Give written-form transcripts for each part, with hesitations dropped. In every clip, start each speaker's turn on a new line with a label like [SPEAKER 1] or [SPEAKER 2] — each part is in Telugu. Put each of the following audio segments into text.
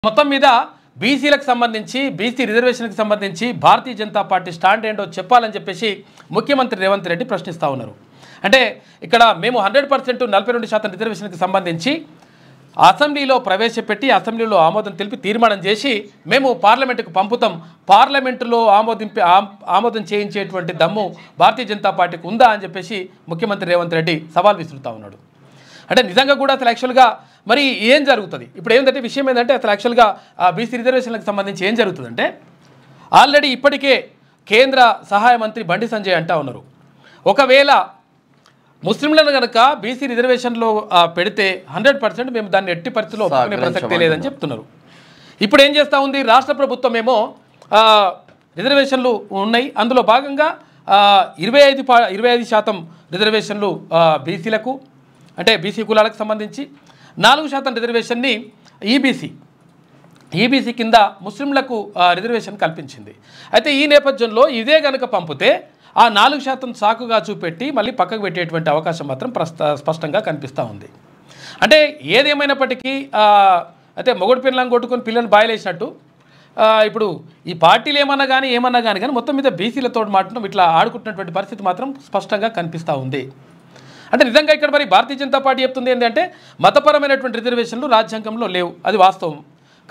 [SPEAKER 1] మొత్తం మీద బీసీలకు సంబంధించి బీసీ రిజర్వేషన్కి సంబంధించి భారతీయ జనతా పార్టీ స్టాండ్ ఏంటో చెప్పాలని చెప్పేసి ముఖ్యమంత్రి రేవంత్ రెడ్డి ప్రశ్నిస్తూ ఉన్నారు. అంటే ఇక్కడ మేము 100% 42% రిజర్వేషన్కి సంబంధించి అసెంబ్లీలో ప్రవేశపెట్టి అసెంబ్లీలో ఆమోదం తెలిపి తీర్మానం చేసి మేము పార్లమెంటుకు పంపుతాం, పార్లమెంటులో ఆమోదం చేయించేటువంటి దమ్ము భారతీయ జనతా పార్టీకి ఉందా అని చెప్పేసి ముఖ్యమంత్రి రేవంత్ రెడ్డి సవాల్ విసురుతూ ఉన్నాడు. అంటే నిజంగా కూడా అసలు యాక్చువల్గా మరి ఏం జరుగుతుంది ఇప్పుడు ఏంటంటే విషయం ఏంటంటే అసలు యాక్చువల్గా బీసీ రిజర్వేషన్లకు సంబంధించి ఏం జరుగుతుందంటే ఆల్రెడీ ఇప్పటికే కేంద్ర సహాయ మంత్రి బండి సంజయ్ అంటా ఉన్నారు, ఒకవేళ ముస్లింలను కనుక బీసీ రిజర్వేషన్లో పెడితే 100% మేము దాన్ని ఎట్టి పరిస్థితిలో ఒప్పుకునే ప్రసక్తే లేదని చెప్తున్నారు. ఇప్పుడు ఏం చేస్తూ ఉంది రాష్ట్ర ప్రభుత్వం ఏమో రిజర్వేషన్లు ఉన్నాయి, అందులో భాగంగా 25% రిజర్వేషన్లు బీసీలకు అంటే బీసీ కులాలకు సంబంధించి 4% రిజర్వేషన్ని ఈబీసీ కింద ముస్లింలకు రిజర్వేషన్ కల్పించింది. అయితే ఈ నేపథ్యంలో ఇదే కనుక పంపితే ఆ 4% సాకుగా చూపెట్టి మళ్ళీ పక్కకు పెట్టేటువంటి అవకాశం మాత్రం స్పష్టంగా కనిపిస్తూ ఉంది. అంటే ఏదేమైనప్పటికీ అయితే మొగుడు పిల్లలను కొట్టుకొని పిల్లలను బాయలేసినట్టు ఇప్పుడు ఈ పార్టీలు ఏమన్నా కానీ మొత్తం మీద బీసీలతో మాట్లాడడం ఇట్లా ఆడుకుంటున్నటువంటి పరిస్థితి మాత్రం స్పష్టంగా కనిపిస్తూ ఉంది. అంటే నిజంగా ఇక్కడ మరి భారతీయ జనతా పార్టీ చెప్తుంది ఏంటంటే మతపరమైనటువంటి రిజర్వేషన్లు రాజ్యాంగంలో లేవు, అది వాస్తవం.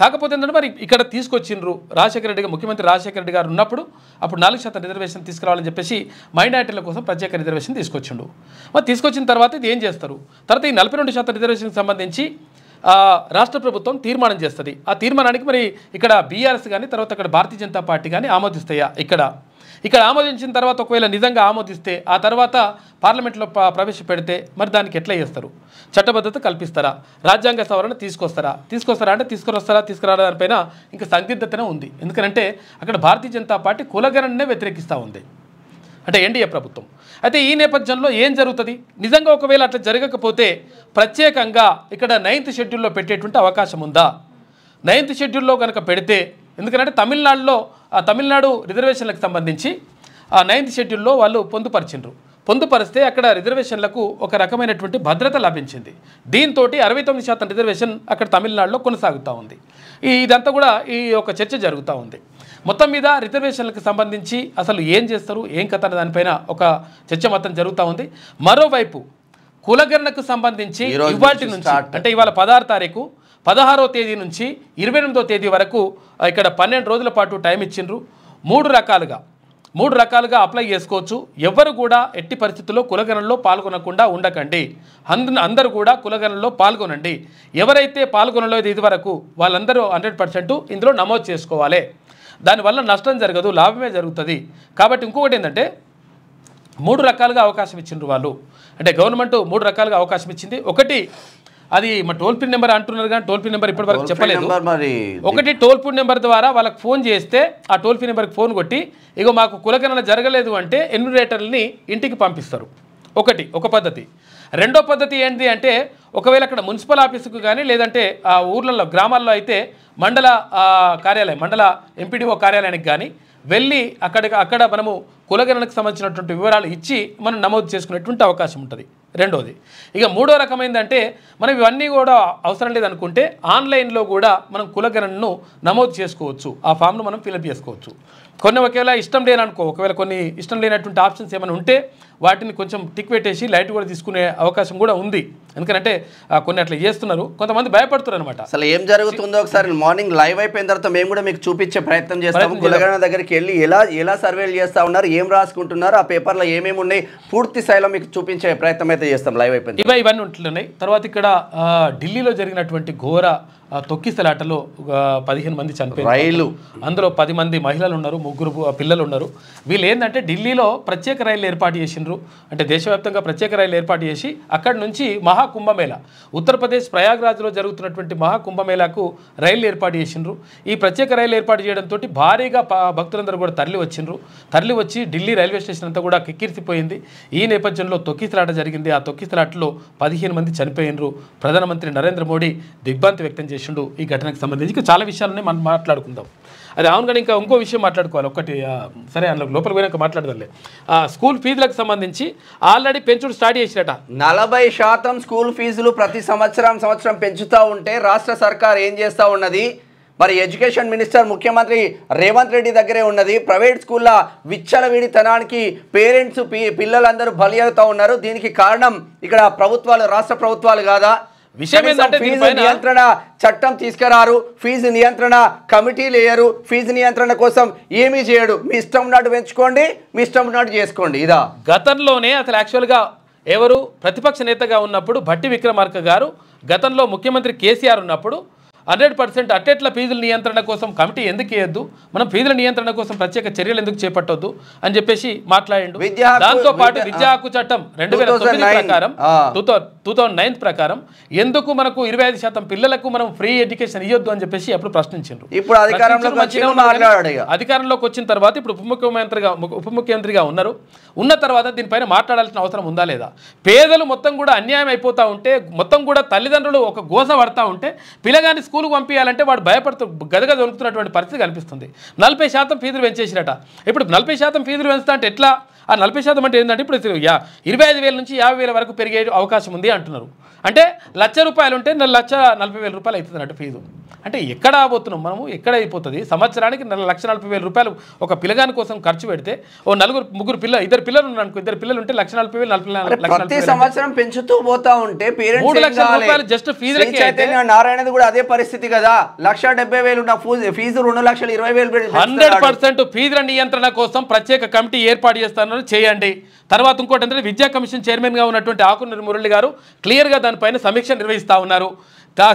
[SPEAKER 1] కాకపోతే ఏంటంటే మరి ఇక్కడ తీసుకొచ్చిండ్రు రాజశేఖర రెడ్డి ముఖ్యమంత్రి రాజశేఖర రెడ్డి గారు ఉన్నప్పుడు అప్పుడు 4% రిజర్వేషన్ తీసుకురావాలని చెప్పేసి మైనారిటీల కోసం ప్రత్యేక రిజర్వేషన్ తీసుకొచ్చిండు. మరి తీసుకొచ్చిన తర్వాత ఇది ఏం చేస్తారు, తర్వాత ఈ 42% రిజర్వేషన్కి సంబంధించి రాష్ట్ర ప్రభుత్వం తీర్మానం చేస్తుంది. ఆ తీర్మానానికి మరి ఇక్కడ బీఆర్ఎస్ కానీ తర్వాత అక్కడ భారతీయ జనతా పార్టీ కానీ ఆమోదిస్తాయా, ఇక్కడ ఆమోదించిన తర్వాత ఒకవేళ నిజంగా ఆమోదిస్తే ఆ తర్వాత పార్లమెంట్లో ప్రవేశపెడితే మరి దానికి ఎట్లా చేస్తారు, చట్టబద్ధత కల్పిస్తారా, రాజ్యాంగ సవరణ తీసుకొస్తారా అంటే తీసుకురావడం దానిపైన ఇంకా సందిగ్ధతనే ఉంది. ఎందుకంటే అక్కడ భారతీయ జనతా పార్టీ కులగణనే వ్యతిరేకిస్తూ ఉంది, అంటే ఎన్డీఏ ప్రభుత్వం. అయితే ఈ నేపథ్యంలో ఏం జరుగుతుంది, నిజంగా ఒకవేళ అట్లా జరగకపోతే ప్రత్యేకంగా ఇక్కడ 9th షెడ్యూల్లో పెట్టేటువంటి అవకాశం ఉందా, 9th షెడ్యూల్లో కనుక పెడితే ఎందుకంటే తమిళనాడు రిజర్వేషన్లకు సంబంధించి 9th షెడ్యూల్లో వాళ్ళు పొందుపరిస్తే అక్కడ రిజర్వేషన్లకు ఒక రకమైనటువంటి భద్రత లభించింది. దీంతో 69% రిజర్వేషన్ అక్కడ తమిళనాడులో కొనసాగుతూ ఉంది. ఇదంతా కూడా ఈ ఒక చర్చ జరుగుతూ ఉంది. మొత్తం మీద రిజర్వేషన్లకు సంబంధించి అసలు ఏం చేస్తారు ఏం కథ అనే దానిపైన ఒక చర్చ మొత్తం జరుగుతూ ఉంది. మరోవైపు కులగణనకు సంబంధించి ఇవాటి నుంచి అంటే ఇవాళ 16వ తారీఖు 16వ తేదీ నుంచి 28వ తేదీ వరకు ఇక్కడ 12 రోజుల పాటు టైం ఇచ్చిండ్రు. 3 రకాలుగా అప్లై చేసుకోవచ్చు. ఎవరు కూడా ఎట్టి పరిస్థితుల్లో కులగణనలో పాల్గొనకుండా ఉండకండి, అందరూ కూడా కులగణనలో పాల్గొనండి. ఎవరైతే పాల్గొనలేదు ఇదివరకు వాళ్ళందరూ 100% ఇందులో నమోదు చేసుకోవాలి. దానివల్ల నష్టం జరగదు, లాభమే జరుగుతుంది. కాబట్టి ఇంకొకటి ఏంటంటే 3 రకాలుగా అవకాశం ఇచ్చిండ్రు వాళ్ళు, అంటే గవర్నమెంట్ 3 రకాలుగా అవకాశం ఇచ్చింది. ఒకటి అది మా టోల్ ఫ్రీ నెంబర్ అంటున్నారు కానీ టోల్ ఫ్రీ నెంబర్ ఇప్పటివరకు చెప్పలేదు. ఒకటి టోల్ ఫ్రీ నెంబర్ ద్వారా వాళ్ళకి ఫోన్ చేస్తే ఆ టోల్ ఫ్రీ నెంబర్కి ఫోన్ కొట్టి ఇగో మాకు కులగణన జరగలేదు అంటే ఎన్యూమరేటర్ని ఇంటికి పంపిస్తారు. ఒక పద్ధతి. రెండో పద్ధతి ఏంటి అంటే ఒకవేళ అక్కడ మున్సిపల్ ఆఫీసుకు కానీ లేదంటే ఆ ఊర్లలో గ్రామాల్లో అయితే మండల ఎంపీడీఓ కార్యాలయానికి కానీ వెళ్ళి అక్కడ మనము కులగణనకు సంబంధించినటువంటి వివరాలు ఇచ్చి మనం నమోదు చేసుకునేటువంటి అవకాశం ఉంటుంది. రెండోది. ఇక మూడో రకమైందంటే మనం ఇవన్నీ కూడా అవసరం లేదనుకుంటే ఆన్లైన్లో కూడా మనం కులగణనను నమోదు చేసుకోవచ్చు. ఆ ఫామ్ను మనం ఫిలప్ చేసుకోవచ్చు. ఒకవేళ ఇష్టం లేననుకో, ఒకవేళ కొన్ని ఇష్టం లేనటువంటి ఆప్షన్స్ ఏమైనా ఉంటే వాటిని కొంచెం టిక్ పెట్టేసి లైట్ కూడా తీసుకునే అవకాశం కూడా ఉంది. ఎందుకంటే కొన్ని అట్లా చేస్తున్నారు, కొంతమంది భయపడుతున్నారు అనమాట.
[SPEAKER 2] అసలు ఏం జరుగుతుందో ఒకసారి మార్నింగ్ లైవ్ అయిపోయిన తర్వాత మేము కూడా మీకు చూపించే ప్రయత్నం చేస్తాము. కులగణన దగ్గరికి వెళ్ళి ఎలా సర్వేలు చేస్తూ ఉన్నారు, ఏం రాసుకుంటున్నారు, ఆ పేపర్లో ఏమేమి ఉన్నాయి పూర్తి స్థాయిలో మీకు చూపించే ప్రయత్నం అయితే చేస్తాం లైవ్ అయిపోయింది.
[SPEAKER 1] ఇవన్నీ ఉంటున్నాయి. తర్వాత ఇక్కడ ఢిల్లీలో జరిగినటువంటి ఘోర తొక్కిసలాటలో 15 మంది చనిపోయారు. అందులో 10 మంది మహిళలు ఉన్నారు, 3 పిల్లలు ఉన్నారు. వీళ్ళు ఏంటంటే ఢిల్లీలో ప్రత్యేక రైలు ఏర్పాటు చేసిండ్రు. అంటే దేశవ్యాప్తంగా ప్రత్యేక రైలు ఏర్పాటు చేసి అక్కడి నుంచి మహాకుంభమేళా, ఉత్తరప్రదేశ్ ప్రయాగ్రాజ్లో జరుగుతున్నటువంటి మహాకుంభమేళాకు రైలు ఏర్పాటు చేసిండ్రు. ఈ ప్రత్యేక రైలు ఏర్పాటు చేయడంతో భారీగా భక్తులందరూ కూడా తరలి వచ్చి ఢిల్లీ రైల్వే స్టేషన్ అంతా కూడా కిక్కిరిసిపోయింది. ఈ నేపథ్యంలో తొక్కిసలాట జరిగింది. ఆ తొక్కిసలాటలో 15 మంది చనిపోయినరు. ప్రధానమంత్రి నరేంద్ర మోడీ దిగ్భ్రాంతి వ్యక్తం చేసిండు ఈ ఘటనకు సంబంధించి. చాలా విషయాలని మనం మాట్లాడుకుందాం. అది అవును కానీ ఇంకో విషయం మాట్లాడుకోవాలి. ఒకటి సరే అందులో లోపలికి పోయినాక మాట్లాడదాంలే. స్కూల్ ఫీజులకు సంబంధించి ఆల్రెడీ పెంచుడు స్టార్ట్ చేసిరట.
[SPEAKER 2] 40% స్కూల్ ఫీజులు ప్రతి సంవత్సరం పెంచుతూ ఉంటే రాష్ట్ర సర్కార్ ఏం చేస్తూ ఉన్నది, మరి ఎడ్యుకేషన్ మినిస్టర్ ముఖ్యమంత్రి రేవంత్ రెడ్డి దగ్గరే ఉన్నది. ప్రైవేట్ స్కూళ్ళ విచ్చలవిడితనానికి పేరెంట్స్ పిల్లలందరూ బలి అవుతా ఉన్నారు. దీనికి కారణం ఇక్కడ ప్రభుత్వాలు, రాష్ట్ర ప్రభుత్వాలు కాదా?
[SPEAKER 1] విషయం ఏంటంటే
[SPEAKER 2] ఫీజు నియంత్రణ చట్టం తీసుకురారు, ఫీజు నియంత్రణ కమిటీలు వేయరు, ఫీజు నియంత్రణ కోసం ఏమీ చేయడు. మీ ఇష్టం ఉన్నట్టు పెంచుకోండి, మీ ఇష్టం ఉన్నట్టు చేసుకోండి. ఇదా
[SPEAKER 1] గతంలోనే అసలు యాక్చువల్గా ఎవరు ప్రతిపక్ష నేతగా ఉన్నప్పుడు భట్టి విక్రమార్క గారు, గతంలో ముఖ్యమంత్రి కేసీఆర్ ఉన్నప్పుడు 100% అట్టెట్ల ఫీజుల నియంత్రణ కోసం కమిటీ ఎందుకు వేయద్దు, మనం ఫీజుల నియంత్రణ కోసం ప్రత్యేక చర్యలు ఎందుకు చేపట్టొద్దు అని చెప్పేసి మాట్లాడిండు. దాంతో పాటు విద్యా హక్కు చట్టం 2009 ప్రకారం 2009 ప్రకారం ఎందుకు మనకు 25% పిల్లలకు మనం ఫ్రీ ఎడ్యుకేషన్ ఇవ్వద్దు అని చెప్పేసి అప్పుడు ప్రశ్నించారు.
[SPEAKER 2] ఇప్పుడు
[SPEAKER 1] అధికారంలోకి వచ్చిన తర్వాత ఇప్పుడు ఉప ముఖ్యమంత్రిగా ఉన్నారు. ఉన్న తర్వాత దీనిపైన మాట్లాడాల్సిన అవసరం ఉందా లేదా? పేదలు మొత్తం కూడా అన్యాయం అయిపోతూ ఉంటే, మొత్తం కూడా తల్లిదండ్రులు ఒక గోస పడతా ఉంటే, పిల్లగాని స్కూల్కి పంపించాలంటే వాడు భయపడుతూ గదగ దొరుకుతున్నటువంటి పరిస్థితి కనిపిస్తుంది. 40% ఫీజులు పెంచేసిరట. ఇప్పుడు 40% ఫీజులు పెంచుతా అంటే ఎట్లా? ఆ 40% అంటే ఏంటంటే ఇప్పుడు 25,000 నుంచి 50,000 వరకు పెరిగే అవకాశం ఉంది అంటున్నారు. అంటే ₹1,00,000 ఉంటే 1,40,000 అవుతుంది అన్నట్టు ఫీజు. అంటే ఎక్కడ పోతున్నాం మనము? ఎక్కడ అయిపోతుంది? సంవత్సరానికి ₹1,40,000 ఒక పిల్లగాని కోసం ఖర్చు పెడితే, ఓ ముగ్గురు ఇద్దరు పిల్లలు ఉన్నారు అనుకో, ఇద్దరు పిల్లలు ఉంటే ₹1,40,000
[SPEAKER 2] సంవత్సరం పెంచుతూ పోతా ఉంటే
[SPEAKER 1] ₹3,00,000 జస్ట్ ఫీజులకి.
[SPEAKER 2] నారాయణది కూడా అదే పరిస్థితి కదా. 1,70,000 ఉన్న ఫీజు 2,20,000.
[SPEAKER 1] 100% ఫీజుల నియంత్రణ కోసం ప్రత్యేక కమిటీ ఏర్పాటు చేస్తున్నారు, చేయండి. తర్వాత ఇంకోటి ఏంటంటే విద్యా కమిషన్ చైర్మన్గా ఉన్నటువంటి ఆకునూరి మురళి గారు క్లియర్గా దానిపైన సమీక్ష నిర్వహిస్తూ ఉన్నారు.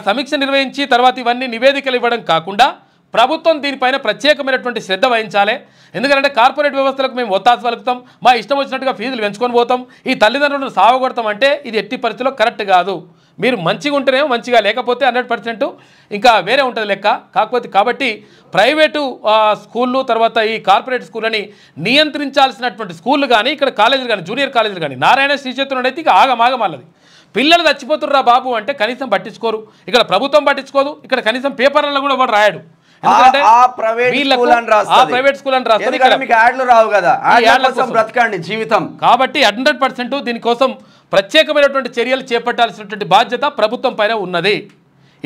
[SPEAKER 1] సమీక్ష నిర్వహించి తర్వాత ఇవన్నీ నివేదికలు ఇవ్వడం కాకుండా ప్రభుత్వం దీనిపైన ప్రత్యేకమైనటువంటి శ్రద్ధ వహించాలి. ఎందుకంటే కార్పొరేట్ వ్యవస్థలకు మేము ఒత్తాసు పలుకుతాం, మా ఇష్టం వచ్చినట్టుగా ఫీజులు పెంచుకొని పోతాం, ఈ తల్లిదండ్రులను సావగొడతాం అంటే ఇది ఎట్టి పరిస్థితిలో కరెక్ట్ కాదు. మీరు మంచిగా ఉంటేనేమో మంచిగా, లేకపోతే 100% ఇంకా వేరే ఉంటుంది లెక్క. కాబట్టి ప్రైవేటు స్కూళ్ళు తర్వాత ఈ కార్పొరేట్ స్కూళ్ళని నియంత్రించాల్సినటువంటి స్కూళ్ళు కానీ, ఇక్కడ కాలేజీలు కానీ, జూనియర్ కాలేజీలు కానీ, నారాయణ శ్రీచైతన్యుడు అయితే ఇక ఆగమాగమల్లది. పిల్లలు చచ్చిపోతుర్రా బాబు అంటే కనీసం పట్టించుకోరు, ఇక్కడ ప్రభుత్వం పట్టించుకోదు, ఇక్కడ కనీసం పేపర్లలో కూడా వాడు రాయడు. ప్రైవేట్ స్కూల్ అని రాస్తారు, కాబట్టి 100% దీనికోసం ప్రత్యేకమైనటువంటి చర్యలు చేపట్టాల్సినటువంటి బాధ్యత ప్రభుత్వం పైన ఉన్నది.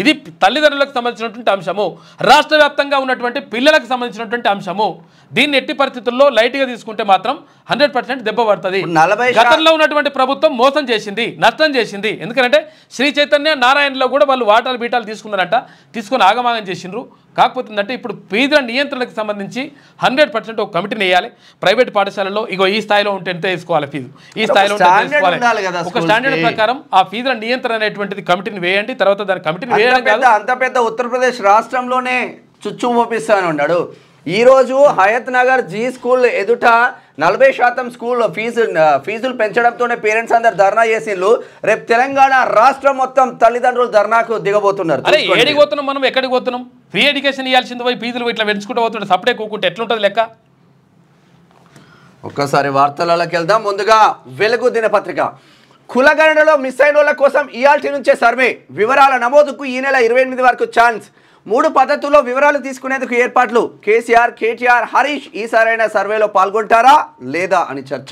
[SPEAKER 1] ఇది తల్లిదండ్రులకు సంబంధించినటువంటి అంశము, రాష్ట్ర వ్యాప్తంగా ఉన్నటువంటి పిల్లలకు సంబంధించినటువంటి అంశము. దీన్ని ఎట్టి పరిస్థితుల్లో లైట్గా తీసుకుంటే మాత్రం 100% దెబ్బ పడుతుంది. గతంలో ఉన్నటువంటి ప్రభుత్వం మోసం చేసింది, నష్టం చేసింది. ఎందుకంటే శ్రీ చైతన్య నారాయణలో కూడా వాళ్ళు వాటాలు బీటాలు తీసుకున్నారంట, తీసుకొని ఆగమాగం చేసిండ్రు. కాకపోతే ఏంటంటే ఇప్పుడు ఫీజుల నియంత్రణకు సంబంధించి 100% ఒక కమిటీని వేయాలి. ప్రైవేట్ పాఠశాలలో ఇగో ఈ స్థాయిలో ఉంటే ఎంత వేసుకోవాలి ఫీజు, ఈ స్థాయిలో ఒక స్టాండర్డ్ ప్రకారం ఆ ఫీజుల నియంత్రణ అనేటువంటిది కమిటీని వేయండి. తర్వాత దాని కమిటీని వేయడం కాదు,
[SPEAKER 2] అంత పెద్ద ఉత్తరప్రదేశ్ రాష్ట్రంలోనే చుచ్చు మోపిస్తాను ఉన్నాడు. ఈరోజు హయత్ నగర్ జీ స్కూల్ ఎదుట 40% స్కూల్ ఫీజులు పెంచడంతోనే పేరెంట్స్ అందరు ధర్నా చేసిండ్రు. రేపు తెలంగాణ రాష్ట్రం మొత్తం తల్లిదండ్రులు ధర్నాకు దిగబోతున్నారు.
[SPEAKER 1] అరే ఏడికి పోతున్నాం మనం, ఎక్కడికి పోతున్నాం? ఫ్రీ ఎడ్యుకేషన్ ఇవ్వాల్సింది పోయి ఫీజులు ఇట్లా పెంచుకుంటూ పోతుంటే సపడే కూకుంటే ఎట్లుంటుంది లెక్క?
[SPEAKER 2] ఒక్కసారి వార్తలలోకి వెళ్దాం. ముందుగా వెలుగు దినపత్రిక. కులగణనలో మిస్ అయిన వాళ్ళ కోసం ఇయాల్టీ నుంచే సర్వే, వివరాల నమోదుకు ఈ నెల 28 వరకు ఛాన్స్. 3 పద్ధతుల్లో వివరాలు తీసుకునేందుకు ఏర్పాట్లు. కేసీఆర్, కేటీఆర్, హరీష్ ఈసారైన సర్వేలో పాల్గొంటారా లేదా అని చర్చ.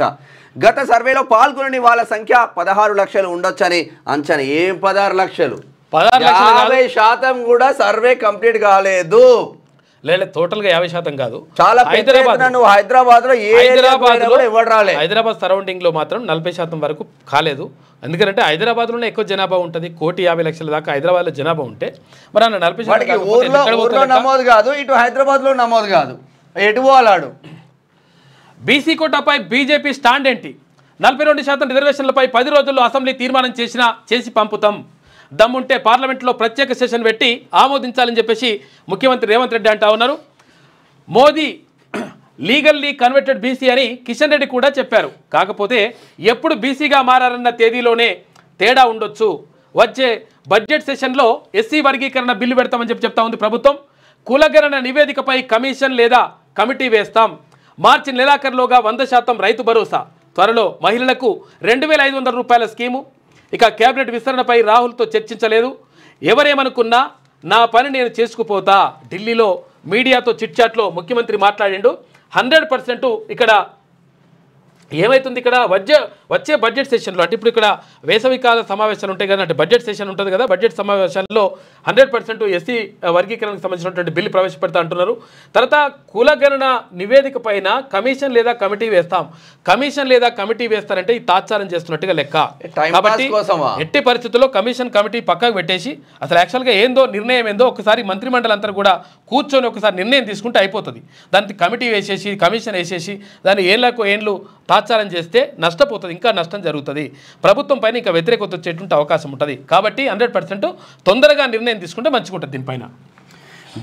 [SPEAKER 2] గత సర్వేలో పాల్గొనని వాళ్ళ సంఖ్య 16 లక్షలు ఉండొచ్చని అంచనా. ఏం 16 లక్షలు? 50% కూడా సర్వే కంప్లీట్ కాలేదు.
[SPEAKER 1] లేదు టోటల్గా 50% కాదు.
[SPEAKER 2] చాలా
[SPEAKER 1] హైదరాబాద్ సరౌండింగ్లో మాత్రం 40% వరకు కాలేదు. ఎందుకంటే హైదరాబాద్లోనే ఎక్కువ జనాభా ఉంటుంది, 1,50,00,000 దాకా హైదరాబాద్లో జనాభా ఉంటే మరి అన్న 40%
[SPEAKER 2] నమోదు కాదు, ఇటు హైదరాబాద్లో నమోదు కాదు, ఎటు పోలాడు.
[SPEAKER 1] బీసీ కోటాపై బీజేపీ స్టాండ్ ఏంటి? 42% రిజర్వేషన్లపై 10 రోజుల్లో అసెంబ్లీ తీర్మానం చేసి పంపుతాం. దమ్ముంటే పార్లమెంట్లో ప్రత్యేక సెషన్ పెట్టి ఆమోదించాలని చెప్పేసి ముఖ్యమంత్రి రేవంత్ రెడ్డి అంటా ఉన్నారు. మోదీ లీగల్లీ కన్వర్టెడ్ బీసీ అని కిషన్ రెడ్డి కూడా చెప్పారు. కాకపోతే ఎప్పుడు బీసీగా మారారన్న తేదీలోనే తేడా ఉండొచ్చు. వచ్చే బడ్జెట్ సెషన్లో ఎస్సీ వర్గీకరణ బిల్లు పెడతామని చెప్తా ఉంది ప్రభుత్వం. కులగణన నివేదికపై కమిషన్ లేదా కమిటీ వేస్తాం. మార్చి నెలాఖరులోగా 100% రైతు భరోసా. త్వరలో మహిళలకు 2,500 రూపాయల స్కీము. ఇక కేబినెట్ విస్తరణపై రాహుల్తో చర్చించలేదు. ఎవరేమనుకున్నా నా పని నేను చేసుకుపోతా. ఢిల్లీలో మీడియాతో చిట్చాట్లో ముఖ్యమంత్రి మాట్లాడిండు. 100% ఇక్కడ ఏమవుతుంది, ఇక్కడ వచ్చే బడ్జెట్ సెషన్లో అంటే ఇప్పుడు ఇక్కడ వేసవికాల సమావేశాలు ఉంటాయి కదా, అంటే బడ్జెట్ సెషన్ ఉంటుంది కదా, బడ్జెట్ సమావేశాల్లో 100% ఎస్సీ వర్గీకరణకు సంబంధించినటువంటి బిల్లు ప్రవేశపెడతా అంటున్నారు. తర్వాత కులగణన నివేదిక పైన కమిషన్ లేదా కమిటీ వేస్తాం. కమిషన్ లేదా కమిటీ వేస్తారంటే ఇది తాత్సారం చేస్తున్నట్టుగా లెక్క. కాబట్టి ఎట్టి పరిస్థితుల్లో కమిషన్ కమిటీ పక్కకు పెట్టేసి అసలు యాక్చువల్గా ఏందో నిర్ణయం ఏందో ఒకసారి మంత్రిమండలి అంతా కూడా కూర్చొని ఒకసారి నిర్ణయం తీసుకుంటే అయిపోతుంది. దానికి కమిటీ వేసేసి కమిషన్ వేసేసి దాన్ని ఏళ్ళు తాత్సారం చేస్తే నష్టపోతుంది, ఇంకా నష్టం జరుగుతుంది. ప్రభుత్వం పైన ఇంకా వ్యతిరేకత వచ్చేటువంటి అవకాశం ఉంటుంది. కాబట్టి 100% తొందరగా నిర్ణయం తీసుకుంటే మంచిగా ఉంటుంది దీనిపైన.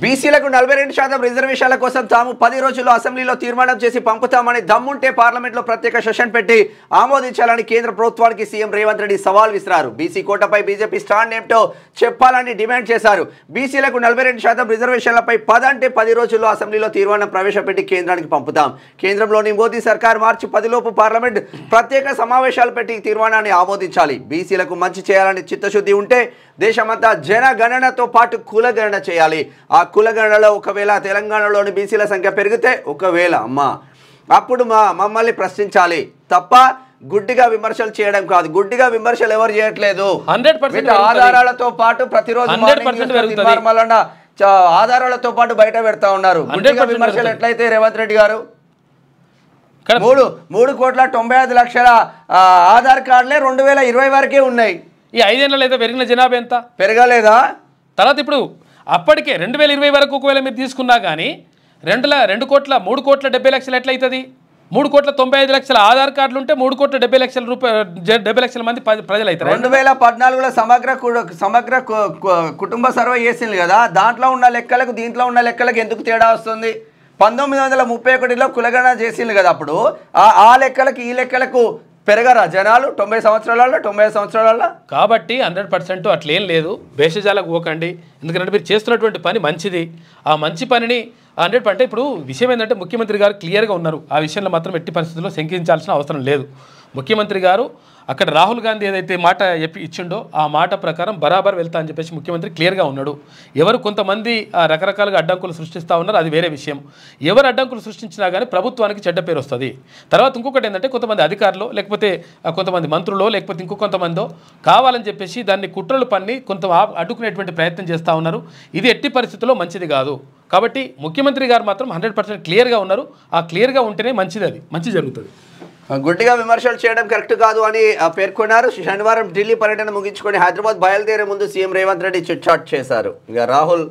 [SPEAKER 2] బీసీలకు 42% రిజర్వేషన్ల కోసం తాము 10 రోజుల్లో అసెంబ్లీలో తీర్మానం చేసి పంపుతామని, దమ్ముంటే పార్లమెంట్లో ప్రత్యేక సెషన్ పెట్టి ఆమోదించాలని కేంద్ర ప్రభుత్వానికి సీఎం రేవంత్ రెడ్డి సవాల్ విసిరారు. బీసీ కోటపై బీజేపీ స్టాండ్ ఏమిటో చెప్పాలని డిమాండ్ చేశారు. బీసీలకు 42% రిజర్వేషన్లపై 10 రోజుల్లో అసెంబ్లీలో తీర్మానం ప్రవేశపెట్టి కేంద్రానికి పంపుతాం. కేంద్రంలోని మోదీ సర్కార్ మార్చి 10 లోపు పార్లమెంట్ ప్రత్యేక సమావేశాలు పెట్టి తీర్మానాన్ని ఆమోదించాలి. బీసీలకు మంచి చేయాలని చిత్తశుద్ధి ఉంటే దేశమంతా జనగణనతో పాటు కులగణన చేయాలి. ఆ కులగణనలో ఒకవేళ తెలంగాణలోని బీసీల సంఖ్య పెరిగితే అప్పుడు మమ్మల్ని ప్రశ్నించాలి తప్ప గుడ్డిగా విమర్శలు చేయడం కాదు. గుడ్డిగా విమర్శలు ఎవరు చేయట్లేదు.
[SPEAKER 1] 100%
[SPEAKER 2] ఆధారాలతో పాటు ప్రతిరోజు ఆధారాలతో పాటు బయట పెడతా ఉన్నారు. గుడ్డిగా విమర్శలు ఎట్లయితే రేవంత్ రెడ్డి గారు 3,95,00,000 ఆధార్ కార్డులే 2020 వరకే ఉన్నాయి.
[SPEAKER 1] ఈ 5 ఏళ్లలో అయితే పెరిగిన జనాభా ఎంత
[SPEAKER 2] పెరగలేదా?
[SPEAKER 1] తర్వాత ఇప్పుడు అప్పటికే 2020 వరకు ఒకవేళ మీరు తీసుకున్నా కానీ 3,70,00,000 ఎట్లయితుంది? 3,95,00,000 ఆధార్ కార్డులు ఉంటే 3,70,00,000 మంది ప్రజలు అవుతారు.
[SPEAKER 2] 2014లో సమగ్ర కుటుంబ సర్వే చేసింది కదా, దాంట్లో ఉన్న లెక్కలకు దీంట్లో ఉన్న లెక్కలకు ఎందుకు తేడా వస్తుంది? 1931లో కులగణన చేసింది కదా, అప్పుడు ఆ లెక్కలకు ఈ లెక్కలకు పెరగరా జనాలు 90 సంవత్సరాలలో? కాబట్టి
[SPEAKER 1] 100% అట్లేం లేదు. భేషజాలకు పోకండి. ఎందుకంటే మీరు చేస్తున్నటువంటి పని మంచిది. ఆ మంచి పనిని 100% ఇప్పుడు విషయం ఏంటంటే ముఖ్యమంత్రి గారు క్లియర్గా ఉన్నారు. ఆ విషయంలో మాత్రం ఎట్టి పరిస్థితుల్లో శంకించాల్సిన అవసరం లేదు. ముఖ్యమంత్రి గారు అక్కడ రాహుల్ గాంధీ ఏదైతే మాట ఇచ్చిండో ఆ మాట ప్రకారం బరాబర్ వెళ్తా అని చెప్పేసి ముఖ్యమంత్రి క్లియర్గా ఉన్నాడు. ఎవరు కొంతమంది రకరకాలుగా అడ్డంకులు సృష్టిస్తూ ఉన్నారు, అది వేరే విషయం. ఎవరు అడ్డంకులు సృష్టించినా కానీ ప్రభుత్వానికి చెడ్డ పేరు వస్తుంది. తర్వాత ఇంకొకటి ఏంటంటే కొంతమంది అధికారులు లేకపోతే కొంతమంది మంత్రులు లేకపోతే ఇంకొంతమందో కావాలని చెప్పేసి దాన్ని కుట్రలు పన్ని కొంత అడ్డుకునేటువంటి ప్రయత్నం చేస్తూ ఉన్నారు. ఇది ఎట్టి పరిస్థితుల్లో మంచిది కాదు. కాబట్టి ముఖ్యమంత్రి గారు మాత్రం 100% క్లియర్గా ఉన్నారు. ఆ క్లియర్గా ఉంటేనే మంచిది, అది మంచి జరుగుతుంది.
[SPEAKER 2] గుడ్డిగా విమర్శలు చేయడం కరెక్ట్ కాదు అని పేర్కొన్నారు. శనివారం ఢిల్లీ పర్యటన ముగించుకొని హైదరాబాద్ బయలుదేరే ముందు సీఎం రేవంత్ రెడ్డి చిట్చాట్ చేశారు. ఇక రాహుల్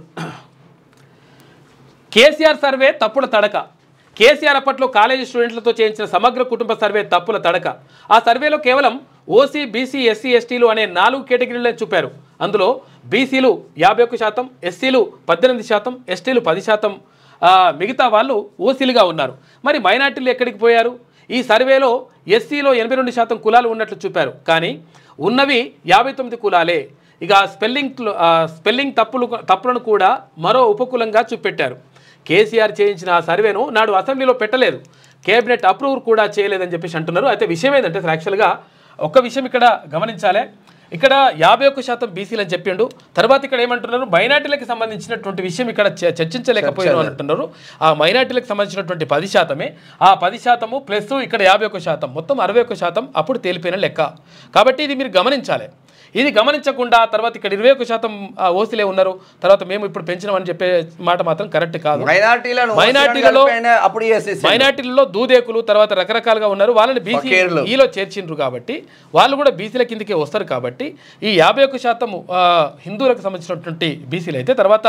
[SPEAKER 1] కేసీఆర్ సర్వే తప్పుల తడక. కేసీఆర్ అప్పట్లో కాలేజీ స్టూడెంట్లతో చేయించిన సమగ్ర కుటుంబ సర్వే తప్పుల తడక. ఆ సర్వేలో కేవలం ఓసీ, బీసీ, ఎస్సీ, ఎస్టీలు అనే 4 కేటగిరీలే చూపారు. అందులో బీసీలు 51%, ఎస్సీలు 18%, ఎస్టీలు 10%, మిగతా వాళ్ళు ఓసీలుగా ఉన్నారు. మరి మైనార్టీలు ఎక్కడికి పోయారు? ఈ సర్వేలో ఎస్సీలో 82% కులాలు ఉన్నట్లు చూపారు, కానీ ఉన్నవి 59 కులాలే. ఇక స్పెల్లింగ్ తప్పులను కూడా మరో ఉపకులంగా చూపెట్టారు. కేసీఆర్ చేయించిన ఆ సర్వేను నాడు అసెంబ్లీలో పెట్టలేదు, కేబినెట్ అప్రూవ్ కూడా చేయలేదని చెప్పేసి అంటున్నారు. అయితే విషయం ఏంటంటే యాక్చువల్గా ఒక్క విషయం ఇక్కడ గమనించాలి. ఇక్కడ 51% బీసీలు అని చెప్పిండు. తర్వాత ఇక్కడ ఏమంటున్నారు, మైనార్టీలకు సంబంధించినటువంటి విషయం ఇక్కడ చర్చించలేకపోయారు అంటున్నారు. ఆ మైనార్టీలకు సంబంధించినటువంటి 10%, ఆ 10% ప్లస్ ఇక్కడ 51%, మొత్తం 61% అప్పుడు తేలిపోయిన లెక్క. కాబట్టి ఇది మీరు గమనించాలి. ఇది గమనించకుండా తర్వాత ఇక్కడ 21% ఓసీలే ఉన్నారు, తర్వాత మేము ఇప్పుడు పెంచినామని చెప్పే మాట మాత్రం కరెక్ట్ కాదు. మైనార్టీలలో దూదేకులు తర్వాత రకరకాలుగా ఉన్నారు, వాళ్ళని బీసీలో చేర్చిండ్రు కాబట్టి వాళ్ళు కూడా బీసీల కిందకే వస్తారు. కాబట్టి ఈ 51% హిందువులకు సంబంధించినటువంటి బీసీలు అయితే తర్వాత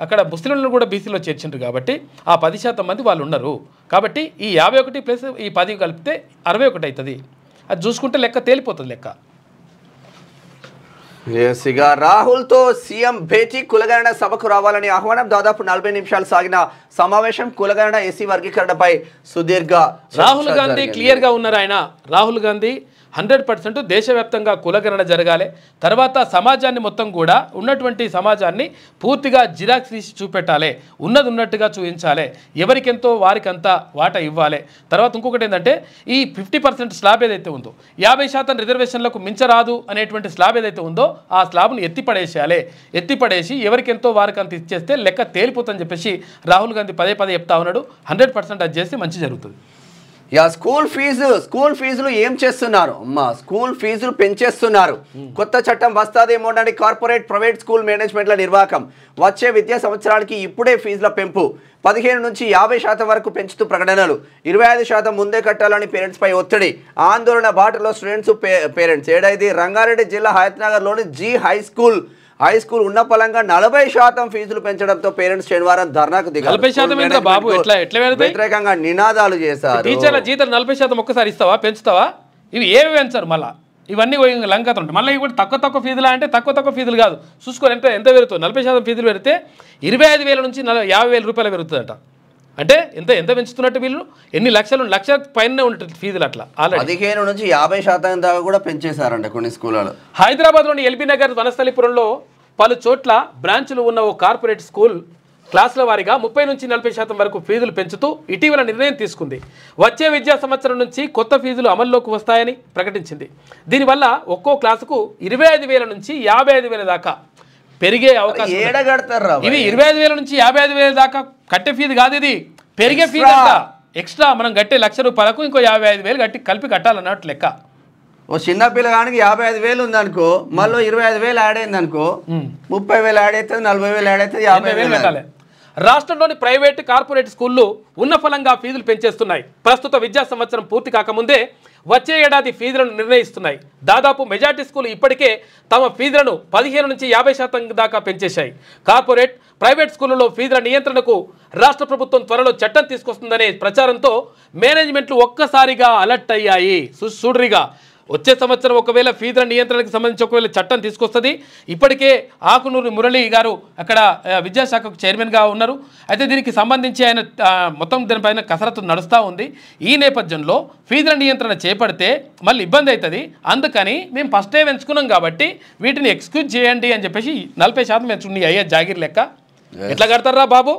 [SPEAKER 1] అక్కడ ముస్లింలను కూడా బీసీలో చేర్చిండ్రు కాబట్టి ఆ 10% మంది వాళ్ళు ఉన్నారు. కాబట్టి ఈ 51 ప్లస్ ఈ 10 కలిపితే 61 అవుతుంది. అది చూసుకుంటే లెక్క తేలిపోతుంది లెక్క.
[SPEAKER 2] రాహుల్తో సీఎం భేటీ, కులగణన సభకు రావాలని ఆహ్వానం. దాదాపు 40 నిమిషాలు సాగిన సమావేశం కులగణన ఎస్సీ వర్గీకరణపై సుదీర్ఘ.
[SPEAKER 1] రాహుల్ గాంధీ క్లియర్గా ఉన్నారు. ఆయన రాహుల్ గాంధీ 100% దేశవ్యాప్తంగా కులగణన జరగాలి. తర్వాత సమాజాన్ని మొత్తం కూడా ఉన్నటువంటి సమాజాన్ని పూర్తిగా జిరాక్స్ తీసి చూపెట్టాలి, ఉన్నది ఉన్నట్టుగా చూపించాలి, ఎవరికెంతో వారికంతా వాటా ఇవ్వాలి. తర్వాత ఇంకొకటి ఏంటంటే ఈ 50% స్లాబ్ ఏదైతే ఉందో 50% రిజర్వేషన్లకు మించరాదు అనేటువంటి స్లాబ్ ఏదైతే ఉందో ఆ స్లాబ్ను ఎత్తిపడేసేయాలి. ఎత్తిపడేసి ఎవరికెంతో వారికంత ఇచ్చేస్తే లెక్క తేలిపోతుందని చెప్పేసి రాహుల్ గాంధీ పదే చెప్తా ఉన్నాడు. 100% అది చేస్తే మంచి జరుగుతుంది.
[SPEAKER 2] యా స్కూల్ ఫీజులు ఏం చేస్తున్నారు అమ్మా? స్కూల్ ఫీజులు పెంచేస్తున్నారు. కొత్త చట్టం వస్తాదేమో అని కార్పొరేట్ ప్రైవేట్ స్కూల్ మేనేజ్మెంట్ల నిర్వాహకం. వచ్చే విద్యా సంవత్సరానికి ఇప్పుడే ఫీజుల పెంపు 15 నుంచి 50% వరకు పెంచుతూ ప్రకటనలు. 25% ముందే కట్టాలని పేరెంట్స్ పై ఒత్తిడి. ఆందోళన బాటలో స్టూడెంట్స్ పేరెంట్స్. ఏడైది రంగారెడ్డి జిల్లా హయత్నగర్లోని జీ హై స్కూల్ ఉన్న పలంగా 40% ఫీజులు పెంచడంతో పేరెంట్స్ శనివారం ధర్నాకు దిగారు. వ్యతిరేకంగా నినాదాలు చేశారు.
[SPEAKER 1] టీచర్ల జీతాలు 40% ఒక్కసారి ఇస్తావా, పెంచుతావా? ఇవి ఏమి పెంచారు మళ్ళీ? ఇవన్నీ లంకత ఉంటాయి. మళ్ళీ ఇప్పుడు తక్కువ ఫీజులా అంటే తక్కువ ఫీజులు కాదు. చూసుకోవాలి ఎంత పెరుగుతుంది. 40% ఫీజులు పెడితే 25,000 నుంచి 50,000 రూపాయలు పెరుగుతుందట. అంటే ఎంత పెంచుతున్నట్టు వీళ్ళు? ఎన్ని లక్షల పైన ఉంటుంది ఫీజులు. అట్లా
[SPEAKER 2] 15 నుంచి 50% దాకా కూడా పెంచేశారంట కొన్ని స్కూళ్ళలో.
[SPEAKER 1] హైదరాబాద్లోని ఎల్బీ నగర్ వనస్థలిపురంలో పలు చోట్ల బ్రాంచులు ఉన్న ఓ కార్పొరేట్ స్కూల్ క్లాసుల వారీగా 30 నుంచి 40% వరకు ఫీజులు పెంచుతూ ఇటీవల నిర్ణయం తీసుకుంది. వచ్చే విద్యా సంవత్సరం నుంచి కొత్త ఫీజులు అమల్లోకి వస్తాయని ప్రకటించింది. దీనివల్ల ఒక్కో క్లాసుకు 25,000 నుంచి 55,000 దాకా పెరిగే అవకాశం. ఇవి 25,000 నుంచి 55,000 దాకా కట్టే ఫీజు కాదు, ఇది పెరిగే ఫీజు అంట. ఎక్స్ట్రా మనం కట్టే ₹1,00,000 ఇంకో 55,000 కలిపి కట్టాలన్నట్టు లెక్క.
[SPEAKER 2] ఓ చిన్న పిల్లగానికి 55,000 ఉందనుకో, మళ్ళీ 25,000 యాడ్ అయింది అనుకో, 30,000 యాడ్ అవుతుంది, 40,000 యాడ్ అవుతుంది, 50,000
[SPEAKER 1] పెట్టాలి. రాష్ట్రంలోని ప్రైవేటు కార్పొరేట్ స్కూళ్లు ఉన్న ఫలంగా ఫీజులు పెంచేస్తున్నాయి. ప్రస్తుత విద్యా సంవత్సరం పూర్తి కాకముందే వచ్చే ఏడాది ఫీజులను నిర్ణయిస్తున్నాయి. దాదాపు మెజార్టీ స్కూలు ఇప్పటికే తమ ఫీజులను 15 నుంచి 50% దాకా పెంచేశాయి. కార్పొరేట్ ప్రైవేట్ స్కూళ్లలో ఫీజుల నియంత్రణకు రాష్ట్ర ప్రభుత్వం త్వరలో చట్టం తీసుకొస్తుందనే ప్రచారంతో మేనేజ్మెంట్లు ఒక్కసారిగా అలర్ట్ అయ్యాయి. చూడ్రిగా వచ్చే సంవత్సరం ఒకవేళ ఫీజుల నియంత్రణకు సంబంధించి ఒకవేళ చట్టం తీసుకొస్తుంది. ఇప్పటికే ఆకునూరి మురళి గారు అక్కడ విద్యాశాఖకు చైర్మన్గా ఉన్నారు. అయితే దీనికి సంబంధించి ఆయన మొత్తం దీనిపైన కసరత్తు నడుస్తూ ఉంది. ఈ నేపథ్యంలో ఫీజుల నియంత్రణ చేపడితే మళ్ళీ ఇబ్బంది అవుతుంది. అందుకని మేము ఫస్టే పెంచుకున్నాం కాబట్టి వీటిని ఎక్స్క్యూజ్ చేయండి అని చెప్పేసి 40% పెంచుకుని అయ్యే జాగిర్ లెక్క. ఎట్లా కడతారా బాబు?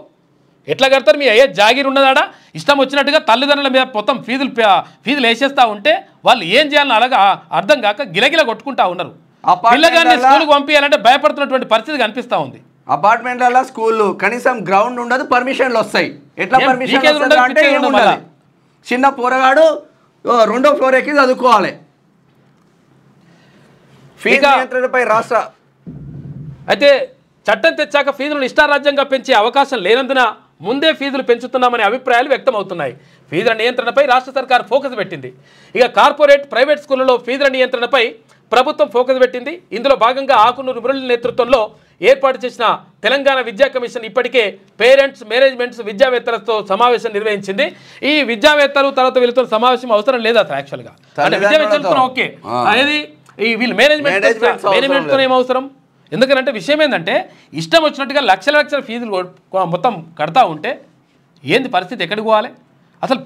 [SPEAKER 1] ఎట్లా కడతారు? మీ అయ్యే జాగిర్ ఉన్నదాడా? ఇష్టం వచ్చినట్టుగా తల్లిదండ్రుల మీద మొత్తం ఫీజులు వేసేస్తూ ఉంటే వాళ్ళు ఏం చేయాలని అలాగా అర్థం కాక గిలగిల కొట్టుకుంటా ఉన్నారు. పిల్లగాన్ని స్కూల్కి పంపించాలంటే భయపడుతున్నటువంటి పరిస్థితి కనిపిస్తూ ఉంది.
[SPEAKER 2] అపార్ట్మెంట్లలో స్కూల్ కనీసం గ్రౌండ్ ఉండదు, పర్మిషన్లు వస్తాయి. ఎట్లా పర్మిషన్? చిన్న పోరగాడు 2వ ఫ్లోర్ ఎక్కి చదువుకోవాలి. ఫీజు నియంత్రణపై రాష్ట్ర
[SPEAKER 1] అయితే చట్టం తెచ్చాక ఫీజులను ఇష్టారాజ్యంగా పెంచే అవకాశం లేనందున ముందే ఫీజులు పెంచుతున్నామనే అభిప్రాయాలు వ్యక్తమవుతున్నాయి. ఫీజుల నియంత్రణపై రాష్ట్ర సర్కార్ ఫోకస్ పెట్టింది. ఇక కార్పొరేట్ ప్రైవేట్ స్కూళ్లలో ఫీజుల నియంత్రణపై ప్రభుత్వం ఫోకస్ పెట్టింది. ఇందులో భాగంగా ఆకునూరు మురళి నేతృత్వంలో ఏర్పాటు చేసిన తెలంగాణ విద్యా కమిషన్ ఇప్పటికే పేరెంట్స్, మేనేజ్మెంట్స్, విద్యావేత్తలతో సమావేశం నిర్వహించింది. ఈ విద్యావేత్తలు తర్వాత వీళ్ళతో సమావేశం అవసరం లేదు అసలు యాక్చువల్గా. అంటే విద్యావేత్తలతో ఓకే, అనేది ఈ వీళ్ళు మేనేజ్మెంట్తో ఏం అవసరం? ఎందుకంటే విషయం ఏంటంటే ఇష్టం వచ్చినట్టుగా లక్షల ఫీజులు మొత్తం కడతా ఉంటే ఏంది పరిస్థితి? ఎక్కడికి పోవాలి? అసలు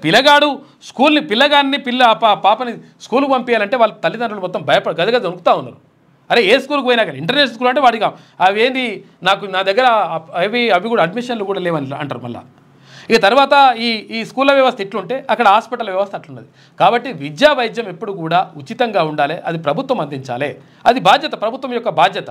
[SPEAKER 1] పిల్లగాన్ని పాపని స్కూల్కి పంపించాలంటే వాళ్ళ తల్లిదండ్రులు మొత్తం గదిగా దొరుకుతూ ఉన్నారు. అరే ఏ స్కూల్కి పోయినా కానీ ఇంటర్నేషనల్ స్కూల్ అంటే వాడికి అవి ఏంది, నా దగ్గర అవి కూడా అడ్మిషన్లు కూడా లేవని అంటారు. మళ్ళీ ఇక తర్వాత ఈ స్కూళ్ళ వ్యవస్థ ఇట్లుంటే అక్కడ హాస్పిటల్ వ్యవస్థ అట్లున్నది. కాబట్టి విద్యా వైద్యం ఎప్పుడు కూడా ఉచితంగా ఉండాలి, అది ప్రభుత్వం అందించాలి. అది బాధ్యత, ప్రభుత్వం యొక్క బాధ్యత.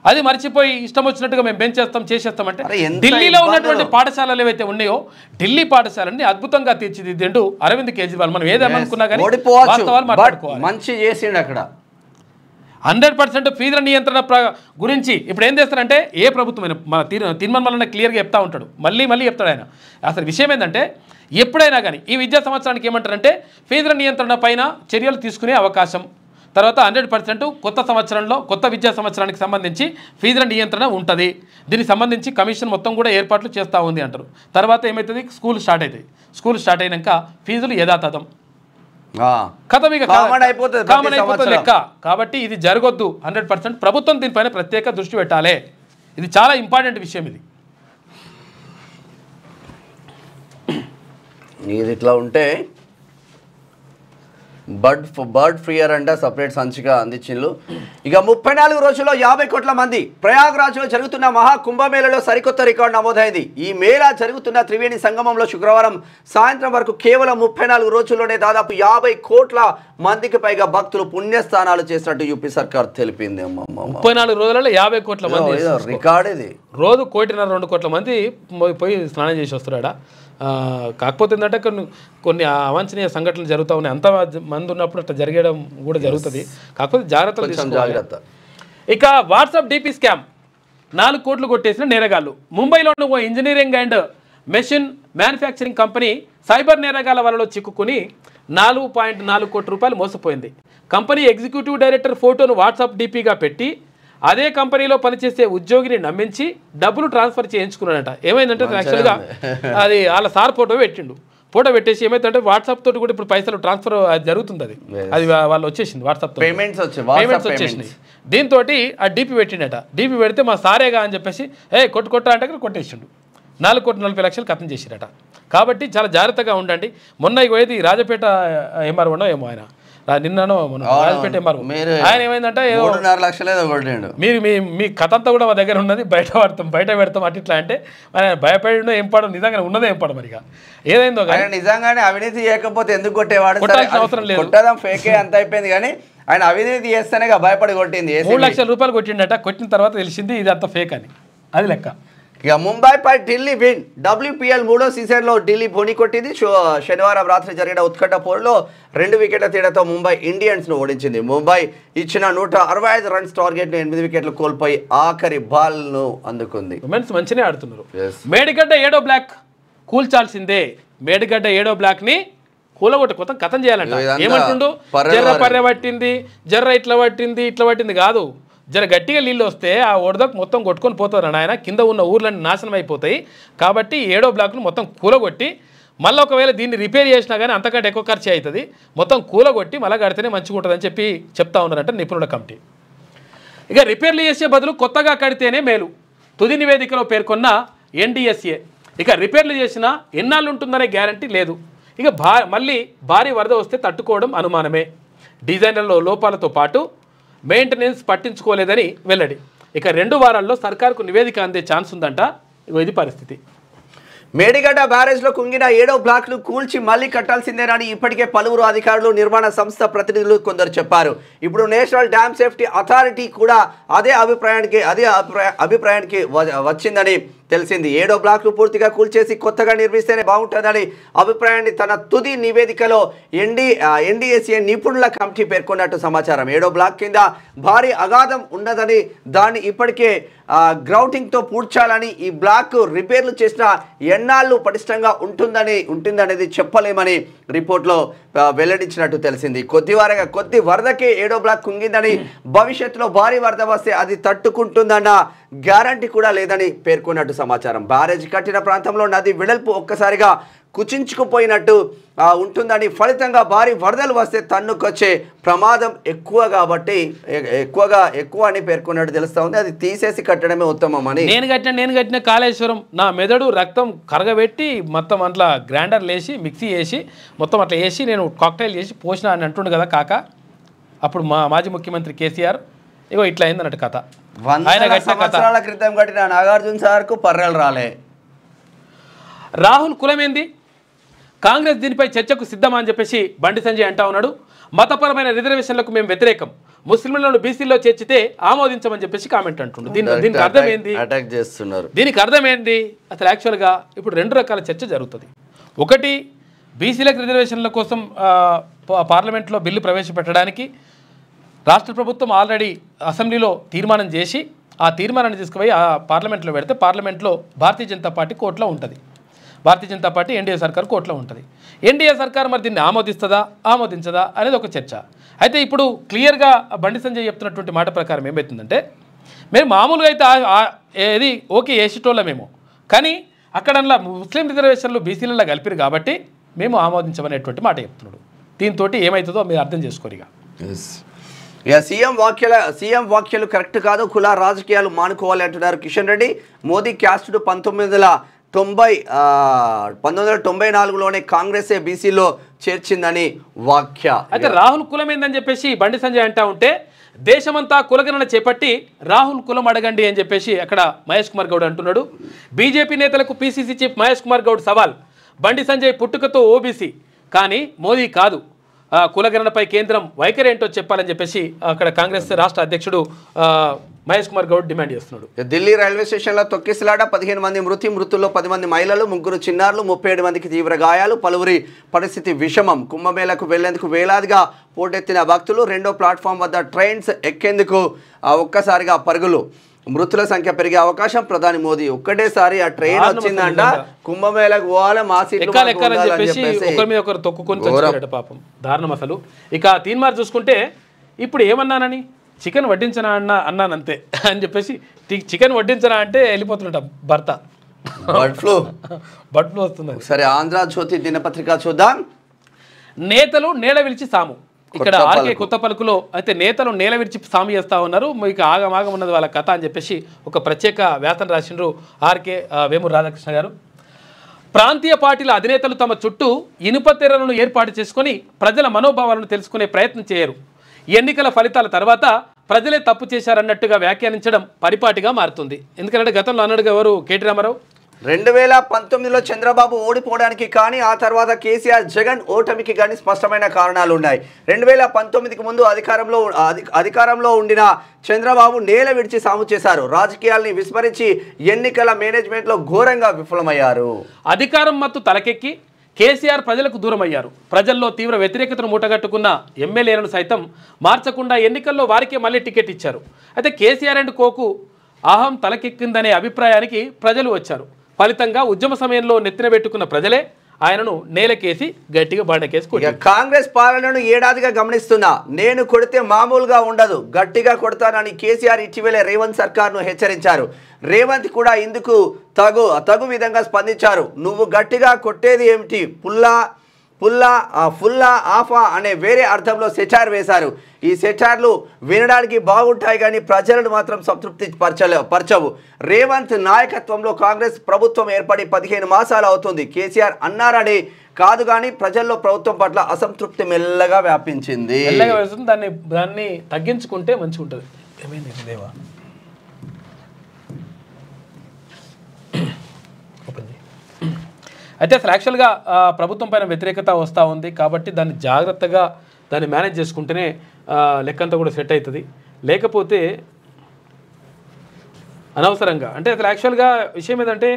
[SPEAKER 1] అది మర్చిపోయి ఇష్టం వచ్చినట్టుగా మేము చేసేస్తాం చేసేస్తామంటే ఢిల్లీలో ఉన్నటువంటి పాఠశాలలు ఏవైతే ఉన్నాయో ఢిల్లీ పాఠశాలని అద్భుతంగా తీర్చిదిద్దిండు అరవింద్ కేజ్రీవాల్. మనం ఏదేమనుకున్నా కానీ వాస్తవాలు మాట్లాడుకోవాలి.
[SPEAKER 2] మంచి చేసిండు అక్కడ.
[SPEAKER 1] 100% ఫీజుల నియంత్రణ గురించి ఇప్పుడు ఏం చేస్తారంటే ఏ ప్రభుత్వమైన మన తీర్మానం క్లియర్గా చెప్తా ఉంటాడు, మళ్ళీ చెప్తాడు ఆయన. అసలు విషయం ఏంటంటే ఎప్పుడైనా కానీ ఈ విద్యా సంవత్సరానికి ఏమంటారంటే ఫీజుల నియంత్రణ పైన చర్యలు తీసుకునే అవకాశం, తర్వాత 100% కొత్త విద్యా సంవత్సరానికి సంబంధించి ఫీజుల నియంత్రణ ఉంటుంది. దీనికి సంబంధించి కమిషన్ మొత్తం కూడా ఏర్పాట్లు చేస్తూ ఉంది అంటారు. తర్వాత ఏమవుతుంది? స్కూల్ స్టార్ట్ అవుతుంది. స్కూల్ స్టార్ట్ అయినాక ఫీజులు యథాతథం కథం, ఇక కామన్ అయిపోతుంది లెక్క. కాబట్టి ఇది జరగొద్దు. 100% ప్రభుత్వం దీనిపైన ప్రత్యేక దృష్టి పెట్టాలి. ఇది చాలా ఇంపార్టెంట్ విషయం.
[SPEAKER 2] ఇది ఇట్లా ఉంటే బర్డ్ ఫ్రీయర్ అంట సపరేట్ సంచిక అందించిండ్రు. ఇక 34 రోజుల్లో 50 కోట్ల మంది ప్రయాగ్రాజ్లో జరుగుతున్న మహా కుంభమేళలో సరికొత్త రికార్డు నమోదైంది. ఈ మేళా జరుగుతున్న త్రివేణి సంగమంలో శుక్రవారం సాయంత్రం వరకు కేవలం 34 రోజుల్లోనే దాదాపు 50 కోట్ల మందికి పైగా భక్తులు పుణ్యస్థానాలు చేసినట్టు యూపీ సర్కార్ తెలిపింది.
[SPEAKER 1] 34 రోజులలో 50 కోట్ల మంది
[SPEAKER 2] రికార్డ్ ఇది.
[SPEAKER 1] రోజు 1.5-2 కోట్ల మంది పోయి స్నానం చేసి వస్తున్నాడా. కాకపోతే ఏంటంటే కొన్ని అవాంఛనీయ సంఘటనలు జరుగుతూ ఉన్నాయి. అంత మంది ఉన్నప్పుడు అట్లా జరగడం కూడా జరుగుతుంది. కాకపోతే జాగ్రత్త. ఇక వాట్సాప్ డీపీ స్కామ్ 4 కోట్లు కొట్టేసిన నేరగాళ్ళు. ముంబైలోని ఓ engineering and machine manufacturing company cyber నేరగాల వలలో చిక్కుకుని 4.4 కోట్ల రూపాయలు మోసపోయింది. కంపెనీ ఎగ్జిక్యూటివ్ డైరెక్టర్ ఫోటోను వాట్సాప్ డీపీగా పెట్టి అదే కంపెనీలో పనిచేసే ఉద్యోగిని నమ్మించి డబ్బులు ట్రాన్స్ఫర్ చేయించుకున్నాడట. ఏమైందంటే యాక్చువల్గా అది వాళ్ళ సార్ ఫోటో పెట్టేసి ఏమైందంటే వాట్సాప్ తోటి కూడా ఇప్పుడు పైసలు ట్రాన్స్ఫర్ జరుగుతుంది. అది వాళ్ళు వచ్చేసింది వాట్సాప్
[SPEAKER 2] పేమెంట్స్
[SPEAKER 1] వచ్చేసినాయి. దీంతో ఆ డీపీ పెట్టిండట. డీపీ పెడితే మా సారేగా అని చెప్పేసి కొట్ట అంటే కొట్టేసిండు. 4,40,00,000 కథం చేసిరట. కాబట్టి చాలా జాగ్రత్తగా ఉండండి. మొన్న ఇది రాజపేట ఎంఆర్ఓనో ఏమో ఆయన నిన్ననో రాజపేట ఎంఆర్ఓ ఆయన ఏమైందంటే
[SPEAKER 2] 3.5 లక్షలు
[SPEAKER 1] మీరు మీ కథ అంతా కూడా మా దగ్గర ఉన్నది బయట పెడతాం అట్లా అంటే భయపడినో ఏం పడడం నిజంగా ఉన్నదో ఏం పడం మరిగా ఏదైందో
[SPEAKER 2] నిజంగానే అవినీతి చేయకపోతే ఎందుకు కొట్టేవాడు.
[SPEAKER 1] అవసరం లేదు,
[SPEAKER 2] ఫేకే అంత అయిపోయింది. కానీ ఆయన అవినీతి చేస్తేనే భయపడి కొట్టింది.
[SPEAKER 1] 3 లక్షల రూపాయలు కొట్టిండట. కొట్టిన తర్వాత తెలిసింది ఇది అంత ఫేక్ అని. అది లెక్క.
[SPEAKER 2] ఇక ముంబైపై ఢిల్లీ విన్. WPL 3వ సీజన్లో ఢిల్లీ బోని కొట్టింది. శనివారం రాత్రి జరిగిన ఉత్కంఠ పోరులో 2 వికెట్ల తేడాతో ముంబై ఇండియన్స్ను ఓడించింది. ముంబై ఇచ్చిన 165 రన్స్ టార్గెట్ను 8 వికెట్లు కోల్పోయి ఆఖరి బాల్ను అందుకుంది.
[SPEAKER 1] మంచిగా ఆడుతున్నారు. మేడిగడ్డ 7వ బ్లాక్ కూల్చాల్సిందే. మేడిగడ్డ 7వ బ్లాక్ని కూలగొట్ట కొత్త కథం చేయాలంట. ఏమంటుండు జర్ర పట్టింది ఇట్లా పట్టింది కాదు. జర గట్టిగా నీళ్ళు వస్తే ఆ ఒడదకు మొత్తం కొట్టుకొని పోతారు ఆయన. కింద ఉన్న ఊర్లన్నీ నాశనం అయిపోతాయి. కాబట్టి 7వ బ్లాక్ను మొత్తం కూలగొట్టి మళ్ళీ ఒకవేళ దీన్ని రిపేర్ చేసినా కానీ అంతకంటే ఎక్కువ ఖర్చు అవుతుంది. మొత్తం కూలగొట్టి మళ్ళీ కడితేనే మంచిగా ఉంటుందని చెప్తా ఉన్నారంట నిపుణుల కమిటీ. ఇక రిపేర్లు చేసే బదులు కొత్తగా కడితేనే మేలు తుది నివేదికలో పేర్కొన్న NDSA. ఇక రిపేర్లు చేసినా ఎన్నాళ్ళు ఉంటుందనే గ్యారంటీ లేదు. ఇక మళ్ళీ భారీ వరద వస్తే తట్టుకోవడం అనుమానమే. డిజైన్లలో లోపాలతో పాటు మెయింటెనెన్స్ పట్టించుకోలేదని వెల్లడి. ఇక 2 వారాల్లో సర్కారుకు నివేదిక అందే ఛాన్స్ ఉందంట. ఇది పరిస్థితి.
[SPEAKER 2] మేడిగడ్డ బ్యారేజ్లో కుంగిన 7వ బ్లాక్ను కూల్చి మళ్లీ కట్టాల్సిందేనని ఇప్పటికే పలువురు అధికారులు, నిర్మాణ సంస్థ ప్రతినిధులు కొందరు చెప్పారు. ఇప్పుడు నేషనల్ డ్యామ్ సేఫ్టీ అథారిటీ కూడా అదే అభిప్రాయానికి వచ్చిందని తెలిసింది. 7వ బ్లాక్ను పూర్తిగా కూల్చేసి కొత్తగా నిర్మిస్తేనే బాగుంటుందని అభిప్రాయాన్ని తన తుది నివేదికలో NDSA నిపుణుల కమిటీ పేర్కొన్నట్టు సమాచారం. 7వ బ్లాక్ కింద భారీ అగాధం ఉన్నదని, దాన్ని ఇప్పటికే గ్రౌటింగ్తో పూడ్చాలని, ఈ బ్లాక్ రిపేర్లు చేసిన ఎన్నాళ్ళు పటిష్టంగా ఉంటుందనేది చెప్పలేమని రిపోర్ట్లో వెల్లడించినట్టు తెలిసింది. కొద్ది వరదకే 7వ బ్లాక్ కుంగిందని, భవిష్యత్తులో భారీ వరద వస్తే అది తట్టుకుంటుందన్న గ్యారంటీ కూడా లేదని పేర్కొన్నట్టు సమాచారం. బ్యారేజ్ కట్టిన ప్రాంతంలో నది వెడల్పు ఒక్కసారిగా కుచించుకుపోయినట్టు ఉంటుందని, ఫలితంగా భారీ వరదలు వస్తే తన్నుకొచ్చే ప్రమాదం ఎక్కువ అని పేర్కొన్నట్టు తెలుస్తా ఉంది. అది తీసేసి కట్టడమే ఉత్తమం అని.
[SPEAKER 1] నేను కట్టిన కాళేశ్వరం నా మెదడు రక్తం కరగబెట్టి మొత్తం అట్లా గ్రైండర్ లేసి మిక్సీ వేసి మొత్తం అట్లా వేసి నేను కాక్టైల్ చేసి పోసిన అని అంటుండు కదా కాక. అప్పుడు మాజీ ముఖ్యమంత్రి కేసీఆర్ ఇగో ఇట్లా అయిందన్నట్టు కథ.
[SPEAKER 2] 100 సంవత్సరాల క్రితం కట్టిన నాగార్జున సార్కు పర్రెలు రాలే.
[SPEAKER 1] రాహుల్ కులమేంది? కాంగ్రెస్ దీనిపై చర్చకు సిద్ధమా అని చెప్పేసి బండి సంజయ్ అంటా ఉన్నాడు. మతపరమైన రిజర్వేషన్లకు మేము వ్యతిరేకం, ముస్లింలను బీసీలో చేర్చితే ఆమోదించమని చెప్పేసి కామెంట్ అంటుండు. దీనికి అర్థం ఏంది?
[SPEAKER 2] అటాక్ చేస్తున్నారు.
[SPEAKER 1] దీనికి అర్థం ఏంది? అసలు యాక్చువల్గా ఇప్పుడు 2 రకాల చర్చ జరుగుతుంది. ఒకటి, బీసీలకు రిజర్వేషన్ల కోసం పార్లమెంట్లో బిల్లు ప్రవేశపెట్టడానికి రాష్ట్ర ప్రభుత్వం ఆల్రెడీ అసెంబ్లీలో తీర్మానం చేసి ఆ తీర్మానాన్ని తీసుకుపోయి ఆ పార్లమెంట్లో పెడితే పార్లమెంట్లో భారతీయ జనతా పార్టీ కోర్టులో ఉంటుంది. భారతీయ జనతా పార్టీ ఎన్డీఏ సర్కార్ కోర్టులో ఉంటుంది. ఎన్డీఏ సర్కార్ మరి దీన్ని ఆమోదించదా అనేది ఒక చర్చ. అయితే ఇప్పుడు క్లియర్గా బండి సంజయ్ చెప్తున్నటువంటి మాట ప్రకారం ఏమవుతుందంటే, మేము మామూలుగా అయితే ఏది ఓకే ఏసిటోళ్ళమేమో, కానీ అక్కడ ముస్లిం రిజర్వేషన్లు బీసీలలో కలిపిరు కాబట్టి మేము ఆమోదించమనేటువంటి మాట చెప్తున్నాడు. దీంతో ఏమవుతుందో మీరు అర్థం చేసుకోరిగా.
[SPEAKER 2] సీఎం వ్యాఖ్యలు కరెక్ట్ కాదు, కుల రాజకీయాలు మానుకోవాలి అంటున్నారు కిషన్ రెడ్డి. మోదీ క్యాస్ట్ను 1994లోనే కాంగ్రెసే బీసీలో చేర్చిందని వ్యాఖ్య.
[SPEAKER 1] అయితే రాహుల్ కులం ఏందని చెప్పేసి బండి సంజయ్ అంటా ఉంటే దేశమంతా కులగణన చేపట్టి రాహుల్ కులం అడగండి అని చెప్పేసి అక్కడ మహేష్ కుమార్ గౌడ్ అంటున్నాడు. బీజేపీ నేతలకు పీసీసీ చీఫ్ మహేష్ కుమార్ గౌడ్ సవాల్. బండి సంజయ్ పుట్టుకతో ఓబీసీ కానీ మోదీ కాదు, కులగణనపై కేంద్రం వైఖరి ఏంటో చెప్పాలని చెప్పేసి అక్కడ కాంగ్రెస్ రాష్ట్ర అధ్యక్షుడు మహేష్ కుమార్ గౌడ్ డిమాండ్ చేస్తున్నాడు.
[SPEAKER 2] ఢిల్లీ రైల్వే స్టేషన్లో తొక్కిసలాట, 15 మంది మృతుల్లో 10 మంది మహిళలు, 3 చిన్నారులు, 37 మందికి తీవ్ర గాయాలు, పలువురి పరిస్థితి విషమం. కుంభమేళకు వెళ్లేందుకు వేలాదిగా పోటెత్తిన భక్తులు రెండో ప్లాట్ఫామ్ వద్ద ట్రైన్స్ ఎక్కేందుకు ఒక్కసారిగా పరుగులు. మృతుల సంఖ్య పెరిగే అవకాశం. ప్రధాని మోదీ ఒక్కటేసారి ఆ ట్రైన్ వచ్చిందంట, కుంభమేళకు పోవాలి, మా సీట్లు
[SPEAKER 1] ఒకరి మీద ఒకరు తొక్కుకొని చచ్చిపోయారట పాపం. దారుణం అసలు. ఇక తీన్మార్ చూసుకుంటే ఇప్పుడు ఏమన్నానని చికెన్ వడ్డించనా అన్నానంతే అని చెప్పేసి చికెన్ వడ్డించనా అంటే వెళ్ళిపోతున్నట భర్త. బర్డ్ ఫ్లూ వస్తుంది.
[SPEAKER 2] సరే, ఆంధ్రజ్యోతి దినపత్రిక చూద్దాం.
[SPEAKER 1] నేతలు నేల విలిచి సాము. ఇక్కడ ఆర్కే కొత్త పలుకులో అయితే నేతలు నేల విరిచి సాము చేస్తూ ఉన్నారు. మీకు ఆగమాగం ఉన్నది వాళ్ళ కథ అని చెప్పేసి ఒక ప్రత్యేక వ్యాసం రాసిండ్రు ఆర్కే వేమూరు రాధాకృష్ణ గారు. ప్రాంతీయ పార్టీల అధినేతలు తమ చుట్టూ ఇనుప తెరలను ఏర్పాటు చేసుకొని ప్రజల మనోభావాలను తెలుసుకునే ప్రయత్నం చేయరు. ఎన్నికల ఫలితాల తర్వాత ప్రజలే తప్పు చేశారన్నట్టుగా వ్యాఖ్యానించడం పరిపాటిగా మారుతుంది. ఎందుకంటే గతంలో అన్నాడుగా ఎవరు, కేటీ రామారావు,
[SPEAKER 2] 2019లో చంద్రబాబు ఓడిపోవడానికి కానీ ఆ తర్వాత కేసీఆర్ జగన్ ఓటమికి కానీ స్పష్టమైన కారణాలు ఉన్నాయి. 2019కి ముందు అధికారంలో ఉండిన చంద్రబాబు నేల విడిచి సాము చేశారు. రాజకీయాల్ని విస్మరించి ఎన్నికల మేనేజ్మెంట్లో ఘోరంగా విఫలమయ్యారు.
[SPEAKER 1] అధికారం మత్తు తలకెక్కి కేసీఆర్ ప్రజలకు దూరం అయ్యారు. ప్రజల్లో తీవ్ర వ్యతిరేకతను మూటగట్టుకున్న ఎమ్మెల్యేలను సైతం మార్చకుండా ఎన్నికల్లో వారికే మళ్ళీ టికెట్ ఇచ్చారు. అయితే కేసీఆర్ అండ్ కోకు అహం తలకెక్కిందనే అభిప్రాయానికి ప్రజలు వచ్చారు. ఫలితంగా ఉద్యమ సమయంలో నెత్తిన పెట్టుకున్న ప్రజలే ఆయనను నేలకేసి గట్టిగా బండకేసి కొట్టారు.
[SPEAKER 2] కాంగ్రెస్ పాలనను ఏడాదిగా గమనిస్తున్నా, నేను కొడితే మామూలుగా ఉండదు, గట్టిగా కొడతానని కేసీఆర్ ఇటీవలే రేవంత్ సర్కార్ను హెచ్చరించారు. రేవంత్ కూడా ఇందుకు తగు విధంగా స్పందించారు. నువ్వు గట్టిగా కొట్టేది ఏమిటి, ఫుల్లా ఆఫా అనే వేరే అర్థంలో సెటార్ వేశారు. ఈ సెటార్లు వినడానికి బాగుంటాయి కానీ ప్రజలను మాత్రం సంతృప్తి పరచవు. రేవంత్ నాయకత్వంలో కాంగ్రెస్ ప్రభుత్వం ఏర్పడి 15 మాసాలు అవుతుంది. కేసీఆర్ అన్నారని కాదు కానీ ప్రజల్లో ప్రభుత్వం పట్ల అసంతృప్తి మెల్లగా వ్యాపించింది.
[SPEAKER 1] దాన్ని తగ్గించుకుంటే మంచిగా ఉంటుంది. ఏమైంది దేవా? అయితే అసలు యాక్చువల్గా ప్రభుత్వం పైన వ్యతిరేకత వస్తూ ఉంది కాబట్టి దాన్ని జాగ్రత్తగా దాన్ని మేనేజ్ చేసుకుంటేనే లెక్కంతా కూడా సెట్ అవుతుంది. లేకపోతే అనవసరంగా అంటే అసలు యాక్చువల్గా విషయం ఏంటంటే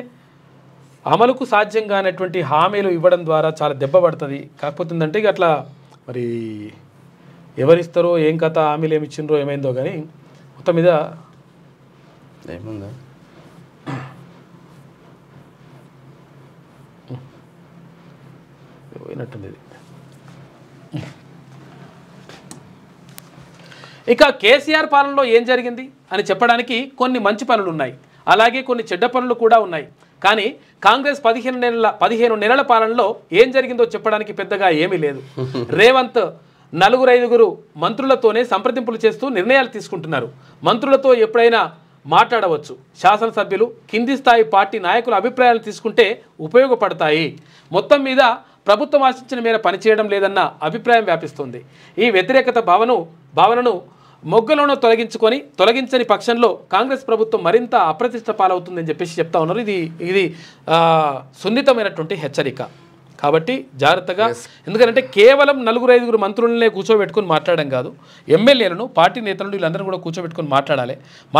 [SPEAKER 1] అమలుకు సాధ్యం కానటువంటి హామీలు ఇవ్వడం ద్వారా చాలా దెబ్బ పడుతుంది. కాకపోతే ఏంటంటే ఇక అట్లా మరి ఎవరిస్తారో ఏం కథ, హామీలు ఏమి ఇచ్చిండ్రో ఏమైందో కానీ మొత్తం మీద
[SPEAKER 2] ఏముందా
[SPEAKER 1] పోయినట్టుంది. ఇక కేసీఆర్ పాలనలో ఏం జరిగింది అని చెప్పడానికి కొన్ని మంచి పనులు ఉన్నాయి, అలాగే కొన్ని చెడ్డ పనులు కూడా ఉన్నాయి. కానీ కాంగ్రెస్ 15 నెలల పాలనలో ఏం జరిగిందో చెప్పడానికి పెద్దగా ఏమీ లేదు. రేవంత్ 4-5 మంత్రులతోనే సంప్రదింపులు చేస్తూ నిర్ణయాలు తీసుకుంటున్నారు. మంత్రులతో ఎప్పుడైనా మాట్లాడవచ్చు. శాసనసభ్యులు, కింది స్థాయి పార్టీ నాయకుల అభిప్రాయాలు తీసుకుంటే ఉపయోగపడతాయి. మొత్తం మీద ప్రభుత్వం ఆశించిన మేర పనిచేయడం లేదన్న అభిప్రాయం వ్యాపిస్తుంది. ఈ వ్యతిరేకత భావనను మొగ్గలోనూ తొలగించని పక్షంలో కాంగ్రెస్ ప్రభుత్వం మరింత అప్రతిష్ట పాలవుతుందని చెప్పేసి చెప్తా ఉన్నారు. ఇది సున్నితమైనటువంటి హెచ్చరిక కాబట్టి జాగ్రత్తగా. ఎందుకంటే కేవలం 4-5 మంత్రులనే కూర్చోబెట్టుకుని మాట్లాడడం కాదు, ఎమ్మెల్యేలను, పార్టీ నేతలను వీళ్ళందరూ కూడా కూర్చోబెట్టుకుని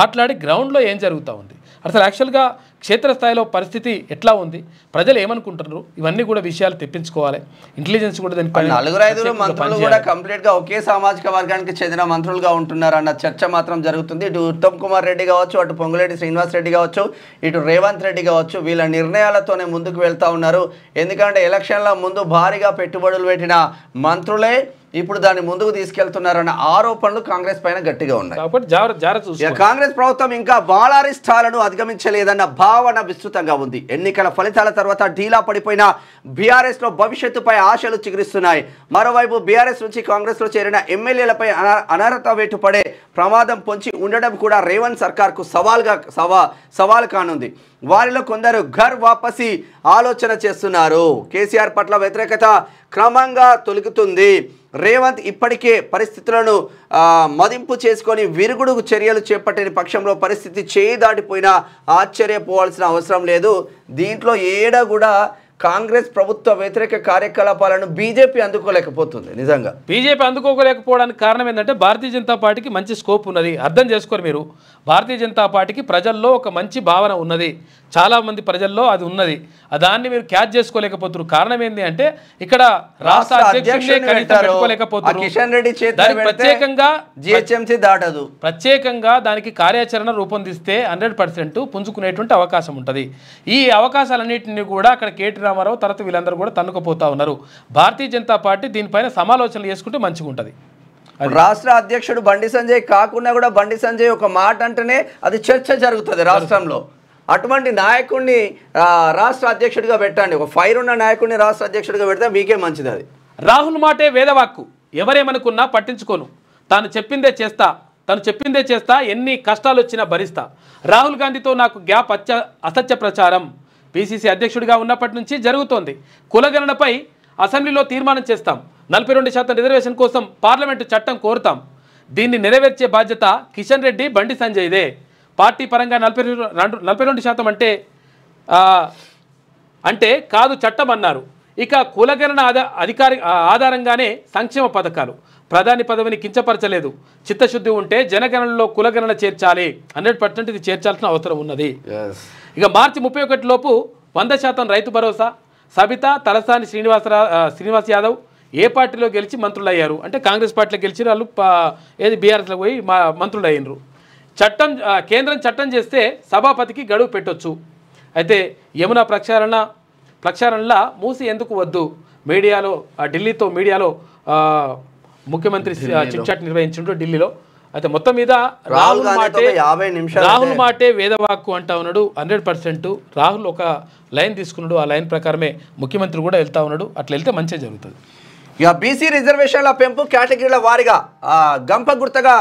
[SPEAKER 1] మాట్లాడి గ్రౌండ్లో ఏం జరుగుతూ ఉంది, అసలు యాక్చువల్గా క్షేత్రస్థాయిలో పరిస్థితి ఎట్లా ఉంది, ప్రజలు ఏమనుకుంటున్నారు, ఇవన్నీ కూడా విషయాలు తెప్పించుకోవాలి. ఇంటెలిజెన్స్ కూడా దానిపై
[SPEAKER 2] 4-5 మంత్రులు కూడా కంప్లీట్గా ఒకే సామాజిక వర్గానికి చెందిన మంత్రులుగా ఉంటున్నారు అన్న చర్చ మాత్రం జరుగుతుంది. ఇటు ఉత్తమ్ కుమార్ రెడ్డి కావచ్చు, అటు పొంగులేటి శ్రీనివాస్ రెడ్డి కావచ్చు, ఇటు రేవంత్ రెడ్డి కావచ్చు, వీళ్ళ నిర్ణయాలతోనే ముందుకు వెళ్తూ ఉన్నారు. ఎందుకంటే ఎలక్షన్ల ముందు భారీగా పెట్టుబడులు పెట్టిన మంత్రులే ఇప్పుడు దాన్ని ముందుకు తీసుకెళ్తున్నారన్న ఆరోపణలు కాంగ్రెస్ పైన గట్టిగా ఉన్నాయి.
[SPEAKER 1] కాబట్టి జాగ్రత్త చూసుకోవాలి.
[SPEAKER 2] కాంగ్రెస్ ప్రభుత్వం ఇంకా బాలారిష్టాలను అధిగమించలేదన్న భావన విస్తృతంగా ఉంది. ఎన్నికల ఫలితాల తర్వాత ఢీలా పడిపోయిన బీఆర్ఎస్ లో భవిష్యత్తుపై ఆశలు చిగురిస్తున్నాయి. మరోవైపు బీఆర్ఎస్ నుంచి కాంగ్రెస్ లో చేరిన ఎమ్మెల్యేలపై అనర్హత వేటు పడే ప్రమాదం పొంచి ఉండడం కూడా రేవంత్ సర్కార్ కు సవాల్ కానుంది. వారిలో కొందరు ఘర్ వాపసి ఆలోచన చేస్తున్నారు. కేసీఆర్ పట్ల వ్యతిరేకత క్రమంగా తొలగుతుంది. రేవంత్ ఇప్పటికే పరిస్థితులను మదింపు చేసుకొని విరుగుడు చర్యలు చేపట్టిన పక్షంలో పరిస్థితి చేయి దాటిపోయినా ఆశ్చర్యపోవాల్సిన అవసరం లేదు. దీంట్లో ఏడ కూడా కాంగ్రెస్ ప్రభుత్వ వ్యతిరేక కార్యకలాపాలను బీజేపీ అందుకోలేకపోతుంది. నిజంగా
[SPEAKER 1] బీజేపీ అందుకోలేకపోవడానికి కారణం ఏంటంటే భారతీయ జనతా పార్టీకి మంచి స్కోప్ ఉన్నది. అర్థం చేసుకోరు మీరు. భారతీయ జనతా పార్టీకి ప్రజల్లో ఒక మంచి భావన ఉన్నది. చాలామంది ప్రజల్లో అది ఉన్నది. దాన్ని మీరు క్యాచ్ చేసుకోలేకపోతున్నారు. కారణం ఏంటి అంటే ఇక్కడ రాష్ట్ర అధ్యక్షుడినే కనీసం పెట్టుకోలేకపోతున్నారు.
[SPEAKER 2] కిషన్ రెడ్డి
[SPEAKER 1] ప్రత్యేకంగా దానికి కార్యాచరణ రూపొందిస్తే 100% పుంజుకునేటువంటి అవకాశం ఉంటుంది. ఈ అవకాశాలన్నింటినీ కూడా అక్కడ కేటీ రామారావు తర్వాత వీళ్ళందరూ కూడా తన్నుకుపోతా ఉన్నారు. భారతీయ జనతా పార్టీ దీనిపైన సమాలోచనలు చేసుకుంటే మంచిగా ఉంటుంది.
[SPEAKER 2] రాష్ట్ర అధ్యక్షుడు బండి సంజయ్ కాకుండా కూడా బండి సంజయ్ ఒక మాట అంటేనే అది చర్చ జరుగుతుంది రాష్ట్రంలో. అటువంటి నాయకుడిని రాష్ట్ర అధ్యక్షుడిగా పెట్టండి. ఒక ఫైర్ ఉన్న నాయకుడిని రాష్ట్ర అధ్యక్షుడిగా పెడితే మీకే మంచిది. అది
[SPEAKER 1] రాహుల్ మాటే వేదవాక్కు. ఎవరేమనుకున్నా పట్టించుకోను. తాను చెప్పిందే చేస్తా. ఎన్ని కష్టాలు వచ్చినా భరిస్తా. రాహుల్ గాంధీతో నాకు గ్యాప్ అసత్య ప్రచారం పిసిసి అధ్యక్షుడిగా ఉన్నప్పటి నుంచి జరుగుతోంది. కులగణనపై అసెంబ్లీలో తీర్మానం చేస్తాం. 42% రిజర్వేషన్ కోసం పార్లమెంటు చట్టం కోరుతాం. దీన్ని నెరవేర్చే బాధ్యత కిషన్ రెడ్డి బండి సంజయ్దే. పార్టీ పరంగా 42% అంటే కాదు చట్టం అన్నారు. ఇక కులగణన ఆధారంగానే సంక్షేమ పథకాలు. ప్రధాని పదవిని కించపరచలేదు. చిత్తశుద్ధి ఉంటే జనగణనలో కులగణన చేర్చాలి. 100% ఇది చేర్చాల్సిన అవసరం ఉన్నది. ఇక మార్చి 31 లోపు 100% రైతు భరోసా. సబితా, తలసాని శ్రీనివాస్ యాదవ్ ఏ పార్టీలో గెలిచి మంత్రులు అయ్యారు అంటే కాంగ్రెస్ పార్టీలో గెలిచి వాళ్ళు బీఆర్ఎస్లో పోయి మంత్రులు అయ్యారు. కేంద్రం చట్టం చేస్తే సభాపతికి గడువు పెట్టొచ్చు. అయితే యమునా ప్రక్షాళనలా మూసి ఎందుకు వద్దు? మీడియాలో మీడియాలో ముఖ్యమంత్రి చిట్ చాట్ నిర్వహించిండ్రు ఢిల్లీలో. అయితే మొత్తం మీద రాహుల్ మాటే వేదవాక్కు అంటా ఉన్నాడు. 100% రాహుల్ ఒక లైన్ తీసుకున్నాడు. ఆ లైన్ ప్రకారమే ముఖ్యమంత్రి కూడా వెళ్తా ఉన్నాడు. అట్లా వెళ్తే మంచిగా జరుగుతుంది.
[SPEAKER 2] ఇక బీసీ రిజర్వేషన్ల పెంపు కేటగిరీల వారీగా గంపగుత్తగా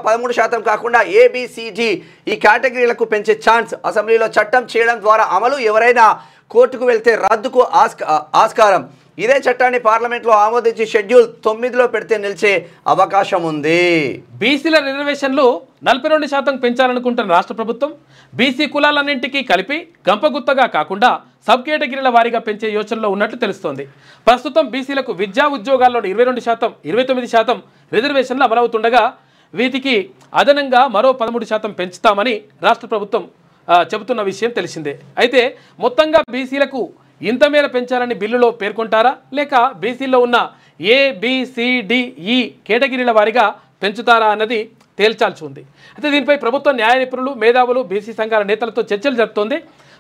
[SPEAKER 2] 13% కాకుండా ఏబిసిడి ఈ కేటగిరీలకు పెంచే ఛాన్స్. అసెంబ్లీలో చట్టం చేయడం ద్వారా అమలు. ఎవరైనా కోర్టుకు వెళ్తే రద్దుకు ఆస్కారం. ఇదే చట్టాన్ని పార్లమెంట్లో ఆమోదించి షెడ్యూల్ 9లో పెడితే నిలిచే అవకాశం ఉంది.
[SPEAKER 1] బీసీల రిజర్వేషన్లు 42% పెంచాలనుకుంటున్న రాష్ట్ర ప్రభుత్వం బీసీ కులాలన్నింటికీ కలిపి గంపగుత్తగా కాకుండా సబ్ కేటగిరీల వారీగా పెంచే యోచనలో ఉన్నట్లు తెలుస్తోంది. ప్రస్తుతం బీసీలకు విద్యా ఉద్యోగాల్లో 22%, 29% రిజర్వేషన్లు అమలవుతుండగా వీటికి అదనంగా మరో 13% పెంచుతామని రాష్ట్ర ప్రభుత్వం చెబుతున్న విషయం తెలిసిందే. అయితే మొత్తంగా బీసీలకు ఇంత మేర పెంచాలని బిల్లులో పేర్కొంటారా, లేక బీసీలో ఉన్న ABCDE కేటగిరీల వారీగా పెంచుతారా అన్నది తేల్చాల్సి ఉంది. అయితే దీనిపై ప్రభుత్వ న్యాయ నిపుణులు, మేధావులు, బీసీ సంఘాల నేతలతో చర్చలు జరుపుతోంది.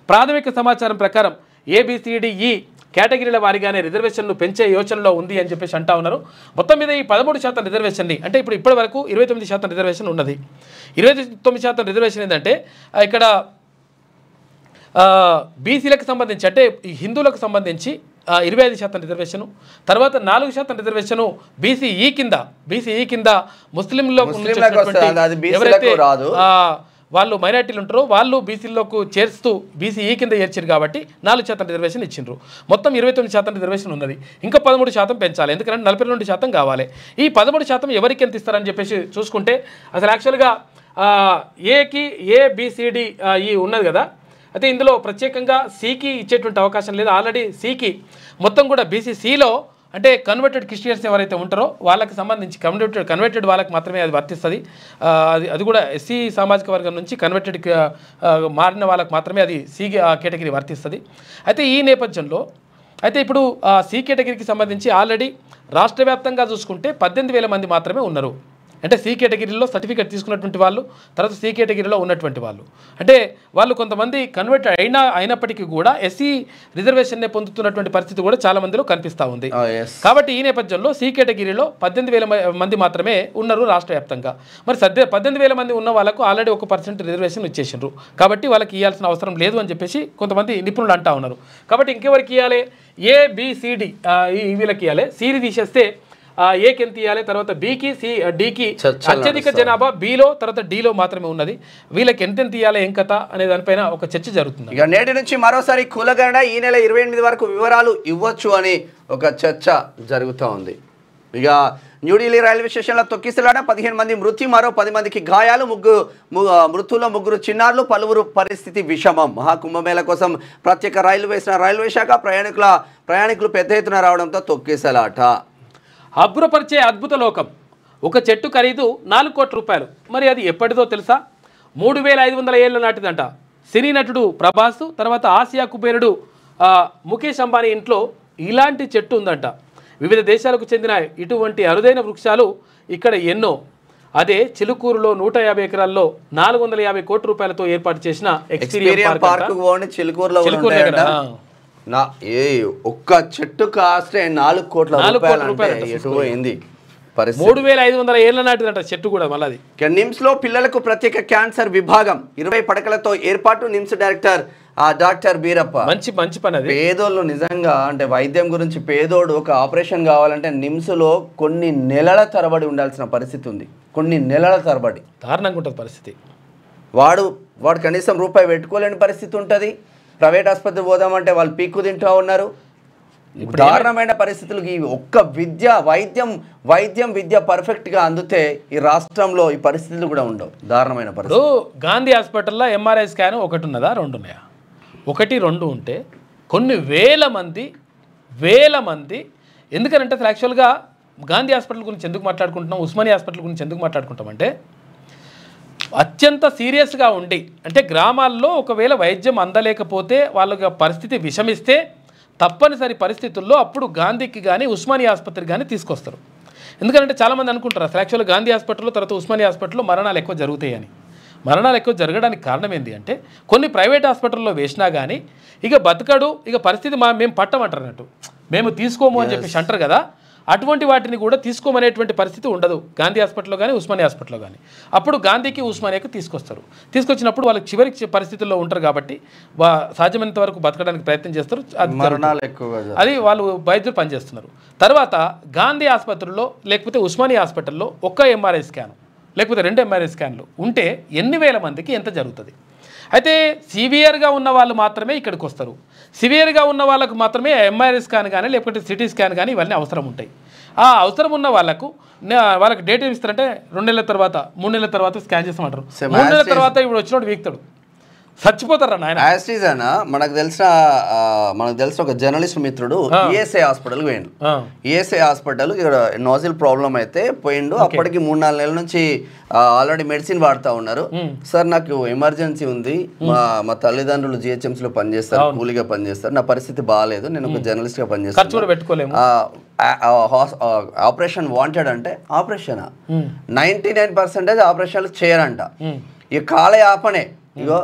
[SPEAKER 1] ప్రాథమిక సమాచారం ప్రకారం ABCDE కేటగిరీల వారీగానే రిజర్వేషన్ను పెంచే యోచనలో ఉంది అని చెప్పేసి అంటా ఉన్నారు. మొత్తం మీద ఈ 13% రిజర్వేషన్ని అంటే ఇప్పటి వరకు 29% రిజర్వేషన్ ఉన్నది. 29% రిజర్వేషన్ ఏంటంటే ఇక్కడ బీసీలకు సంబంధించి అంటే ఈ హిందువులకు సంబంధించి 25% రిజర్వేషను, తర్వాత 4% రిజర్వేషను బీసీఈ కింద ముస్లింలకు ఎవరైతే వాళ్ళు మైనార్టీలు ఉంటారో వాళ్ళు బీసీలోకి చేర్చుతూ బీసీఈ కింద చేర్చారు కాబట్టి 4% రిజర్వేషన్ ఇచ్చిండ్రు. మొత్తం 29% రిజర్వేషన్ ఉన్నది. ఇంకా 13% పెంచాలి. ఎందుకంటే 42% కావాలి. ఈ 13% ఎవరికి ఎంత ఇస్తారని చెప్పేసి చూసుకుంటే అసలు యాక్చువల్గా ABCDE ఉన్నది కదా. అయితే ఇందులో ప్రత్యేకంగా సికి ఇచ్చేటువంటి అవకాశం లేదు. ఆల్రెడీ సికి మొత్తం కూడా బీసీసీలో అంటే కన్వర్టెడ్ క్రిస్టియన్స్ ఎవరైతే ఉంటారో వాళ్ళకి సంబంధించి కన్వర్టెడ్ వాళ్ళకి మాత్రమే అది వర్తిస్తుంది. అది కూడా ఎస్సీ సామాజిక వర్గం నుంచి కన్వర్టెడ్ మారిన వాళ్ళకి మాత్రమే అది సి కేటగిరీ వర్తిస్తుంది. అయితే ఈ నేపథ్యంలో ఇప్పుడు సి కేటగిరీకి సంబంధించి ఆల్రెడీ రాష్ట్ర వ్యాప్తంగా చూసుకుంటే 18,000 మంది మాత్రమే ఉన్నారు. అంటే సి కేటగిరీలో సర్టిఫికేట్ తీసుకున్నటువంటి వాళ్ళు, తర్వాత సి కేటగిరీలో ఉన్నటువంటి వాళ్ళు, అంటే వాళ్ళు కొంతమంది కన్వర్ట్ అయినప్పటికీ కూడా ఎస్సీ రిజర్వేషన్నే పొందుతున్నటువంటి పరిస్థితి కూడా చాలా మందిలో కనిపిస్తూ ఉంది. కాబట్టి ఈ నేపథ్యంలో సి కేటగిరీలో 18,000 మంది మాత్రమే ఉన్నారు రాష్ట్ర వ్యాప్తంగా. మరి 18,000 మంది ఉన్న వాళ్ళకు ఆల్రెడీ 1% రిజర్వేషన్ ఇచ్చేసిండ్రు, కాబట్టి వాళ్ళకి ఇవ్వాల్సిన అవసరం లేదు అని చెప్పేసి కొంతమంది నిపుణులు అంటా ఉన్నారు. కాబట్టి ఇంకెవరికి ఇవ్వాలి? ఏబిసిడి వీళ్ళకి ఇవ్వాలి. సిని తీసేస్తే ఏకి ఎంత ఇవ్వాలి, తర్వాత బికి డికి అత్యధిక జనాభా బిలో తర్వాత డిలో మాత్రమే ఉన్నది. వీళ్ళకి ఎంత ఇవ్వాలి ఏం కథ అనే దానిపైన ఒక చర్చ జరుగుతుంది.
[SPEAKER 2] ఇక నేటి నుంచి మరోసారి కులగణన ఈ నెల 28 వరకు వివరాలు ఇవ్వచ్చు అని ఒక చర్చ జరుగుతూ ఉంది. ఇక న్యూఢిల్లీ రైల్వే స్టేషన్లో తొక్కిసలాట, 15 మంది మృతి, మరో 10 మందికి గాయాలు, మృతుల్లో 3 చిన్నారులు, పలువురు పరిస్థితి విషమం. మహాకుంభమేళ కోసం ప్రత్యేక రైలు వేసిన రైల్వే శాఖ ప్రయాణికులు పెద్ద ఎత్తున రావడంతో తొక్కిసలాట.
[SPEAKER 1] అబ్బురపరిచే అద్భుత లోకం. ఒక చెట్టు ఖరీదు 4 కోట్ల రూపాయలు. మరి అది ఎప్పటిదో తెలుసా? 3500 ఏళ్ల నాటిదంట. సినీ నటుడు ప్రభాస్, తర్వాత ఆసియా కుబేరుడు ముఖేష్ అంబానీ ఇంట్లో ఇలాంటి చెట్టు ఉందంట. వివిధ దేశాలకు చెందిన ఇటువంటి అరుదైన వృక్షాలు ఇక్కడ ఎన్నో. అదే చిలుకూరులో 150 ఎకరాల్లో 450 కోట్ల రూపాయలతో ఏర్పాటు చేసిన ఎక్స్పీరియన్స్ పార్క్.
[SPEAKER 2] ఒక్క చెట్టు కాస్తే 4 కోట్ల రూపాయలు ఎటు పోయింది?
[SPEAKER 1] 3500 ఏళ్ల నాటిదంట చెట్టు కూడా. మళ్ళీ
[SPEAKER 2] నిమ్స్ లో పిల్లలకు ప్రత్యేక క్యాన్సర్ విభాగం, 20 పడకలతో ఏర్పాటు. NIMS director doctor Beerappa.
[SPEAKER 1] మంచి పని. అది
[SPEAKER 2] పేదోళ్ళు నిజంగా అంటే వైద్యం గురించి పేదోడు ఒక ఆపరేషన్ కావాలంటే నిమ్స్ లో కొన్ని నెలల తరబడి ఉండాల్సిన పరిస్థితి ఉంది. కొన్ని నెలల తరబడి
[SPEAKER 1] దారుణంగా ఉంటుంది పరిస్థితి.
[SPEAKER 2] వాడు కనీసం రూపాయి పెట్టుకోలేని పరిస్థితి ఉంటుంది. ప్రైవేట్ ఆసుపత్రి పోదామంటే వాళ్ళు పీక్కు తింటూ ఉన్నారు. దారుణమైన పరిస్థితులు. ఈ ఒక్క వైద్యం పర్ఫెక్ట్గా అందితే ఈ రాష్ట్రంలో ఈ పరిస్థితులు కూడా ఉండవు. దారుణమైన పరిస్థితులు.
[SPEAKER 1] గాంధీ హాస్పిటల్లో ఎంఆర్ఐ స్కాన్ ఒకటి ఉన్నదా, 2 ఉన్నాయా? 1, 2 ఉంటే కొన్ని వేల మంది ఎందుకనంటే అసలు యాక్చువల్గా గాంధీ హాస్పిటల్ గురించి ఎందుకు మాట్లాడుకుంటున్నాం, ఉస్మానియా హాస్పిటల్ గురించి ఎందుకు మాట్లాడుకుంటామంటే అత్యంత సీరియస్గా ఉండి, అంటే గ్రామాల్లో ఒకవేళ వైద్యం అందలేకపోతే వాళ్ళకి పరిస్థితి విషమిస్తే తప్పనిసరి పరిస్థితుల్లో అప్పుడు గాంధీకి కానీ ఉస్మానియా ఆసుపత్రికి కానీ తీసుకొస్తారు. ఎందుకంటే చాలామంది అనుకుంటారు అసలు యాక్చువల్గా గాంధీ హాస్పిటల్లో తర్వాత ఉస్మానియా హాస్పిటల్లో మరణాలు ఎక్కువ జరుగుతాయని. మరణాలు ఎక్కువ జరగడానికి కారణం ఏంటి అంటే కొన్ని ప్రైవేట్ హాస్పిటల్లో వేసినా కానీ ఇక బతకడు, ఇక పరిస్థితి మేము పట్టమంటారు అన్నట్టు, మేము తీసుకోము అని చెప్పేసి అంటారు కదా. అటువంటి వాటిని కూడా తీసుకోమనేటువంటి పరిస్థితి ఉండదు గాంధీ హాస్పిటల్లో కానీ ఉస్మానియా హాస్పిటల్లో కానీ. అప్పుడు గాంధీకి ఉస్మానియాకి తీసుకొస్తారు. తీసుకొచ్చినప్పుడు వాళ్ళకి చివరికి పరిస్థితుల్లో ఉంటారు కాబట్టి సాధ్యమైనంత వరకు బతకడానికి ప్రయత్నం చేస్తారు. అది వాళ్ళు వైద్యులు పనిచేస్తున్నారు. తర్వాత గాంధీ ఆసుపత్రుల్లో లేకపోతే ఉస్మానియా హాస్పిటల్లో ఒక్క ఎంఆర్ఐ స్కాన్ లేకపోతే 2 ఎంఆర్ఐ స్కాన్లు ఉంటే ఎన్ని వేల మందికి ఎంత జరుగుతుంది? అయితే సివియర్గా ఉన్న వాళ్ళు మాత్రమే ఇక్కడికి వస్తారు. సివియర్గా ఉన్న వాళ్ళకు మాత్రమే ఎంఆర్ఐ స్కాన్ కానీ లేకపోతే సిటీ స్కాన్ కానీ ఇవన్నీ అవసరం ఉంటాయి. ఆ అవసరం ఉన్న వాళ్ళకి డేట్ ఏమి ఇస్తారంటే 2 నెలల తర్వాత 3 నెలల తర్వాత స్కాన్ చేస్తామంటారు. 3 నెలల తర్వాత ఇప్పుడు వచ్చినోడు వీక్తాడు, చచ్చిపోతారా నాయన.
[SPEAKER 2] యాస్టీజానా మనకు తెలిసిన ఒక జర్నలిస్ట్ మిత్రుడు ఈఎస్ఐ హాస్పిటల్ పోయిండు. ఈఎస్ఐ హాస్పిటల్ ఇక్కడ నోజిల్ ప్రాబ్లం అయితే పోయిండు. అప్పటికి 3-4 నెలల నుంచి ఆల్రెడీ మెడిసిన్ వాడుతూ ఉన్నారు. సార్ నాకు ఎమర్జెన్సీ ఉంది, మా తల్లిదండ్రులు జిహెచ్ఎంసీ లో పనిచేస్తారు, కూలీగా పనిచేస్తారు, నా పరిస్థితి బాగాలేదు, నేను ఒక జర్నలిస్ట్ గా పనిచేస్తాను, ఆపరేషన్ వాంటెడ్ అంటే ఆపరేషన్ 99% ఆపరేషన్లు చేయరంట. ఈ కాలయాపనే ఇగో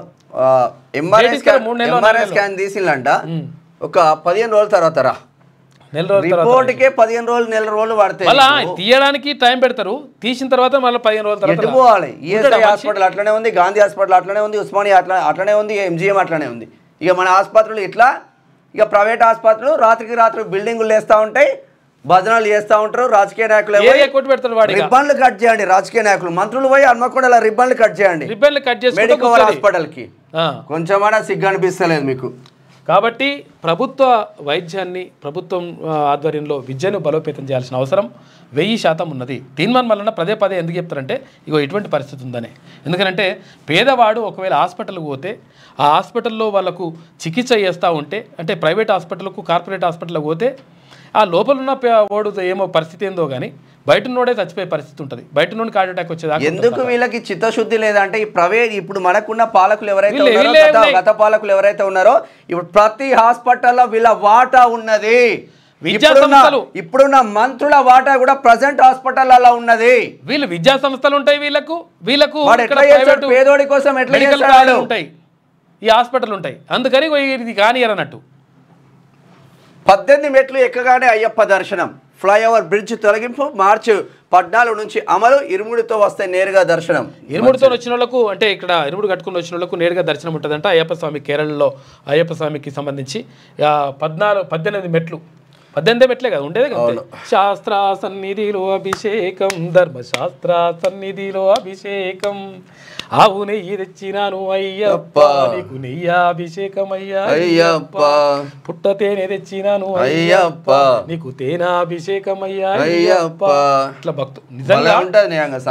[SPEAKER 2] ఎంఆర్ఐ స్కాన్ తీసిందంట ఒక 15 రోజుల తర్వాత రా రిపోర్ట్కే 15 రోజులు, నెల రోజులు పడతాయి.
[SPEAKER 1] తీయడానికి టైం పెడతారు, తీసిన తర్వాత మళ్ళీ 15 రోజుల తర్వాత
[SPEAKER 2] పోవాలి. ఈఎస్ఐ హాస్పిటల్ అట్లనే ఉంది, గాంధీ హాస్పిటల్ అట్లనే ఉంది, ఉస్మానియా అట్లనే ఉంది, ఎంజిఎం అట్లనే ఉంది. ఇక మన ఆసుపత్రులు ఇట్లా, ఇక ప్రైవేట్ ఆసుపత్రులు రాత్రికి రాత్రి బిల్డింగులు వేస్తూ ఉంటాయి, భజనలు చేస్తూ ఉంటారు. రాజకీయ నాయకులు రిబ్బన్లు కట్ చేయండి, రాజకీయ నాయకులు మంత్రులు పోయి హన్మకొండల రిబ్బన్లు కట్ చేయండి, మెడికవర్ హాస్పిటల్ కి కొంచెమైనా సిగ్గు అనిపిస్తలేదు మీకు.
[SPEAKER 1] కాబట్టి ప్రభుత్వ వైద్యాన్ని ప్రభుత్వం ఆధ్వర్యంలో విద్యను బలోపేతం చేయాల్సిన అవసరం 1000% ఉన్నది. దీనివల్ల వలన పదే ఎందుకు చెప్తారంటే ఇగో ఇటువంటి పరిస్థితి ఉందని. ఎందుకంటే పేదవాడు ఒకవేళ హాస్పిటల్కి పోతే ఆ హాస్పిటల్లో వాళ్ళకు చికిత్స చేస్తూ ఉంటే, అంటే ప్రైవేట్ హాస్పిటల్కు కార్పొరేట్ హాస్పిటల్కి పోతే ఆ లోపల ఉన్న వాడు ఏమో పరిస్థితి ఏందో కానీ బయట నోడే చచ్చిపోయే పరిస్థితి ఉంటుంది. బయట నుండి హార్ట్ అటాక్ వచ్చేదాకా.
[SPEAKER 2] ఎందుకు వీళ్ళకి చిత్తశుద్ధి లేదంటే ఈ ప్రైవేట్ ఇప్పుడు మనకున్న పాలకులు ఎవరైతే గత పాలకులు ఎవరైతే ఉన్నారో ఇప్పుడు ప్రతి హాస్పిటల్లో వీళ్ళ వాటా ఉన్నది. ఇప్పుడున్న మంత్రుల వాటా కూడా ప్రెసెంట్ హాస్పిటల్లో ఉన్నది.
[SPEAKER 1] వీళ్ళు విద్యా సంస్థలు ఉంటాయి, వీళ్ళకు
[SPEAKER 2] పేదోడి కోసం ఎట్లా
[SPEAKER 1] ఉంటాయి, ఈ హాస్పిటల్ ఉంటాయి, అందుకని ఇది కానియర్ అన్నట్టు.
[SPEAKER 2] 18 మెట్లు ఎక్కగానే అయ్యప్ప దర్శనం, ఫ్లైఓవర్ బ్రిడ్జ్ తొలగింపు మార్చి 14 నుంచి అమలు, ఇరుముడితో వస్తే నేరుగా దర్శనం.
[SPEAKER 1] ఇరుముడితో వచ్చిన వాళ్ళకు అంటే ఇక్కడ ఇరుముడు కట్టుకుని వచ్చిన వాళ్ళకు నేరుగా దర్శనం ఉంటుందంట. అయ్యప్ప స్వామి కేరళలో అయ్యప్ప స్వామికి సంబంధించి 18 మెట్లు, 18 మెట్లే కదా ఉండేది కదా. శాస్త్ర సన్నిధిలో అభిషేకం, ధర్మశాస్త్ర సన్నిధిలో అభిషేకం, ఆవు నెయ్యి తెచ్చినాను అయ్యప్ప, నీకు నెయ్యాభిషేకం అయ్యప్ప, పుట్ట తేనె తెచ్చినాను అయ్యప్ప, నీకు తేనాభిషేకం అయ్యప్ప. ఇట్లా నిజంగా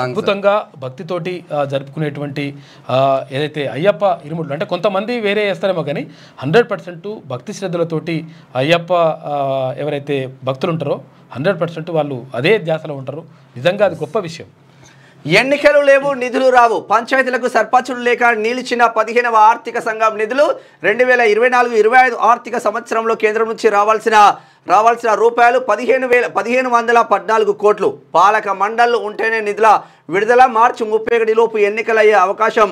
[SPEAKER 1] అద్భుతంగా భక్తితోటి జరుపుకునేటువంటి ఏదైతే అయ్యప్ప ఇరుముడులు అంటే కొంతమంది వేరే వేస్తారేమో కానీ 100% భక్తి శ్రద్ధలతోటి అయ్యప్ప ఎవరైతే భక్తులు ఉంటారో 100% వాళ్ళు అదే ధ్యాసలో ఉంటారు. నిజంగా అది గొప్ప విషయం.
[SPEAKER 2] ఎన్నికలు లేవు, నిధులు రావు, పంచాయతీలకు సర్పంచులు లేక నిలిచిన 15వ ఆర్థిక సంఘం నిధులు 2024-25 ఆర్థిక సంవత్సరంలో కేంద్రం నుంచి రావాల్సిన రూపాయలు 1514 కోట్లు. పాలక మండళ్లు ఉంటేనే నిధుల విడుదల, మార్చి 31 లోపు ఎన్నికలయ్యే అవకాశం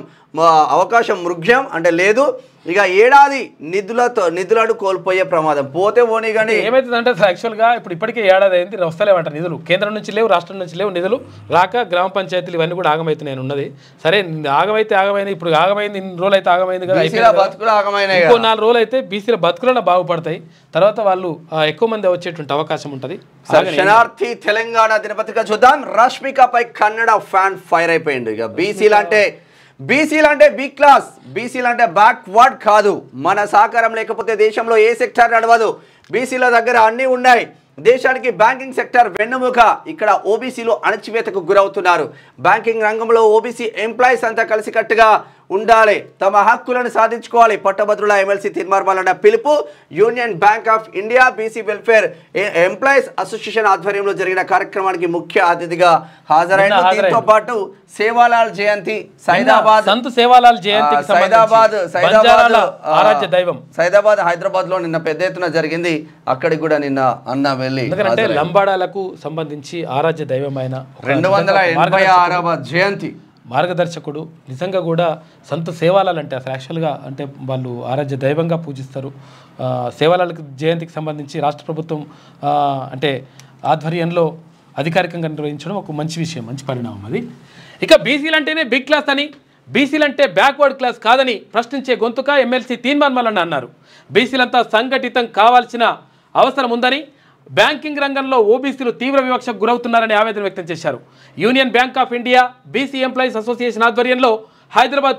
[SPEAKER 2] మృగ్యం అంటే లేదు. ఇక ఏడాది నిధులను కోల్పోయే ప్రమాదం. పోతే పోనీ కానీ
[SPEAKER 1] ఏమైతుందంటే యాక్చువల్గా ఇప్పటికే ఏడాది అయింది, వస్తలేవంట నిధులు. కేంద్రం నుంచి లేవు, రాష్ట్రం నుంచి లేవు నిధులు రాక గ్రామ పంచాయతీలు ఇవన్నీ కూడా ఆగమైతున్నాయి ఉన్నది. సరే ఆగమైంది, ఇప్పుడు ఆగమైంది, ఇన్ని రోజులు అయితే ఆగమైంది కదా, ఇంకో 4 రోజులు అయితే బీసీల బతుకులను బాగుపడతాయి. తర్వాత వాళ్ళు ఎక్కువ మంది వచ్చేటువంటి అవకాశం ఉంటుంది.
[SPEAKER 2] శనార్థి తెలంగాణ దినపత్రిక చూద్దాం. రష్మికపై కన్నడ ఫ్యాన్ ఫైర్ అయిపోయింది. ఇక బీసీలు అంటే బి క్లాస్, బీసీలు అంటే బ్యాక్వర్డ్ కాదు. మన సహకారం లేకపోతే దేశంలో ఏ సెక్టర్ నడవదు. బీసీల దగ్గర అన్నీ ఉన్నాయి. దేశానికి బ్యాంకింగ్ సెక్టర్ వెన్నుముక. ఇక్కడ ఓబీసీలు అణచివేతకు గురవుతున్నారు. బ్యాంకింగ్ రంగంలో ఓబీసీ ఎంప్లాయీస్ అంతా కలిసికట్టుగా ఉండాలి, తమ హక్కులను సాధించుకోవాలి. పట్టభద్రుల ఎమ్మెల్సీ తీర్మార్మాలన్న పిలుపు. Union bank of India BC welfare employees association ఆధ్వర్యంలో జరిగిన కార్యక్రమానికి ముఖ్య అతిథిగా హాజరైన. దీంతో పాటు సేవాలాల్ జయంతి, సైదాబాద్ హైదరాబాద్ లో నిన్న పెద్ద ఎత్తున జరిగింది. అక్కడికి కూడా నిన్న అన్న వెళ్ళి
[SPEAKER 1] లంబాడాలకు సంబంధించి ఆరాధ్య దైవమైన
[SPEAKER 2] 286వ జయంతి
[SPEAKER 1] మార్గదర్శకుడు. నిజంగా కూడా సంత సేవాలాల్ అంటే అసలు యాక్చువల్గా అంటే వాళ్ళు ఆరాధ్య దైవంగా పూజిస్తారు. సేవాలాలకు జయంతికి సంబంధించి రాష్ట్ర ప్రభుత్వం అంటే ఆధ్వర్యంలో అధికారికంగా నిర్వహించడం ఒక మంచి విషయం, మంచి పరిణామం అది. ఇక బీసీలు అంటేనే బిగ్ క్లాస్ అని, బీసీలు అంటే బ్యాక్వర్డ్ క్లాస్ కాదని ప్రశ్నించే గొంతుక ఎమ్మెల్సీ తీర్మార్మలన్న అన్నారు. బీసీలంతా సంఘటితం కావాల్సిన అవసరం ఉందని, బ్యాంకింగ్ రంగంలో ఓబీసీలు తీవ్ర వివక్షకు గురవుతున్నారని ఆవేదన వ్యక్తం చేశారు. Union bank of India BC employees association ఆధ్వర్యంలో హైదరాబాద్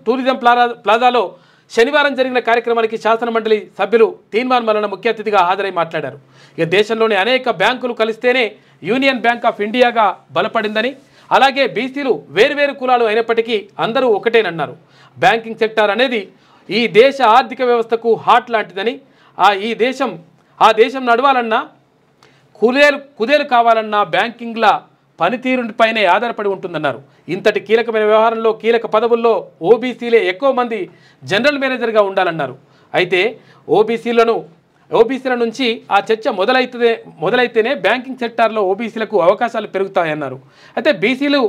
[SPEAKER 1] టూరిజం ప్లాజాలో శనివారం జరిగిన కార్యక్రమానికి శాసనమండలి సభ్యులు తీర్మార్మలన్న ముఖ్య అతిథిగా హాజరై మాట్లాడారు. ఇక దేశంలోని అనేక బ్యాంకులు కలిస్తేనే యూనియన్ బ్యాంక్ ఆఫ్ ఇండియాగా బలపడిందని, అలాగే బీసీలు వేరువేరు కులాలు అయినప్పటికీ అందరూ ఒకటేనన్నారు. బ్యాంకింగ్ సెక్టార్ అనేది ఈ దేశ ఆర్థిక వ్యవస్థకు హార్ట్ లాంటిదని, ఆ దేశం నడవాలన్నా కుదేలు కావాలన్నా బ్యాంకింగ్ల పనితీరుపైనే ఆధారపడి ఉంటుందన్నారు. ఇంతటి కీలకమైన వ్యవహారంలో కీలక పదవుల్లో ఓబీసీలే ఎక్కువ మంది జనరల్ మేనేజర్గా ఉండాలన్నారు. అయితే ఓబీసీల నుంచి ఆ చర్చ మొదలైతేనే బ్యాంకింగ్ సెక్టార్లో ఓబీసీలకు అవకాశాలు పెరుగుతాయన్నారు. అయితే బీసీలు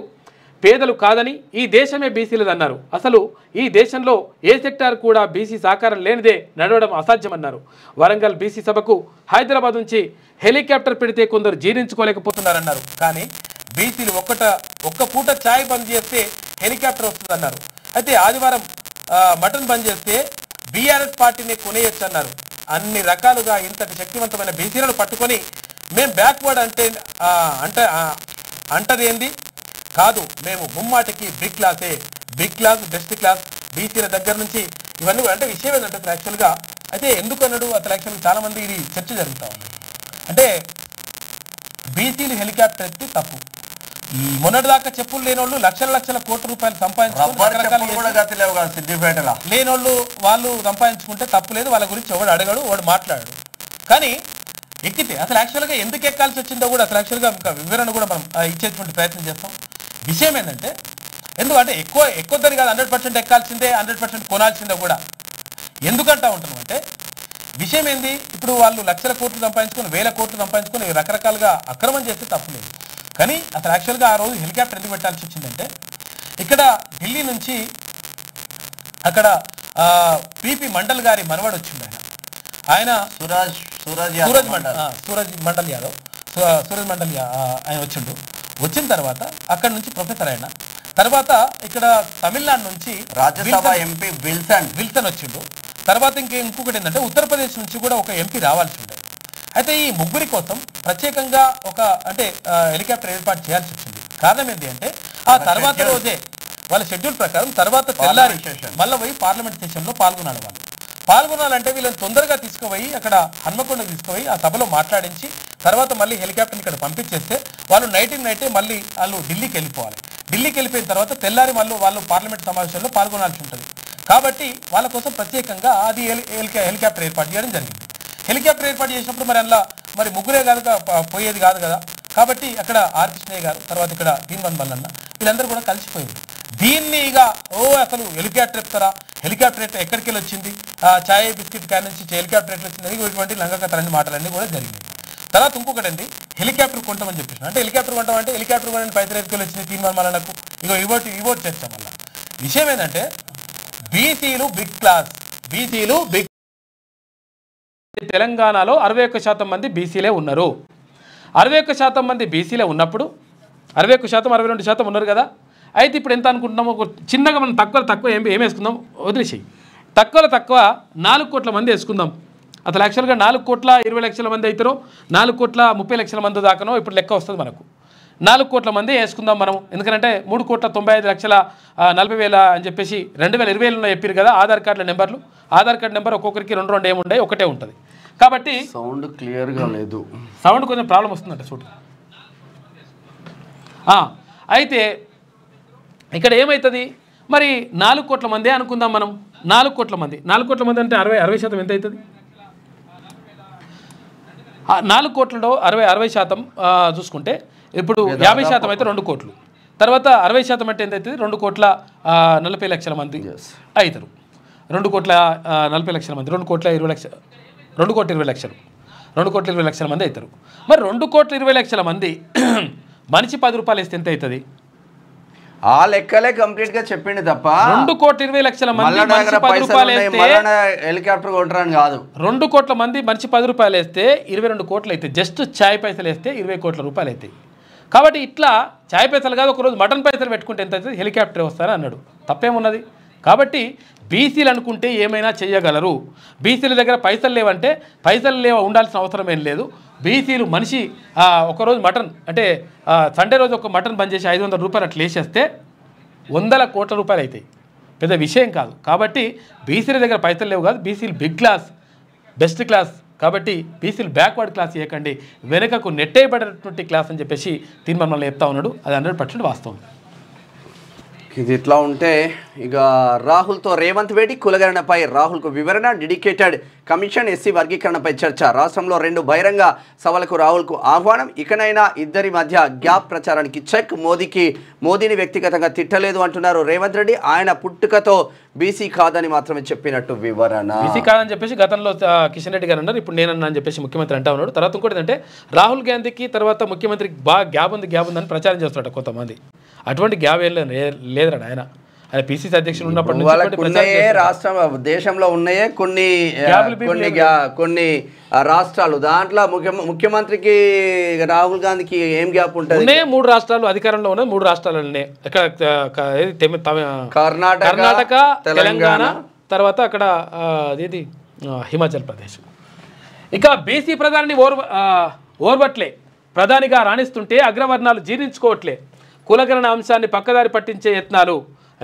[SPEAKER 1] పేదలు కాదని, ఈ దేశమే బీసీలదన్నారు. అసలు ఈ దేశంలో ఏ సెక్టార్ కూడా బీసీ సహకారం లేనిదే నడవడం అసాధ్యమన్నారు. వరంగల్ బీసీ సభకు హైదరాబాద్ నుంచి హెలికాప్టర్ పెడితే కొందరు జీర్ణించుకోలేకపోతున్నారన్నారు. కానీ బీసీలు ఒక్క పూట ఛాయ్ బంద్ చేస్తే హెలికాప్టర్ వస్తుందన్నారు. అయితే ఆదివారం మటన్ బంద్ చేస్తే బీఆర్ఎస్ పార్టీని కొనేయచ్చు అన్నారు. అన్ని రకాలుగా ఇంతటి శక్తివంతమైన బీసీలను పట్టుకొని మేము బ్యాక్వర్డ్ అంటదేంది కాదు, మేము ముమ్మాటికి బిగ్ క్లాస్ బెస్ట్ క్లాస్ బీసీల దగ్గర నుంచి ఇవన్నీ అంటే విషయం ఏంటంటే యాక్చువల్గా అయితే ఎందుకు అన్నాడు అసలు యాక్చువల్గా చాలామంది ఇది చర్చ జరుగుతూ ఉంది. అంటే బీసీలు హెలికాప్టర్ ఎత్తి తప్పు, ఈ మొన్నటిదాకా చెప్పులు లేనోళ్ళు లక్షల కోట్ల రూపాయలు లేనోళ్ళు వాళ్ళు సంపాదించుకుంటే తప్పు లేదు, వాళ్ళ గురించి ఎవడు అడగడు, వాడు మాట్లాడాడు. కానీ ఎక్కితే అసలు యాక్చువల్గా ఎందుకు ఎక్కాల్సి వచ్చిందో కూడా అసలు యాక్చువల్గా ఇంకా వివరణ కూడా మనం ఇచ్చేటువంటి ప్రయత్నం చేస్తాం. విషయం ఏంటంటే ఎందుకంటే ఎక్కువదని కాదు, 100% ఎక్కాల్సిందే, 100% కొనాల్సిందే కూడా. ఎందుకంటా ఉంటాం అంటే విషయం ఏంది, ఇప్పుడు వాళ్ళు లక్షల కోట్లు సంపాదించుకొని, వేల కోట్లు సంపాదించుకొని రకరకాలుగా అక్రమం చేస్తే తప్పులేదు. కానీ అసలు యాక్చువల్గా ఆ రోజు హెలికాప్టర్ ఎందుకు పెట్టాల్సి వచ్చిందంటే, ఇక్కడ ఢిల్లీ నుంచి అక్కడ పిపి మండల్ గారి మనవడు వచ్చిండు. ఆయన సూరజ్ మండల్ యాదవ్ ఆయన వచ్చిండు. వచ్చిన తర్వాత అక్కడ నుంచి ప్రొఫెసర్ ఆయన తర్వాత ఇక్కడ తమిళనాడు నుంచి
[SPEAKER 2] రాజ్యసభ ఎంపీ
[SPEAKER 1] విల్సన్ వచ్చిండు. తర్వాత ఇంకొకటి ఏంటంటే ఉత్తరప్రదేశ్ నుంచి కూడా ఒక ఎంపీ రావాల్సి ఉండే. అయితే ఈ ముగ్గురి కోసం ప్రత్యేకంగా ఒక అంటే హెలికాప్టర్ ఏర్పాటు చేయాల్సి వచ్చింది. కారణం ఏంటి అంటే ఆ తర్వాత రోజే వాళ్ళ షెడ్యూల్ ప్రకారం తర్వాత తెల్లారి మళ్ళీ పోయి పార్లమెంట్ సెషన్లో పాల్గొనాలంటే వీళ్ళని తొందరగా తీసుకుపోయి అక్కడ హన్మకొండకు తీసుకుపోయి ఆ సభలో మాట్లాడించి తర్వాత మళ్ళీ హెలికాప్టర్ని ఇక్కడ పంపించేస్తే వాళ్ళు నైటే మళ్ళీ వాళ్ళు ఢిల్లీకి వెళ్ళిపోవాలి. ఢిల్లీకి వెళ్ళిపోయిన తర్వాత తెల్లారి వాళ్ళు పార్లమెంట్ సమావేశంలో పాల్గొనాల్సి ఉంటుంది. కాబట్టి వాళ్ళ కోసం ప్రత్యేకంగా అది హెలికాప్టర్ ఏర్పాటు చేయడం జరిగింది. హెలికాప్టర్ ఏర్పాటు చేసినప్పుడు మరి అందులో మరి ముగ్గురే కాదు పోయేది కాదు కదా. కాబట్టి అక్కడ ఆర్ కృష్ణయ్య గారు తర్వాత ఇక్కడ దీన్వన్ మల్లన్న వీళ్ళందరూ కూడా కలిసిపోయింది. దీన్ని ఇక అసలు హెలికాప్టర్ చెప్తారా, హెలికాప్టర్ ఎక్కడికి వెళ్ళి వచ్చింది, చాయ్ బిస్కెట్ క్యాన్ నుంచి హెలికాప్టర్ ఎట్లా వచ్చింది, ఇటువంటి లంగకతరని మాటలన్నీ కూడా జరిగినాయి. తర్వాత ఇంకొకటి అండి, హెలికాప్టర్ కొంటామని చెప్పేసి అంటే హెలికాప్టర్ కొంటామంటే హెలికాప్టర్ కొనని పైసలు ఎత్తుకెళ్ళి వచ్చింది దీన్వన్ మల్లన్నకు. ఇగో ఇవోటి చేస్తాం. వల్ల విషయం ఏంటంటే బీసీలు బిగ్ క్లాస్, తెలంగాణలో 61% మంది బీసీలే ఉన్నారు. 61% మంది బీసీలే ఉన్నప్పుడు 61%, 62% ఉన్నారు కదా. అయితే ఇప్పుడు ఎంత అనుకుంటున్నాము, ఒక చిన్నగా మనం తక్కువ ఏం వేసుకుందాం, వదిలేసేయి. తక్కువ 4 కోట్ల మంది వేసుకుందాం. అసలు యాక్చువల్గా 4,20,00,000 మంది అవుతారో 4,30,00,000 మంది దాకానో ఇప్పుడు లెక్క వస్తుంది మనకు. 4 కోట్ల మంది వేసుకుందాం మనం. ఎందుకంటే 3,95,40,000 అని చెప్పేసి 2020లో చెప్పారు కదా ఆధార్ కార్డుల నెంబర్లు. ఆధార్ కార్డు నెంబర్ ఒక్కొక్కరికి 2 ఏముండే, ఒకటే ఉంటుంది. కాబట్టి
[SPEAKER 2] సౌండ్ క్లియర్గా లేదు,
[SPEAKER 1] సౌండ్ కొంచెం ప్రాబ్లం వస్తుందంట చూడు. అయితే ఇక్కడ ఏమవుతుంది మరి 4 కోట్ల మంది అనుకుందాం మనం. 4 కోట్ల మంది అంటే 60% ఎంత అవుతుంది? 4 కోట్లలో 60% చూసుకుంటే ఇప్పుడు 50% అయితే 2 కోట్లు. తర్వాత 60% అంటే ఎంత అవుతుంది? 2,40,00,000 మంది అవుతారు. 2,40,00,000 మంది, 2,20,00,000 మంది అవుతారు. మరి 2,20,00,000 మంది మనిషి 10 రూపాయలు వేస్తే ఎంత అవుతుంది?
[SPEAKER 2] ఆ లెక్కలే కంప్లీట్ గా చెప్పింది తప్ప
[SPEAKER 1] 2,20,00,000 మంది మనిషి 10 రూపాయలు వేస్తే
[SPEAKER 2] హెలికాప్టర్ కొంటారని కాదు.
[SPEAKER 1] 2 కోట్ల మంది మనిషి 10 రూపాయలు వేస్తే 22 కోట్లు అవుతాయి. జస్ట్ చాయ్ పైసలు వేస్తే 20 కోట్ల రూపాయలు అవుతాయి. కాబట్టి ఇట్లా చాయ్ పైసలు కాదు, ఒకరోజు మటన్ పైసలు పెట్టుకుంటే ఎంత అవుతుంది? హెలికాప్టర్ వస్తారని అన్నాడు. తప్పేమున్నది? కాబట్టి బీసీలు అనుకుంటే ఏమైనా చేయగలరు. బీసీల దగ్గర పైసలు లేవంటే పైసలు ఉండాల్సిన అవసరం ఏం లేదు. బీసీలు మనిషి ఒకరోజు మటన్ అంటే సండే రోజు ఒక మటన్ బంద్ చేసి 500 రూపాయలు అట్లా వేసేస్తే 100 కోట్ల రూపాయలు అవుతాయి. పెద్ద విషయం కాదు. కాబట్టి బీసీల దగ్గర పైసలు లేవు కాదు, బీసీలు బిగ్ క్లాస్, బెస్ట్ క్లాస్. కాబట్టి బీసీలు బ్యాక్వర్డ్ క్లాస్ చేయకండి, వెనుకకు నెట్టేయబడినటువంటి క్లాస్ అని చెప్పేసి తీర్మానంలో చెప్తా ఉన్నాడు. అది 100% వాస్తవం.
[SPEAKER 2] ఇది ఇట్లా ఉంటే ఇక రాహుల్తో రేవంత్ వేడి, కులగణనపై రాహుల్కు వివరణ, డెడికేటెడ్ కమిషన్, ఎస్సీ వర్గీకరణపై చర్చ, రాష్ట్రంలో 2 బహిరంగ సభలకు రాహుల్కు ఆహ్వానం, ఇకనైనా ఇద్దరి మధ్య గ్యాప్ ప్రచారానికి చెక్, మోదీని వ్యక్తిగతంగా తిట్టలేదు అంటున్నారు రేవంత్ రెడ్డి. ఆయన పుట్టుకతో బీసీ కాదని మాత్రమే చెప్పినట్టు వివరణ.
[SPEAKER 1] బీసీ కాదని చెప్పేసి గతంలో కిషన్ రెడ్డి గారు అన్నారు, ఇప్పుడు నేనన్నా అని చెప్పేసి ముఖ్యమంత్రి అంటా ఉన్నాడు. తర్వాత ఇంకోటి ఏంటంటే రాహుల్ గాంధీకి తర్వాత ముఖ్యమంత్రికి బాగా గ్యాప్ ఉంది అని ప్రచారం చేస్తున్నాడు కొంతమంది. అటువంటి గ్యాప్ ఏం లేదురా ఆయన. ఆయన పిసిసి అధ్యక్షుడు ఉన్నప్పటి నుంచి
[SPEAKER 2] రాష్ట్ర దేశంలో ఉన్నాయే కొన్ని రాష్ట్రాలు, దాంట్లో ముఖ్యమంత్రికి రాహుల్ గాంధీకి ఏం గ్యాప్ ఉంటుంది?
[SPEAKER 1] 3 రాష్ట్రాలు అధికారంలో ఉన్నాయి. 3 రాష్ట్రాలనే కర్ణాటక, తెలంగాణ, తర్వాత అక్కడ ఏది హిమాచల్ ప్రదేశ్. ఇక బీసీ ప్రధాని ఓర్వట్లే, ప్రధానిగా రాణిస్తుంటే అగ్రవర్ణాలు జీర్ణించుకోవట్లే, కులగణన అంశాన్ని పక్కదారి పట్టించే యత్నాలు,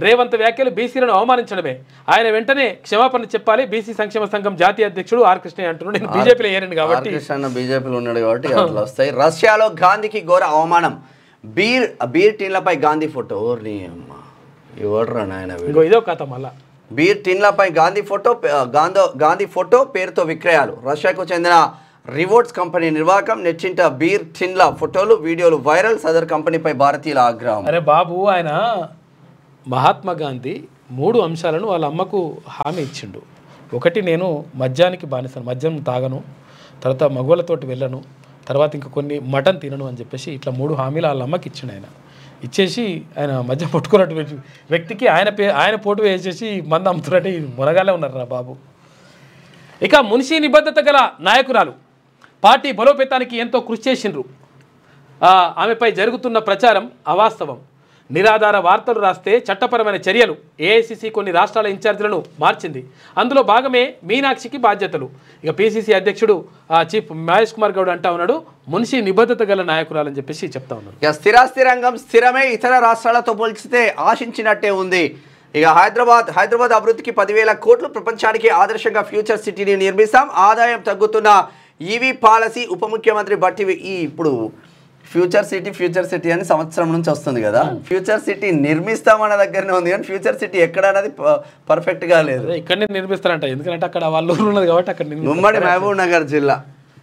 [SPEAKER 1] రేవంత్ వ్యాఖ్యలు బీసీలను అవమానించడమే, ఆయన వెంటనే క్షమాపణ చెప్పాలి. బీసీ సంక్షేమ సంఘం జాతీయ అధ్యక్షుడు ఆర్ కృష్ణయ్య అంటున్నాడు. నేను బీజేపీలో ఏరండి కాబట్టి
[SPEAKER 2] బీజేపీలో ఉన్నాడు కాబట్టి అట్లా వస్తాయి. రష్యాలో గాంధీకి ఘోర అవమానం, బీర్ టీన్లపై గాంధీ ఫోటో. ఎవడ్రా నాయన,
[SPEAKER 1] ఇదో కథ. మళ్ళా
[SPEAKER 2] బీర్ టీన్లపై గాంధీ ఫోటో పేరుతో విక్రయాలు. రష్యాకు చెందిన రివోర్డ్స్ కంపెనీ నిర్వాహకం, నెచ్చింట బీర్ టిన్ల ఫోటోలు, వీడియోలు వైరల్. సదర్ కంపెనీపై భారతీయుల ఆగ్రహం.
[SPEAKER 1] అరే బాబు, ఆయన మహాత్మా గాంధీ 3 అంశాలను వాళ్ళ అమ్మకు హామీ ఇచ్చిండు. ఒకటి, నేను మద్యానికి బానిసను, మద్యం తాగను, తర్వాత మగవాళ్ళతోటి వెళ్ళను, తర్వాత ఇంకా కొన్ని మటన్ తినను అని చెప్పేసి ఇట్లా 3 హామీలు వాళ్ళ అమ్మకి ఇచ్చిండు ఆయన. ఇచ్చేసి ఆయన మద్యం పట్టుకున్నటువంటి వ్యక్తికి ఆయన పోటు వేసేసి మందు అమ్ముతున్నట్టు మునగాలే ఉన్నారు రా బాబు. ఇక మున్షి నిబద్ధత గల నాయకురాలు, పార్టీ బలోపేతానికి ఎంతో కృషి చేసిండ్రు. ఆమెపై జరుగుతున్న ప్రచారం అవాస్తవం, నిరాధార వార్తలు రాస్తే చట్టపరమైన చర్యలు. ఏఐసిసి కొన్ని రాష్ట్రాల ఇన్ఛార్జీలను మార్చింది, అందులో భాగమే మీనాక్షికి బాధ్యతలు. ఇక పిసిసి అధ్యక్షుడు చీఫ్ మహేష్ కుమార్ గౌడ్ అంటా ఉన్నాడు, మున్షి నిబద్ధత గల నాయకురాలని చెప్పేసి చెప్తా ఉన్నారు.
[SPEAKER 2] ఇక స్థిరాస్తి రంగం స్థిరమే, ఇతర రాష్ట్రాలతో పోల్చితే ఆశించినట్టే ఉంది. ఇక హైదరాబాద్ అభివృద్ధికి 10,000 కోట్లు, ప్రపంచానికి ఆదర్శంగా ఫ్యూచర్ సిటీని నిర్మిస్తాం, ఆదాయం తగ్గుతున్న ఈవీ పాలసీ. ఉప ముఖ్యమంత్రి బట్టి ఇప్పుడు ఫ్యూచర్ సిటీ అని సంవత్సరం నుంచి వస్తుంది కదా, ఫ్యూచర్ సిటీ నిర్మిస్తామన్న దగ్గరనే ఉంది కానీ ఫ్యూచర్ సిటీ ఎక్కడ అనేది పర్ఫెక్ట్గా లేదు.
[SPEAKER 1] ఇక్కడనే నిర్మిస్తారంట, ఎందుకంటే అక్కడ వాళ్ళు ఉన్నది కాబట్టి అక్కడ
[SPEAKER 2] ఉమ్మడి మహబూబ్ నగర్ జిల్లా.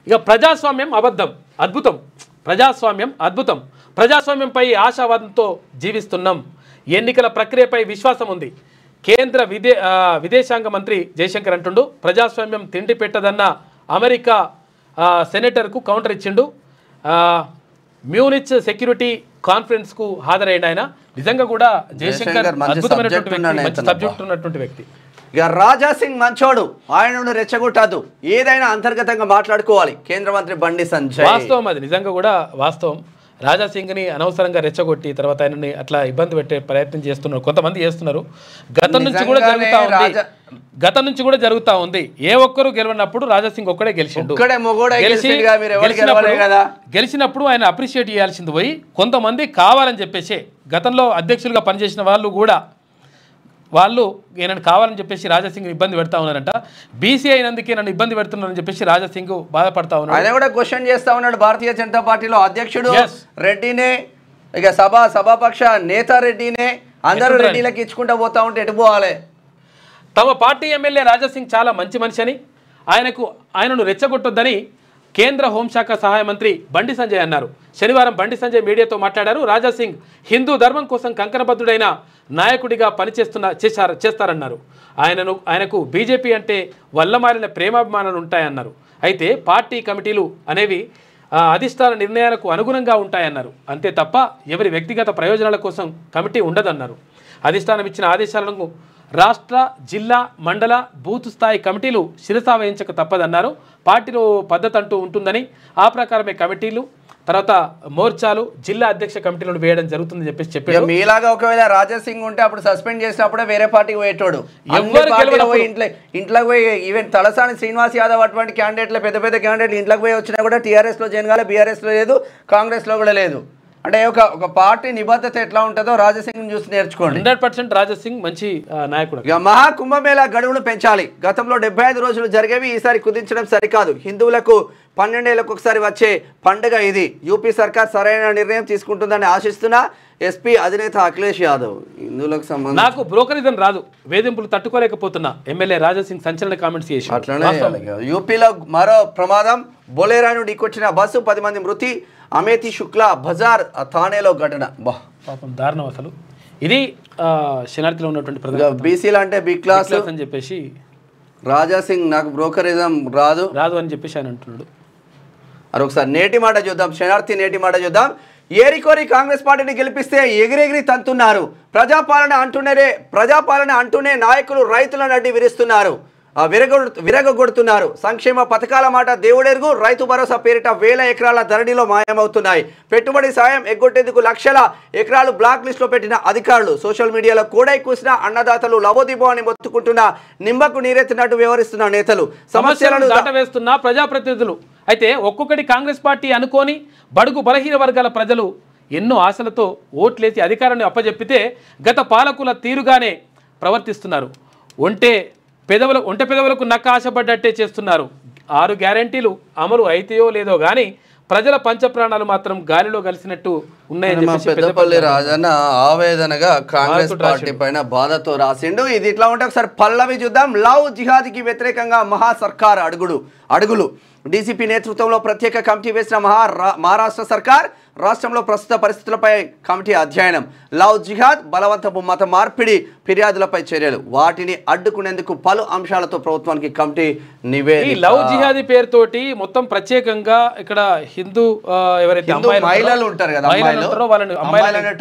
[SPEAKER 1] ఇక ప్రజాస్వామ్యం అద్భుతం, ప్రజాస్వామ్యంపై ఆశావాదంతో జీవిస్తున్నాం, ఎన్నికల ప్రక్రియపై విశ్వాసం ఉంది. కేంద్ర విదేశాంగ మంత్రి జయశంకర్ అంటుండు, ప్రజాస్వామ్యం తిండి పెట్టదన్న అమెరికా సెనేటర్కు కౌంటర్ ఇచ్చిండు. మ్యూనిచ్ సెక్యూరిటీ కాన్ఫరెన్స్కు హాజరైన ఆయన. నిజంగా కూడా జయశంకర్ అద్భుతమైనటువంటి వ్యక్తి, మంచి సబ్జెక్ట్ ఉన్నటువంటి వ్యక్తి.
[SPEAKER 2] ఇక రాజా సింగ్ మంచోడు, ఆయనను రెచ్చగొట్టదు, ఏదైనా అంతర్గతంగా మాట్లాడుకోవాలి, కేంద్ర మంత్రి బండి సంజయ్.
[SPEAKER 1] వాస్తవం, అది నిజంగా కూడా వాస్తవం. రాజా సింగ్ని అనవసరంగా రెచ్చగొట్టి తర్వాత ఆయనని అట్లా ఇబ్బంది పెట్టే ప్రయత్నం చేస్తున్నారు, కొంతమంది చేస్తున్నారు. గతం నుంచి కూడా జరుగుతూ ఉంది. ఏ ఒక్కరు గెలవనప్పుడు రాజా సింగ్ ఒక్కడే గెలిచిండు. గెలిచినప్పుడు ఆయన అప్రిషియేట్ చేయాల్సింది పోయి కొంతమంది కావాలని చెప్పేసి, గతంలో అధ్యక్షులుగా పనిచేసిన వాళ్ళు కూడా వాళ్ళు నన్ను కావాలని చెప్పేసి రాజాసింగ్ ఇబ్బంది పెడతా ఉన్నారంట. బీసీ అయినందుకే నన్ను ఇబ్బంది పెడుతున్నారని చెప్పేసి రాజాసింగ్ బాధపడతా ఉన్నాడు.
[SPEAKER 2] ఆయన కూడా క్వశ్చన్ చేస్తా ఉన్నాడు. భారతీయ జనతా పార్టీలో అధ్యక్షుడు రెడ్డినే, ఇక సభాపక్ష నేత రెడ్డినే, అందరూ రెడ్డిలకు ఇచ్చుకుంటూ పోతా ఉంటే ఎటు పోవాలి?
[SPEAKER 1] తమ పార్టీ ఎమ్మెల్యే రాజాసింగ్ చాలా మంచి మనిషి అని, ఆయనను రెచ్చగొట్టొద్దని కేంద్ర హోంశాఖ సహాయ మంత్రి బండి సంజయ్ అన్నారు. శనివారం బండి సంజయ్ మీడియాతో మాట్లాడారు. రాజాసింగ్ హిందూ ధర్మం కోసం కంకణబద్ధుడైన నాయకుడిగా చేస్తారన్నారు. ఆయనకు బీజేపీ అంటే వల్లమారిన ప్రేమాభిమానాలు ఉంటాయన్నారు. అయితే పార్టీ కమిటీలు అనేవి అధిష్టాన నిర్ణయాలకు అనుగుణంగా ఉంటాయన్నారు. అంతే తప్ప ఎవరి వ్యక్తిగత ప్రయోజనాల కోసం కమిటీ ఉండదన్నారు. అధిష్టానం ఇచ్చిన ఆదేశాలను రాష్ట్ర, జిల్లా, మండల, బూత్ స్థాయి కమిటీలు శిరసా వహించక తప్పదన్నారు. పార్టీలో పద్ధతి అంటూ ఉంటుందని, ఆ ప్రకారమే కమిటీలు, తర్వాత మోర్చాలు, జిల్లా అధ్యక్ష కమిటీలను వేయడం జరుగుతుందని చెప్పారు.
[SPEAKER 2] మీలాగా ఒకవేళ రాజా సింగ్ ఉంటే అప్పుడు సస్పెండ్ చేసినప్పుడే వేరే పార్టీకి పోయేటోడు. ఇంట్లోకి పోయి ఈవెన్ తలసాని శ్రీనివాస్ యాదవ్ అటువంటి క్యాండిడేట్లు, పెద్ద క్యాండిడేట్లు ఇంట్లోకి పోయి వచ్చినా కూడా టీఆర్ఎస్లో జాయిన్ కాలే, బీఆర్ఎస్లో లేదు, కాంగ్రెస్లో కూడా లేదు. అంటే ఒక పార్టీ నిబద్ధత ఎట్లా ఉంటుందో రాజాసింగ్ చూసి నేర్చుకోండి.
[SPEAKER 1] 100% రాజాసింగ్ మంచి నాయకుడు.
[SPEAKER 2] ఇక మహాకుంభమేళా గడువును పెంచాలి. గతంలో 75 రోజులు జరిగేవి, ఈసారి కుదించడం సరికాదు. హిందువులకు 12 ఏళ్లకు ఒకసారి వచ్చే పండుగ ఇది. యూపీ సర్కార్ సరైన నిర్ణయం తీసుకుంటుందని ఆశిస్తున్నా ఎస్పీ అధినేత అఖిలేష్ యాదవ్. హిందువులకు సంబంధించి
[SPEAKER 1] నాకు బ్రోకరిజం రాదు, వేధింపులు తట్టుకోలేకపోతున్నా, ఎమ్మెల్యే రాజాసింగ్ సంచలన కామెంట్స్ చేసి.
[SPEAKER 2] అట్లనే యూపీలో మరో ప్రమాదం, బొలేరాను ఢీకొచ్చిన బస్సు, 10 మంది మృతి. అమేథీ శుక్లా బజార్ థానేలో ఘటన.
[SPEAKER 1] పాపం దారుణం అసలు. ఇది శనార్థిలో ఉన్నటువంటి
[SPEAKER 2] బీసీలు అంటే బి క్లాస్
[SPEAKER 1] అని చెప్పేసి
[SPEAKER 2] రాజాసింగ్ నాకు బ్రోకరిజం రాదు
[SPEAKER 1] అని చెప్పేసి ఆయన అంటున్నాడు.
[SPEAKER 2] అది ఒకసారి నేటి మాట చూద్దాం, శనార్థి నేటి మాట చూద్దాం. ఏరికోరి కాంగ్రెస్ పార్టీని గెలిపిస్తే ఎగిరెగిరి తంతున్నారు. ప్రజాపాలన అంటూనే నాయకులు రైతులను అడ్డి విరగొడుతున్నారు. సంక్షేమ పథకాల మాట దేవుడెరుగు. రైతు భరోసా పేరిట 1000 ఎకరాల ధరణిలో మాయమవుతున్నాయి. పెట్టుబడి సాయం ఎగ్గొట్టేందుకు లక్షల ఎకరాలు బ్లాక్ లిస్టులో పెట్టిన అధికారులు. సోషల్ మీడియాలో కూడై కూసిన అన్నదాతలు లవోదిబో అని మొత్తుకుంటున్న నిమ్మకు నీరెత్తినట్టు వ్యవహరిస్తున్న నేతలు, సమస్యలను
[SPEAKER 1] దాటవేస్తున్న ప్రజాప్రతినిధులు. అయితే ఒక్కొక్కటి కాంగ్రెస్ పార్టీ అనుకోని బడుగు బలహీన వర్గాల ప్రజలు ఎన్నో ఆశలతో ఓట్లేసి అధికారాన్ని అప్పజెప్పితే గత పాలకుల తీరుగానే ప్రవర్తిస్తున్నారు. ఒంటె పెదవులకు నక్క ఆశపడ్డట్టే చేస్తున్నారు. 6 గ్యారెంటీలు అమలు అయితేయో లేదో కానీ ప్రజల పంచప్రాణాలు మాత్రం గాలిలో కలిసినట్టు ఉన్నాయని చెప్పేసి
[SPEAKER 2] పెద్దపల్లి రాజన్న ఆవేదనగా కాంగ్రెస్ పార్టీ పైన బాధతో రాసిండు. ఇది ఇట్లా ఉంటే ఒకసారి పల్లవి చూద్దాం. లవ్ జిహాదీకి వ్యతిరేకంగా మహా సర్కార్ అడుగులు డీసీపీ నేతృత్వంలో ప్రత్యేక కమిటీ వేసిన మహారాష్ట్ర సర్కార్ రాష్ట్రంలో ప్రస్తుత పరిస్థితులపై కమిటీ అధ్యయనం. లవ్ జిహాద్, బలవంతపు మత మార్పిడి ఫిర్యాదులపై చర్యలు, వాటిని అడ్డుకునేందుకు పలు అంశాలతో ప్రభుత్వానికి కమిటీ నివేదిక.
[SPEAKER 1] ఈ లవ్ జిహాదీ పేరుతోటి మొత్తం ప్రత్యేకంగా ఇక్కడ హిందూ ఎవరైతే
[SPEAKER 2] మహిళలు ఉంటారు కదా,
[SPEAKER 1] వాళ్ళని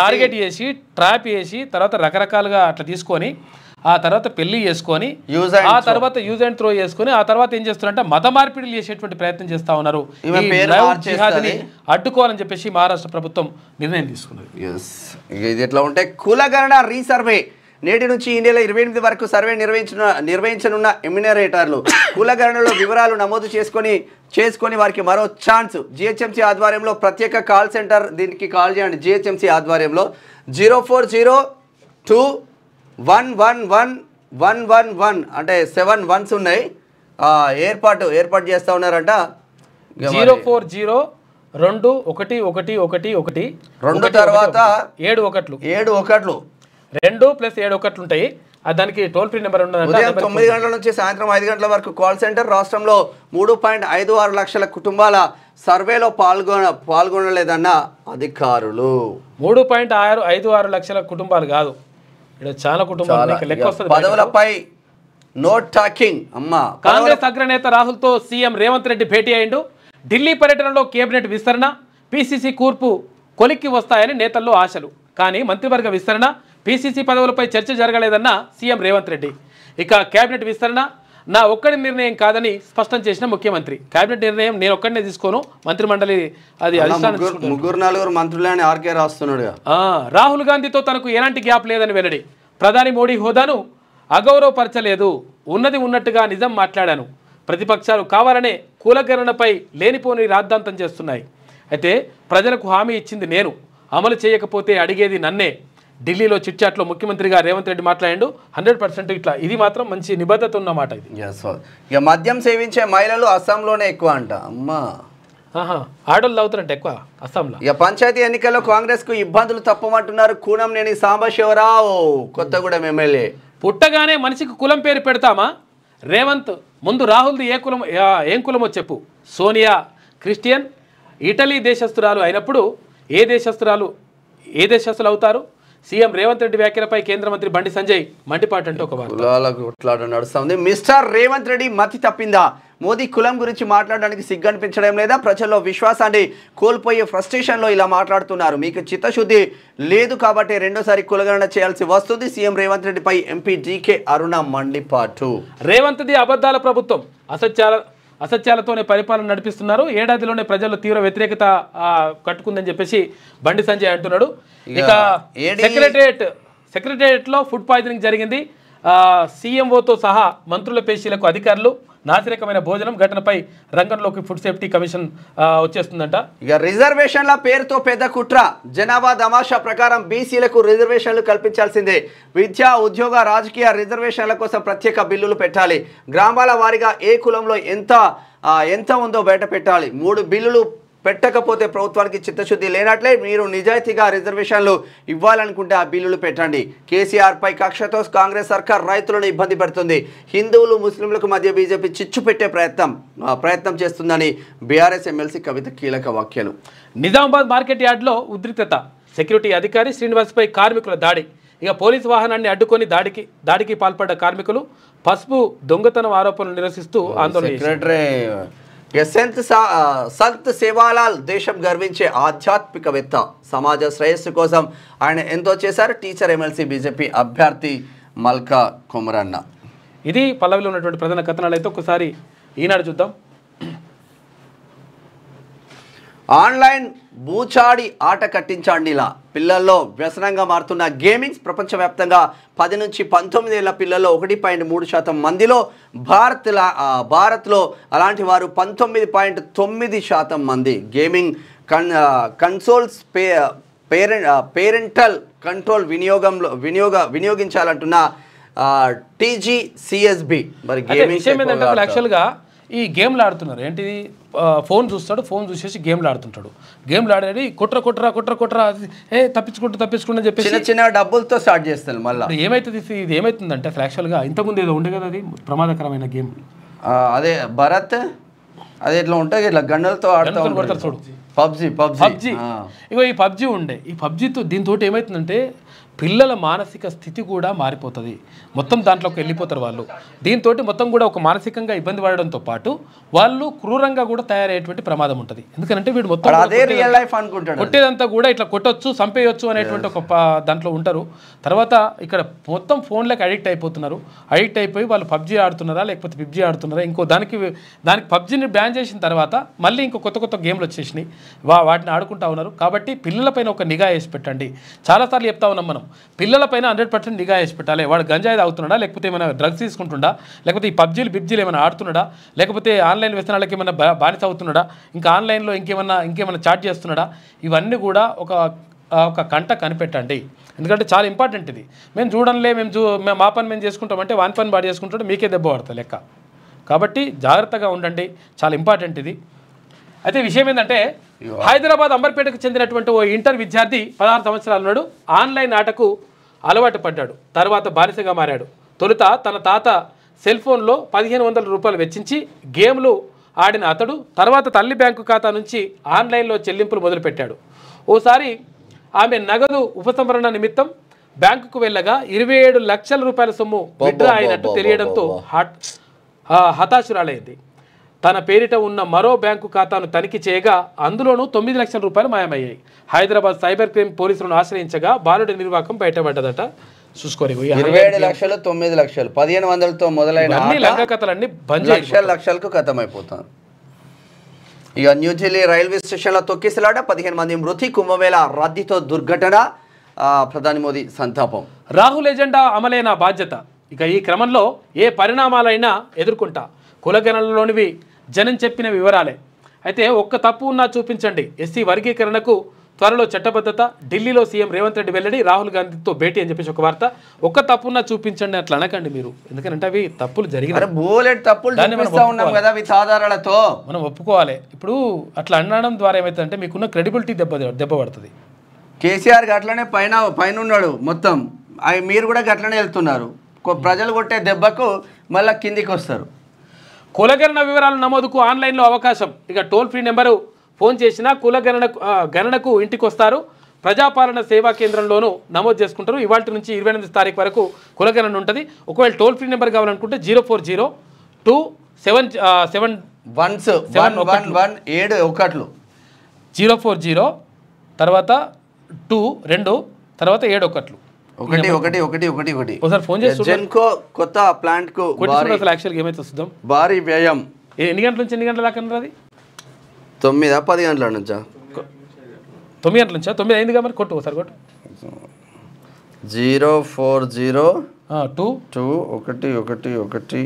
[SPEAKER 1] టార్గెట్ చేసి ట్రాప్ చేసి తర్వాత రకరకాలుగా అట్లా తీసుకొని ఆ తర్వాత పెళ్లి చేసుకొని ఆ తర్వాత యూజ్ అండ్ త్రో చేసుకొని ఆ తర్వాత ఏం చేస్తున్నారంటే మత మార్పిడిలు చేసేటువంటి ప్రయత్నం చేస్తా ఉన్నారు. జిహాదీని అడ్డుకోవాలని చెప్పేసి మహారాష్ట్ర ప్రభుత్వం నిర్ణయం తీసుకున్నది.
[SPEAKER 2] ఇది ఎట్లా ఉంటే కులగణన రీసర్వే నేటి నుంచి ఈ నెల 28 వరకు సర్వే నిర్వహించనున్న ఎమ్యునరేటర్లు కులగణనలో వివరాలు నమోదు చేసుకొని వారికి మరో ఛాన్స్. జిహెచ్ఎంసీ ఆధ్వర్యంలో ప్రత్యేక కాల్ సెంటర్, దీనికి కాల్ చేయండి. జిహెచ్ఎంసీ ఆధ్వర్యంలో 040211111 అంటే 7 1s ఉన్నాయి. ఏర్పాటు చేస్తూ ఉన్నారంట.
[SPEAKER 1] 040211111
[SPEAKER 2] తర్వాత
[SPEAKER 1] 7 1లు 2 + 7 1లు ఉంటాయి. దానికి టోల్ ఫ్రీ నెంబర్ ఉన్నది.
[SPEAKER 2] ఉదయం 9 గంటల నుంచి సాయంత్రం 5 గంటల వరకు కాల్ సెంటర్. రాష్ట్రంలో 3.56 లక్షల కుటుంబాల సర్వేలో పాల్గొనలేదన్న అధికారులు.
[SPEAKER 1] 3.56 లక్షల కుటుంబాలు కాదు, ఇక్కడ చాలా కుటుంబాలు లెక్క వస్తుంది.
[SPEAKER 2] పదవులపై నో టాకింగ్.
[SPEAKER 1] కాంగ్రెస్ అగ్రనేత రాహుల్తో సీఎం రేవంత్ రెడ్డి భేటీ అయ్యిండు. ఢిల్లీ పర్యటనలో కేబినెట్ విస్తరణ, పీసీసీ కూర్పు కొలిక్కి వస్తాయని నేతల్లో ఆశలు. కానీ మంత్రివర్గ విస్తరణ, పీసీసీ పదవులపై చర్చ జరగలేదన్న సీఎం రేవంత్ రెడ్డి. ఇక కేబినెట్ విస్తరణ నా ఒక్కడి నిర్ణయం కాదని స్పష్టం చేసిన ముఖ్యమంత్రి. కేబినెట్ నిర్ణయం నేను ఒక్కడినే తీసుకోను, మంత్రిమండలి అది
[SPEAKER 2] ముగ్గురు నలుగురు మంత్రులని ఆర్కే రాస్తున్నాడు.
[SPEAKER 1] రాహుల్ గాంధీతో తనకు ఎలాంటి గ్యాప్ లేదని వెల్లడి. ప్రధాని మోడీ హోదాను అగౌరవపరచలేదు, ఉన్నది ఉన్నట్టుగా నిజం మాట్లాడాను. ప్రతిపక్షాలు కావాలనే కులగణనపై లేనిపోని రాద్ధాంతం చేస్తున్నాయి. అయితే ప్రజలకు హామీ ఇచ్చింది నేను, అమలు చేయకపోతే అడిగేది నన్నే. ఢిల్లీలో చిట్చాట్లో ముఖ్యమంత్రిగా రేవంత్ రెడ్డి మాట్లాడాడు. 100% ఇట్లా ఇది మాత్రం మంచి నిబద్ధత ఉన్నమాట. ఇది
[SPEAKER 2] ఇక మద్యం సేవించే మహిళలు అస్సాంలోనే ఎక్కువ అంట.
[SPEAKER 1] ఆడోళ్ళు అవుతారంట ఎక్కువ అస్సాంలో.
[SPEAKER 2] ఇక పంచాయతీ ఎన్నికల్లో కాంగ్రెస్ కు ఇబ్బందులు తప్పమంటున్నారు కూనంనేని సాంబశివరావు, కొత్తగూడెం ఎమ్మెల్యే.
[SPEAKER 1] పుట్టగానే మనిషికి కులం పేరు పెడతామా? రేవంత్ ముందు రాహుల్ది ఏం కులమో చెప్పు. సోనియా క్రిస్టియన్, ఇటలీ దేశస్తురాలు అయినప్పుడు ఏ దేశస్తులు అవుతారు? సీఎం రేవంత్ రెడ్డి వ్యాఖ్యలపై కేంద్ర మంత్రి బండి సంజయ్ మండిపాటు అంటే ఒక
[SPEAKER 2] వార్త నడుస్తుంది. మిస్టర్ రేవంత్ రెడ్డి మతి తప్పిందా? మోదీ కులం గురించి మాట్లాడడానికి సిగ్గనిపించడం లేదా? ప్రజల్లో విశ్వాసాన్ని కోల్పోయే ఫ్రస్ట్రేషన్లో ఇలా మాట్లాడుతున్నారు. మీకు చిత్తశుద్ధి లేదు కాబట్టి రెండోసారి కులగణన చేయాల్సి వస్తుంది. సీఎం రేవంత్ రెడ్డిపై ఎంపీ డీకే అరుణ మండిపాటు.
[SPEAKER 1] రేవంత్ది అబద్ధాల ప్రభుత్వం, అసత్యాలతోనే పరిపాలన నడిపిస్తున్నారు. ఏడాదిలోనే ప్రజల్లో తీవ్ర వ్యతిరేకత కట్టుకుందని చెప్పేసి బండి సంజయ్ అంటున్నాడు. ఇక సెక్రటేరియట్లో ఫుడ్ పాయిజనింగ్ జరిగింది. సీఎంఓతో సహా మంత్రుల పేషీలకు అధికారులు, నాసిరకమైన భోజనం ఘటనపై రంగంలోకి ఫుడ్ సేఫ్టీ కమిషన్ వచ్చేస్తుందంట.
[SPEAKER 2] ఇక రిజర్వేషన్ల పేరుతో పెద్ద కుట్ర. జనాభా తమాషా ప్రకారం బీసీలకు రిజర్వేషన్లు కల్పించాల్సిందే. విద్యా, ఉద్యోగ, రాజకీయ రిజర్వేషన్ల కోసం ప్రత్యేక బిల్లులు పెట్టాలి. గ్రామాల వారీగా ఏ కులంలో ఎంత ఉందో బయట పెట్టాలి. 3 బిల్లులు పెట్టకపోతే ప్రభుత్వానికి చిత్తశుద్ధి లేనట్లే. మీరు నిజాయితీగా రిజర్వేషన్లు ఇవ్వాలనుకుంటే ఆ బిల్లులు పెట్టండి. కేసీఆర్పై కక్షతో కాంగ్రెస్ సర్కార్ రైతులను ఇబ్బంది పెడుతుంది. హిందువులు, ముస్లింలకు మధ్య బీజేపీ చిచ్చు పెట్టే ప్రయత్నం చేస్తుందని బీఆర్ఎస్ ఎమ్మెల్సీ కవిత కీలక వ్యాఖ్యలు.
[SPEAKER 1] నిజామాబాద్ మార్కెట్ యార్డ్లో ఉద్రిక్తత. సెక్యూరిటీ అధికారి శ్రీనివాస్పై కార్మికుల దాడి. ఇక పోలీసు వాహనాన్ని అడ్డుకొని దాడికి పాల్పడ్డ కార్మికులు పసుపు దొంగతనం ఆరోపణలు నిరసిస్తూ ఆందోళన.
[SPEAKER 2] సంత్ సేవాలాల్ దేశం గర్వించే ఆధ్యాత్మికవేత్త. సమాజ శ్రేయస్సు కోసం ఆయన ఎంతో చేశారు. టీచర్ ఎమ్మెల్సీ బీజేపీ అభ్యర్థి మల్కా కొమరన్న.
[SPEAKER 1] ఇది పల్లవిలో ఉన్నటువంటి ప్రధాన కథనాలు. అయితే ఒకసారి ఈనాడు చూద్దాం.
[SPEAKER 2] ఆన్లైన్ బూచాడి ఆట కట్టించండిలా పిల్లల్లో వ్యసనంగా మారుతున్న గేమింగ్స్. ప్రపంచవ్యాప్తంగా 10 నుంచి 19 ఏళ్ల పిల్లల్లో 1.3% మందిలో, భారత్లో అలాంటి వారు 19.9% మంది. గేమింగ్ కన్సోల్స్ పేరెంటల్ కంట్రోల్ వినియోగించాలంటున్న టీజీసీఎస్బీ.
[SPEAKER 1] మరి గేమింగ్ యాక్చువల్గా ఈ గేమ్లు ఆడుతున్నారు. ఏంటిది ఫోన్ చూస్తాడు, ఫోన్ చూసేసి గేమ్లు ఆడుతుంటాడు. గేమ్లు ఆడేది కుట్ర తప్పించుకుంటూ చెప్పేసి
[SPEAKER 2] చిన్న చిన్న డబ్బులతో స్టార్ట్ చేస్తారు. మళ్ళీ
[SPEAKER 1] ఏమవుతుంది, ఇది ఏమవుతుందంటే అసలు యాక్చువల్గా ఇంతకుముందు ఏదో ఉండే కదా, అది ప్రమాదకరమైన గేమ్.
[SPEAKER 2] అదే భరత్, అదే ఇట్లా ఉంటుంది, ఇట్లా గన్నులతో ఆడుతూ
[SPEAKER 1] కొడతారు చూడు,
[SPEAKER 2] పబ్జీ.
[SPEAKER 1] ఇగో ఈ పబ్జీ ఉండే, ఈ పబ్జీతో దీంతో ఏమవుతుందంటే పిల్లల మానసిక స్థితి కూడా మారిపోతుంది. మొత్తం దాంట్లోకి వెళ్ళిపోతారు వాళ్ళు. దీంతో మొత్తం కూడా ఒక మానసికంగా ఇబ్బంది పడడంతో పాటు వాళ్ళు క్రూరంగా కూడా తయారయ్యేటువంటి ప్రమాదం ఉంటుంది. ఎందుకంటే వీడు మొత్తం కొట్టేదంతా కూడా ఇట్లా కొట్టొచ్చు, చంపేయొచ్చు అనేటువంటి ఒక దాంట్లో ఉంటారు. తర్వాత ఇక్కడ మొత్తం ఫోన్లకు అడిక్ట్ అయిపోతున్నారు. అడిక్ట్ అయిపోయి వాళ్ళు పబ్జీ ఆడుతున్నారా లేకపోతే పిబ్జీ ఆడుతున్నారా, ఇంకో దానికి పబ్జీని బ్యాన్ చేసిన తర్వాత మళ్ళీ ఇంకో కొత్త గేమ్లు వచ్చేసినాయి, వాటిని ఆడుకుంటా ఉన్నారు. కాబట్టి పిల్లలపైన ఒక నిఘా వేసి పెట్టండి. చాలాసార్లు చెప్తా ఉన్నాం మనం, పిల్లలపైన 100% నిఘా వేసి పెట్టాలి. వాడు గంజాయి తాగుతున్నాడా, లేకపోతే ఏమైనా డ్రగ్స్ తీసుకుంటుండా, లేకపోతే ఈ పబ్జీలు ఏమైనా ఆడుతున్నాడా, లేకపోతే ఆన్లైన్ వ్యసనాలకి ఏమైనా బానిస అవుతున్నాడా, ఇంకా ఆన్లైన్లో ఇంకేమైనా చాట్ చేస్తున్నాడా, ఇవన్నీ కూడా ఒక కంట కనిపెట్టండి. ఎందుకంటే చాలా ఇంపార్టెంట్ ఇది. మేము చూడంలే, మేము మా పని మేము చేసుకుంటామంటే వాని పని బాగా చేసుకుంటాడు, మీకే దెబ్బ పడతాయి లెక్క. కాబట్టి జాగ్రత్తగా ఉండండి, చాలా ఇంపార్టెంట్ ఇది. అయితే విషయం ఏంటంటే, హైదరాబాద్ అంబర్పేటకు చెందినటువంటి ఓ ఇంటర్ విద్యార్థి 16 సంవత్సరాల నాడు ఆన్లైన్ ఆటకు అలవాటు పడ్డాడు. తర్వాత బానిసగా మారాడు. తొలుత తన తాత సెల్ ఫోన్లో 1500 రూపాయలు వెచ్చించి గేమ్లు ఆడిన అతడు తర్వాత తల్లి బ్యాంకు ఖాతా నుంచి ఆన్లైన్లో చెల్లింపులు మొదలుపెట్టాడు. ఓసారి ఆమె నగదు ఉపసంహరణ నిమిత్తం బ్యాంకుకు వెళ్ళగా 27 లక్షల రూపాయల సొమ్ము విత్డ్రా అయినట్టు తెలియడంతో హతాశురాలైంది. తన పేరిట ఉన్న మరో బ్యాంకు ఖాతాను తనిఖీ చేయగా అందులోనూ 9 లక్షల రూపాయలు మాయమయ్యాయి. హైదరాబాద్ సైబర్ క్రైమ్ పోలీసులను ఆశ్రయించగా బాలుడి నిర్వాకం బయటపడ్డదట. చూసుకోరు,
[SPEAKER 2] 27 లక్షలు 9 లక్షలు 1500తో మొదలైన
[SPEAKER 1] లంక కథలన్నీ
[SPEAKER 2] లక్షలకు ఖతమైపోతాను. ఇక న్యూఢిల్లీ రైల్వే స్టేషన్లో తొక్కిసలాట, 15 మంది మృతి, కుంభమేళ రద్దీతో దుర్ఘటన, ప్రధాని మోదీ సంతాపం.
[SPEAKER 1] రాహుల్ ఎజెండా అమలే నా బాధ్యత. ఇక ఈ క్రమంలో ఏ పరిణామాలైనా ఎదుర్కొంటా. కులగణనలోనివి జనం చెప్పిన వివరాలే. అయితే ఒక్క తప్పు ఉన్నా చూపించండి. ఎస్సీ వర్గీకరణకు త్వరలో చట్టబద్ధత. ఢిల్లీలో సీఎం రేవంత్ రెడ్డి వెల్లడి. రాహుల్ గాంధీతో భేటీ అని చెప్పేసి ఒక వార్త. ఒక్క తప్పు ఉన్నా చూపించండి అట్లా అనకండి మీరు, ఎందుకంటే అవి తప్పులు జరిగినాయి, మనం ఒప్పుకోవాలి. ఇప్పుడు అట్లా అనడం ద్వారా ఏమవుతుందంటే మీకున్న క్రెడిబిలిటీ దెబ్బ పడుతుంది.
[SPEAKER 2] కేసీఆర్ అట్లనే పైన ఉన్నాడు మొత్తం, మీరు కూడా గట్లనే వెళ్తున్నారు. ప్రజలు కొట్టే దెబ్బకు మళ్ళీ కిందికి వస్తారు.
[SPEAKER 1] కులగణన వివరాల నమోదుకు ఆన్లైన్లో అవకాశం. ఇక టోల్ ఫ్రీ నెంబరు ఫోన్ చేసినా గణనకు ఇంటికి వస్తారు. ప్రజాపాలన సేవా కేంద్రంలోనూ నమోదు చేసుకుంటారు. ఇవాళ నుంచి 28 తారీఖు వరకు కులగణన ఉంటుంది. ఒకవేళ టోల్ ఫ్రీ నెంబర్ కావాలనుకుంటే
[SPEAKER 2] 0402711
[SPEAKER 1] 040 తర్వాత 2 తర్వాత 7 ఒకసారి ఫోన్ చేసి
[SPEAKER 2] జెన్కో కొత్త ప్లాంట్ కు
[SPEAKER 1] యాక్చువల్గా ఏమైతే వస్తుందాం
[SPEAKER 2] భారీ వ్యయం.
[SPEAKER 1] ఎన్ని గంటల నుంచి ఎన్ని గంటల దాకా అది
[SPEAKER 2] 9-10 గంటల నుంచా?
[SPEAKER 1] 9 గంటల నుంచా? 9 అయిందిగా మరి, కొట్టు ఒకసారి కొట్టు.
[SPEAKER 2] 04021111111.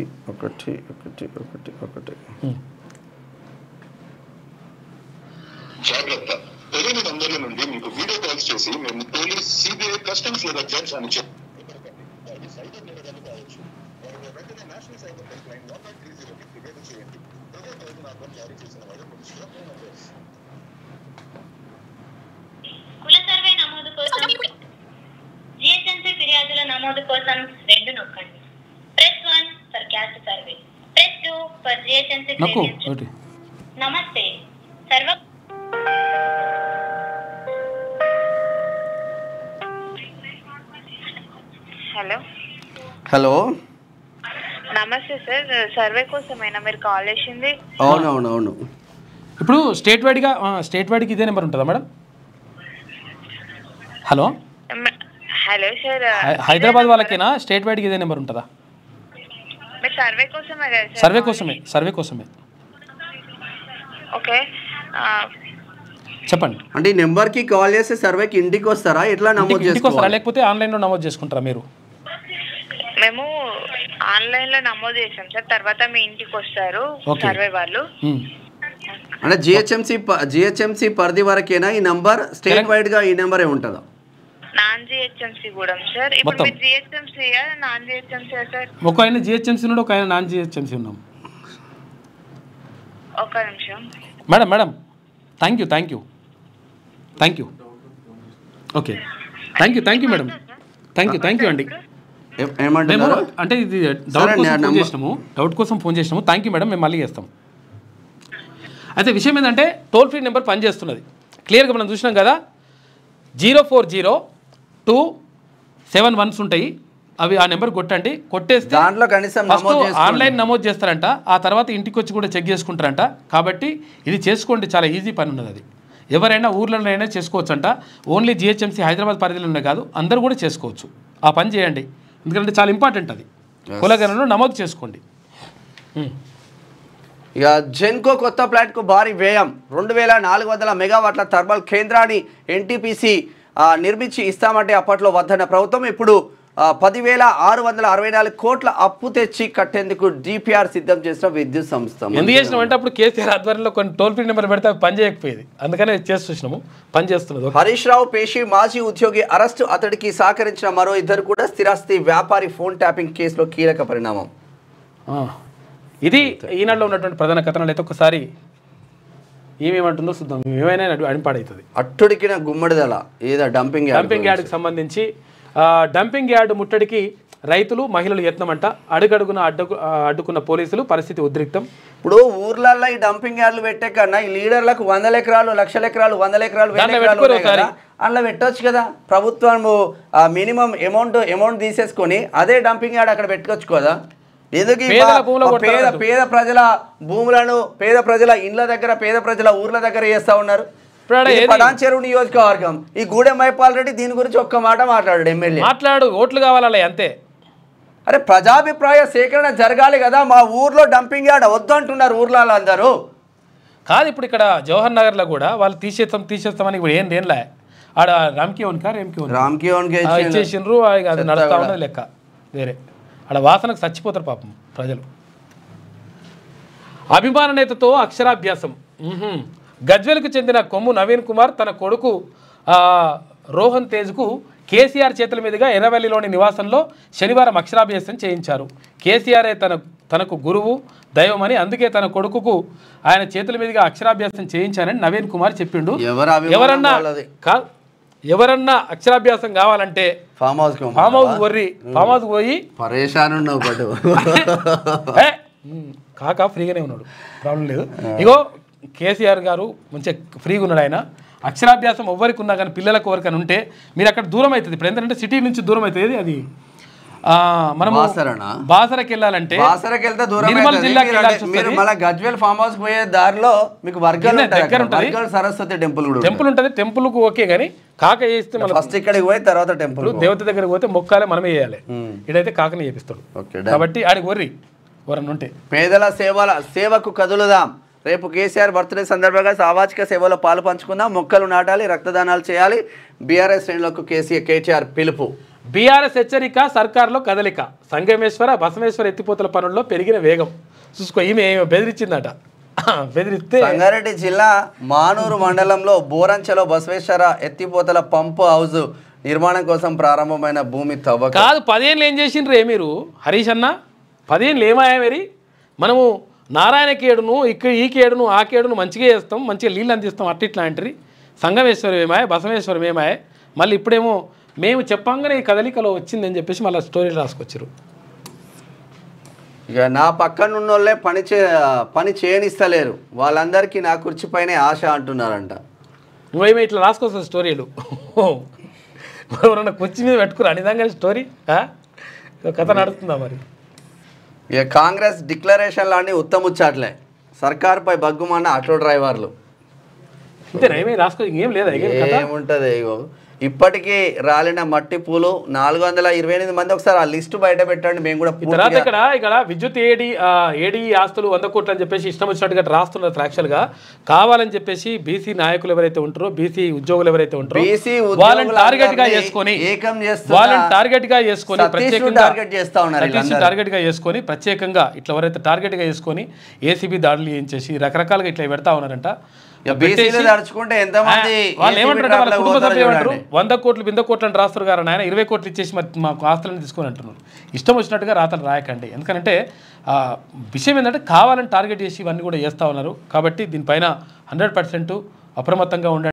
[SPEAKER 3] జాగ్రత్త, తెలియని నంబర్ల నుండి మీకు వీడియో కాల్స్ చేసి మేము పోలీస్, సిబిఐ, కస్టమ్స్ లేదా జడ్జ్ అని చెప్పి సైబర్ నేరగాలు కావచ్చు. వెంటనే నేషనల్ సైబర్ హెల్ప్ లైన్ 1330కి ఫిర్యాదు చేయండి. జారీ చేసిన వారు
[SPEAKER 4] కుల సర్వే నమోదు కోసం జిహెచ్ఎంసీ ఫిర్యాదుల నమోదు కోసం 2 నొక్కండి. Press 1 for caste survey, press 2 for GHMC clearance. నమస్తే సర్వ
[SPEAKER 2] హలో
[SPEAKER 5] నమస్తే సార్, సర్వే కోసమేనా మీరు కాల్ చేసింది?
[SPEAKER 2] అవునవునవును.
[SPEAKER 1] ఇప్పుడు స్టేట్ వైడ్కి ఇదే నెంబర్ ఉంటుందా మేడం? హలో
[SPEAKER 5] సార్,
[SPEAKER 1] హైదరాబాద్ వాళ్ళకేనా స్టేట్ వైడ్కి ఇదే నెంబర్ ఉంటుందా?
[SPEAKER 5] సర్వే కోసమే కదా?
[SPEAKER 1] సర్వే కోసమే.
[SPEAKER 5] ఓకే
[SPEAKER 1] చెప్పండి.
[SPEAKER 2] అంటే ఈ నెంబర్కి కాల్ చేస్తే సర్వేకి ఇంటికి వస్తారా, ఎట్లా నమోదు
[SPEAKER 1] చేసుకోవాలా, లేకపోతే ఆన్లైన్లో నమోదు చేసుకుంటారా మీరు?
[SPEAKER 5] మేము ఆన్లైన్లో నమోదు చేసాం సార్, తర్వాత మీ ఇంటికి వస్తారు సర్వే వాళ్ళు.
[SPEAKER 2] అంటే జిహెచ్ఎంసీ పరిధి వరకేనా ఈ నంబర్? స్టేట్ వైడ్ గా ఈ నెంబరే ఉంటుందా?
[SPEAKER 5] నాన్ జిహెచ్ఎంసీ కూడా సార్. ఇప్పుడు మీరు జిహెచ్ఎంసీ నాన్ జిహెచ్ఎంసీ సార్?
[SPEAKER 1] ఒక ఆయన జిహెచ్ఎంసీ ఉన్నాడు, ఒక ఆయన నాన్ జిహెచ్ఎంసీ ఉన్నాం.
[SPEAKER 5] ఒక నిమిషం.
[SPEAKER 1] Madam madam thank you okay thank you madam thank you అండి. మేము అంటే ఇది డౌట్ కోసం ఫోన్ చేసినాము. థ్యాంక్ యూ మేడం, మేము మళ్ళీ చేస్తాం. అయితే విషయం ఏంటంటే టోల్ ఫ్రీ నెంబర్ పనిచేస్తున్నది క్లియర్గా మనం చూసినాం కదా. 04027 ఉంటాయి, అవి ఆ నెంబర్ కొట్టండి. కొట్టేస్తే
[SPEAKER 2] దాంట్లో కనీసం
[SPEAKER 1] ఆన్లైన్ నమోదు చేస్తారంట, ఆ తర్వాత ఇంటికి వచ్చి కూడా చెక్ చేసుకుంటారంట. కాబట్టి ఇది చేసుకోండి, చాలా ఈజీ పని ఉన్నది. అది ఎవరైనా ఊర్లలోనైనా చేసుకోవచ్చు అంట. ఓన్లీ జిహెచ్ఎంసీ హైదరాబాద్ పరిధిలోనే కాదు, అందరూ కూడా చేసుకోవచ్చు. ఆ పని చేయండి, ఎందుకంటే చాలా ఇంపార్టెంట్. అది కులగణనలో నమోదు చేసుకోండి.
[SPEAKER 2] ఇక జెన్కో కొత్త ప్లాంట్కు భారీ వ్యయం. 2400 మెగావాట్ల థర్మల్ కేంద్రాన్ని ఎన్టీపీసీ నిర్మించి ఇస్తామంటే అప్పట్లో వద్దన్న ప్రభుత్వం ఇప్పుడు 10,664 కోట్ల అప్పు తెచ్చి కట్టేందుకు డిపిఆర్ సిద్ధం చేసిన విద్యుత్ సంస్థ.
[SPEAKER 1] ఎందుకు చేసినామంటే అప్పుడు కేసీఆర్ ఆధ్వర్యంలో కొన్ని టోల్ ఫ్రీ నెంబర్ పెడితే పని చేయకపోయేది, అందుకనే చేసి చూసినాము పని చేస్తున్నది.
[SPEAKER 2] హరీష్ రావు పేషి మాజీ ఉద్యోగి అరెస్టు. అతడికి సహకరించిన మరో ఇద్దరు కూడా స్థిరాస్తి వ్యాపారి ఫోన్ ట్యాపింగ్ కేసులో కీలక పరిణామం.
[SPEAKER 1] ఇది ఈనాడులో ఉన్నటువంటి ప్రధాన కథనాలు. అయితే ఒకసారి ఏమేమంటుందో చూద్దాం, ఏమైనా అడిపాడవుతుంది.
[SPEAKER 2] అట్టుడికిన గుమ్మడిదల ఏదో డంపింగ్
[SPEAKER 1] యార్డ్కి సంబంధించి డంపింగ్ యార్డు ముట్టడికి రైతులు మహిళలు యత్నమంట. అడుగడుగున అడ్డుకున్న పోలీసులు, పరిస్థితి ఉద్రిక్తం.
[SPEAKER 2] ఇప్పుడు ఊర్లలో ఈ డంపింగ్ యార్డులు పెట్టే కన్నా ఈ లీడర్లకు 100 ఎకరాలు, 1,00,000 ఎకరాలు, 100 ఎకరాలు అందులో పెట్టవచ్చు కదా. ప్రభుత్వం మినిమం అమౌంట్ తీసేసుకొని అదే డంపింగ్ యార్డ్ అక్కడ పెట్టుకోవచ్చు కదా. ఎందుకు పేద ప్రజల భూములను పేద ప్రజల ఇండ్ల దగ్గర, పేద ప్రజల ఊర్ల దగ్గర చేస్తా ఉన్నారు. పటాన్ చెరువు నియోజకవర్గం, ఈ గూడెం మైపాల్ రెడ్డి దీని గురించి ఒక్క మాట మాట్లాడాడు. ఎమ్మెల్యే ఓట్లు
[SPEAKER 1] కావాలి అంతే.
[SPEAKER 2] అరే ప్రజాభిప్రాయ సేకరణ జరగాలి కదా. మా ఊర్లో డంపింగ్ యార్డ్ వద్దు అంటున్నారు ఊర్లలో అందరూ.
[SPEAKER 1] కాదు ఇప్పుడు ఇక్కడ జవహర్ నగర్లో కూడా వాళ్ళు తీసేస్తామని ఇప్పుడు ఏంలే. ఆడ రామ్కియోన్కి ఇచ్చేసిండ్రు, అది నడుస్తా ఉన్నది లెక్క. వేరే ఆడ వాసనకు చచ్చిపోతారు పాపం ప్రజలు. అభిమాన నేతతో అక్షరాభ్యాసం. గజ్వెల్కు చెందిన కొమ్ము నవీన్ కుమార్ తన కొడుకు రోహన్ తేజ్కు కేసీఆర్ చేతుల మీదుగా ఎర్రవల్లిలోని నివాసంలో శనివారం అక్షరాభ్యాసం చేయించారు. కేసీఆరే తనకు గురువు, దైవమని, అందుకే తన కొడుకుకు ఆయన చేతుల మీదుగా అక్షరాభ్యాసం చేయించానని నవీన్ కుమార్ చెప్పిండు. ఎవరన్నా అక్షరాభ్యాసం కావాలంటే ఫామ్ హౌస్ పోయి కాకా ఫ్రీగానే ఉన్నాడు, ప్రాబ్లం లేదు. ఇగో కేసీఆర్ గారు మంచిగా ఫ్రీగా ఉన్నాడు. ఆయన అక్షరాభ్యాసం ఎవరికి ఉన్నా కానీ పిల్లలకు ఎవరికైనా ఉంటే మీరు అక్కడ దూరం అవుతుంది. ఇప్పుడు ఏంటంటే సిటీ నుంచి దూరం అవుతుంది. అది మనం బాసరకి వెళ్ళాలంటే నిర్మల్ జిల్లాకి
[SPEAKER 2] గజ్వేల్ ఫామ్ హౌస్ పోయే దారిలో మీకు దగ్గర ఉంటుంది సరస్వతి టెంపుల్
[SPEAKER 1] ఉంటుంది. టెంపుల్కు ఓకే కానీ కాక చేస్తే మనం
[SPEAKER 2] ఫస్ట్ ఇక్కడికి పోయి తర్వాత టెంపుల్
[SPEAKER 1] దేవత దగ్గరికి పోతే మొక్కాలే మనమే చేయాలి. ఇదైతే కాకనే చేపిస్తాడు కాబట్టి ఆడికి ఎవరన్నా ఉంటే.
[SPEAKER 2] పేదల సేవకు కదులుదాం. రేపు కేసీఆర్ బర్త్డే సందర్భంగా సామాజిక సేవలో పాలు పంచుకుందాం. మొక్కలు నాటాలి, రక్తదానాలు చేయాలి. బీఆర్ఎస్ శ్రేణులకు కేటీఆర్ పిలుపు.
[SPEAKER 1] బీఆర్ఎస్ హెచ్చరిక, సర్కార్లో కదలిక. సంగమేశ్వర బసవేశ్వర ఎత్తిపోతల పనుల్లో పెరిగిన వేగం చూసుకో. ఈమె బెదిరించిందట. బెదిరిస్తే
[SPEAKER 2] సంగారెడ్డి జిల్లా మానూరు మండలంలో బోరంచలో బసవేశ్వర ఎత్తిపోతల పంపు హౌస్ నిర్మాణం కోసం ప్రారంభమైన భూమి తవ్వకం.
[SPEAKER 1] కాదు 10 ఏళ్ళు ఏం చేసిండ్రే మీరు హరీష్ అన్న? 10 ఏళ్ళు ఏమాయా మరి? మనము నారాయణ కేడును ఈ కేడును ఆ కేడును మంచిగా చేస్తాం, మంచిగా నీళ్ళు అందిస్తాం, ఇట్లా అంటారు. సంగమేశ్వరం ఏమాయ, బసవేశ్వరం ఏమాయ, మళ్ళీ ఇప్పుడేమో మేము చెప్పంగానే ఈ కదలికలో వచ్చిందని చెప్పేసి మళ్ళీ స్టోరీలు రాసుకొచ్చారు.
[SPEAKER 2] ఇక నా పక్కన ఉన్నోళ్ళే పని చేయనిస్తలేరు, వాళ్ళందరికీ నా కుర్చీపైనే ఆశ అంటున్నారంట.
[SPEAKER 1] నువ్వేమో ఇట్లా రాసుకోవచ్చు స్టోరీలు. ఎవరన్నా కుర్చీ మీద పెట్టుకురా నిజంగా స్టోరీ కథ నడుస్తుందా మరి?
[SPEAKER 2] ఇక కాంగ్రెస్ డిక్లరేషన్లు అన్నీ ఉత్తముచ్చాట్లే. సర్కారుపై బగ్గుమన్న ఆటో డ్రైవర్లు.
[SPEAKER 1] అంతేనా? ఏమీ రాసుకో, ఏం లేదా?
[SPEAKER 2] ఏముంటుంది? ఇగో ఇప్పటికీ రాలిన మట్టి పూలు 428 మంది. ఒకసారి ఆ లిస్టు బయట పెట్టండి, మేము కూడా.
[SPEAKER 1] తర్వాత ఇక్కడ విద్యుత్ ఏడీ ఆస్తులు 100 కోట్లు అని చెప్పేసి ఇష్టం వచ్చినట్టుగా రాస్తున్నారు. యాక్చువల్గా కావాలని చెప్పేసి బీసీ నాయకులు ఎవరైతే ఉంటారో, బీసీ ఉద్యోగులు ఎవరైతే ఉంటారో వాళ్ళని టార్గెట్ గా చేసుకొని ప్రత్యేకంగా ఇట్లా ఎవరైతే టార్గెట్ గా చేసుకొని ఏసీబీ దాడులు చేయించేసి రకరకాలుగా ఇట్లా పెడతా ఉన్నారంట.
[SPEAKER 2] బీసీలు తడుచుకుంటే ఎంతమంది
[SPEAKER 1] వాళ్ళు ఏమంటారు వాళ్ళ కుటుంబ సభ్యులు ఏమంటారు 100 కోట్లు 100 కోట్లు అని రాస్తారు గారు ఆయన 20 కోట్లు ఇచ్చేసి మరి మాకు ఆస్తులను తీసుకొని అంటున్నారు. ఇష్టం వచ్చినట్టుగా రాతలు రాయకండి. ఎందుకంటే విషయం ఏంటంటే కావాలని టార్గెట్ చేసి ఇవన్నీ కూడా చేస్తూ ఉన్నారు. కాబట్టి దీనిపైన 100% అప్రమత్తంగా ఉండండి.